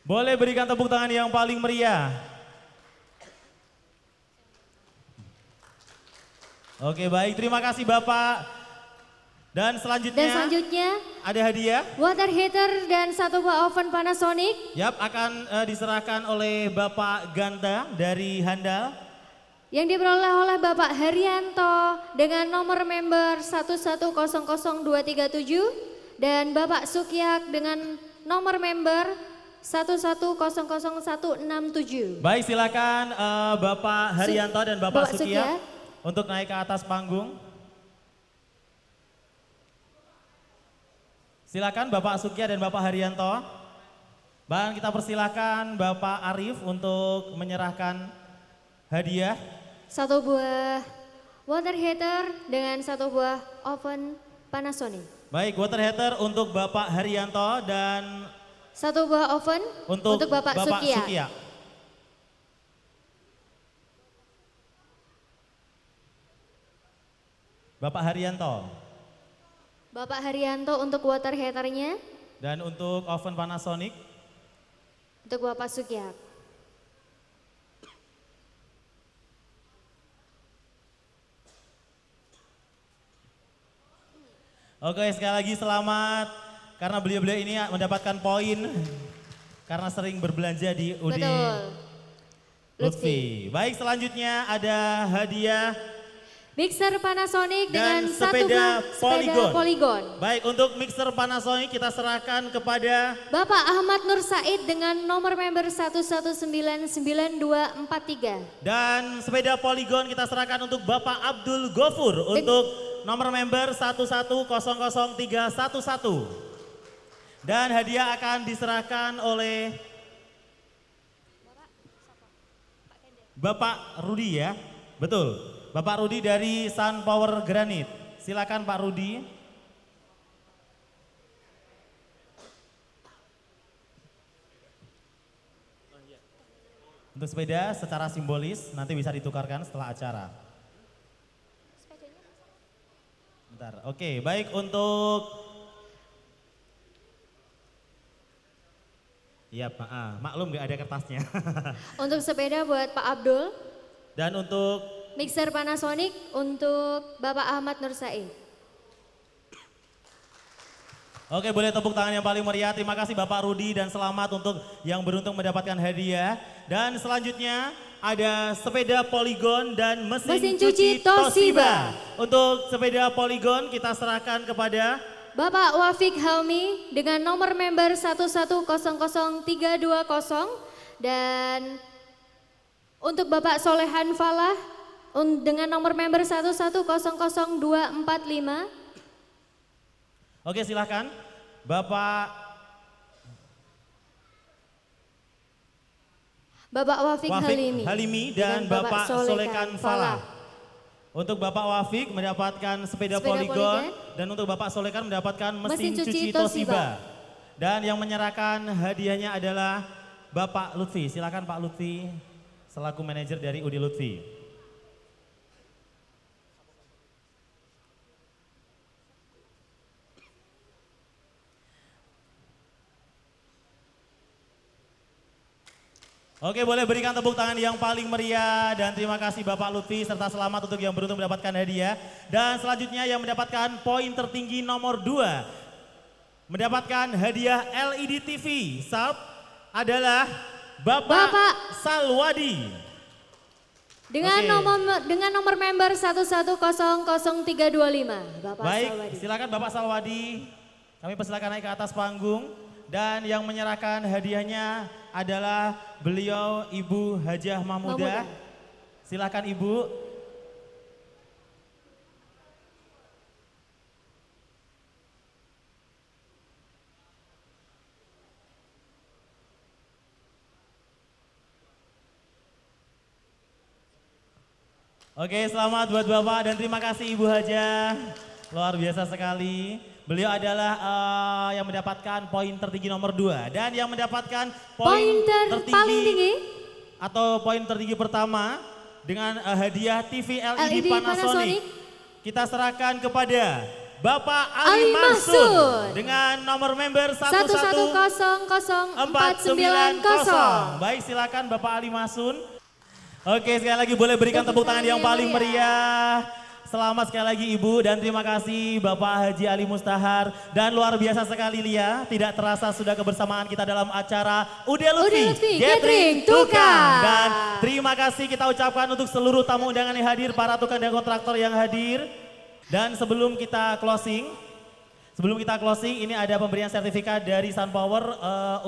Boleh berikan tepuk tangan yang paling meriah. Oke, baik, terima kasih Bapak. Dan selanjutnya ada hadiah.
Water heater dan satu buah oven Panasonic.
Yap, akan diserahkan oleh Bapak Ganda dari Handal.
Yang diperoleh oleh Bapak Haryanto dengan nomor member 1100237 dan Bapak Sukyak dengan nomor member 1100167.
Baik, silakan Bapak Haryanto dan Bapak Sukyak untuk naik ke atas panggung. Silakan Bapak Sukya dan Bapak Haryanto. Dan kita persilakan Bapak Arif untuk menyerahkan hadiah.
Satu buah water heater dengan satu buah oven Panasonic.
Baik, water heater untuk Bapak Haryanto dan
satu buah oven untuk Bapak Sukya.
Bapak Haryanto.
Bapak Haryanto untuk water heaternya.
Dan untuk oven Panasonic.
Untuk Bapak Sukya.
Oke, sekali lagi selamat. Karena beliau-beliau ini mendapatkan poin karena sering berbelanja di UD Lutfi. Baik, selanjutnya ada hadiah
mixer Panasonic
dan
dengan sepeda Polygon.
Baik, untuk mixer Panasonic kita serahkan kepada
Bapak Ahmad Nur Said dengan nomor member 1199243.
Dan sepeda Polygon kita serahkan untuk Bapak Abdul Gofur untuk nomor member 1100311. Dan hadiah akan diserahkan oleh Bapak Rudi ya. Betul, Bapak Rudi dari Sun Power Granite. Silakan Pak Rudi. Untuk sepeda secara simbolis nanti bisa ditukarkan setelah acara. Bentar, oke, baik untuk iya Pak, maklum gak ada kertasnya.
Untuk sepeda buat Pak Abdul.
Dan untuk
mixer Panasonic untuk Bapak Ahmad Nur Said.
Oke, boleh tepuk tangan yang paling meriah. Terima kasih Bapak Rudi dan selamat untuk yang beruntung mendapatkan hadiah. Dan selanjutnya ada sepeda Polygon dan mesin cuci Toshiba. Untuk sepeda Polygon kita serahkan kepada
Bapak Wafik Helmi dengan nomor member 1100320 dan untuk Bapak Solehan Falah dengan nomor member 1100245.
Oke, silakan Bapak
Wafik
Halimi dan Bapak Solekan Falah. Untuk Bapak Wafik mendapatkan sepeda Polygon dan untuk Bapak Solekan mendapatkan mesin cuci Toshiba. Dan yang menyerahkan hadiahnya adalah Bapak Lutfi. Silakan Pak Lutfi selaku manajer dari UD Lutfi. Oke, boleh berikan tepuk tangan yang paling meriah dan terima kasih Bapak Lutfi serta selamat untuk yang beruntung mendapatkan hadiah. Dan selanjutnya yang mendapatkan poin tertinggi nomor 2 mendapatkan hadiah LED TV Sub adalah Bapak Salwadi.
Dengan nomor member 1100325. Bapak
Baik,
Salwadi.
silakan Bapak Salwadi. Kami persilakan naik ke atas panggung. Dan yang menyerahkan hadiahnya adalah beliau Ibu Hajah Mahmudah. Silakan Ibu. Oke, selamat buat Bapak dan terima kasih Ibu Hajah. Luar biasa sekali. Beliau adalah yang mendapatkan poin tertinggi nomor 2 dan yang mendapatkan poin tertinggi
paling tinggi
atau poin tertinggi pertama dengan hadiah TV LED Panasonic. Kita serahkan kepada Bapak Ali Masun dengan nomor member 1100490. Baik, silakan Bapak Ali Masun. Oke, sekali lagi boleh berikan tepuk tangan yang paling meriah. Selamat sekali lagi Ibu dan terima kasih Bapak Haji Ali Mustahar. Dan luar biasa sekali Lia, tidak terasa sudah kebersamaan kita dalam acara UD Lutfi Gathering Tukang. Dan terima kasih kita ucapkan untuk seluruh tamu undangan yang hadir, para tukang dan kontraktor yang hadir. Dan sebelum kita closing, ini ada pemberian sertifikat dari Sunpower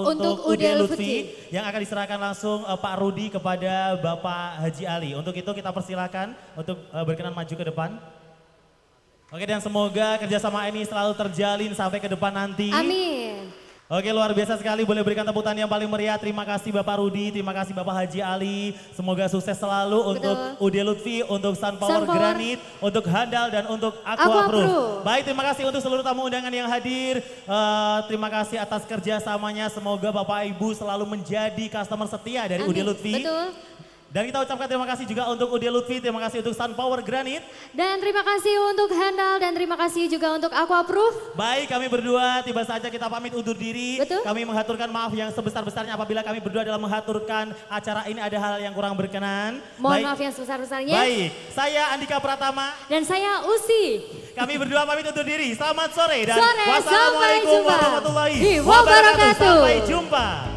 untuk UD Lutfi yang akan diserahkan langsung Pak Rudi kepada Bapak Haji Ali. Untuk itu kita persilakan untuk berkenan maju ke depan. Oke, dan semoga kerjasama ini selalu terjalin sampai ke depan nanti.
Amin.
Oke, luar biasa sekali, boleh berikan tepuk tangan yang paling meriah. Terima kasih Bapak Rudi, terima kasih Bapak Haji Ali. Semoga sukses selalu untuk UD Lutfi, untuk Sunpower Granit, untuk Handal dan untuk Aquaproof. Baik, terima kasih untuk seluruh tamu undangan yang hadir. Terima kasih atas kerjasamanya. Semoga Bapak Ibu selalu menjadi customer setia dari UD Lutfi.
Betul.
Dan kita ucapkan terima kasih juga untuk UD Lutfi, terima kasih untuk Sunpower Granit.
Dan terima kasih untuk Handal dan terima kasih juga untuk Aquaproof.
Baik, kami berdua tiba saja kita pamit undur diri.
Betul.
Kami mengaturkan maaf yang sebesar-besarnya apabila kami berdua dalam mengaturkan acara ini ada hal yang kurang berkenan.
Mohon maaf yang sebesar-besarnya.
Baik, saya Andika Pratama.
Dan saya Usi.
Kami berdua pamit undur diri. Selamat sore dan
wassalamualaikum
warahmatullahi wabarakatuh.
wabarakatuh.
Sampai jumpa.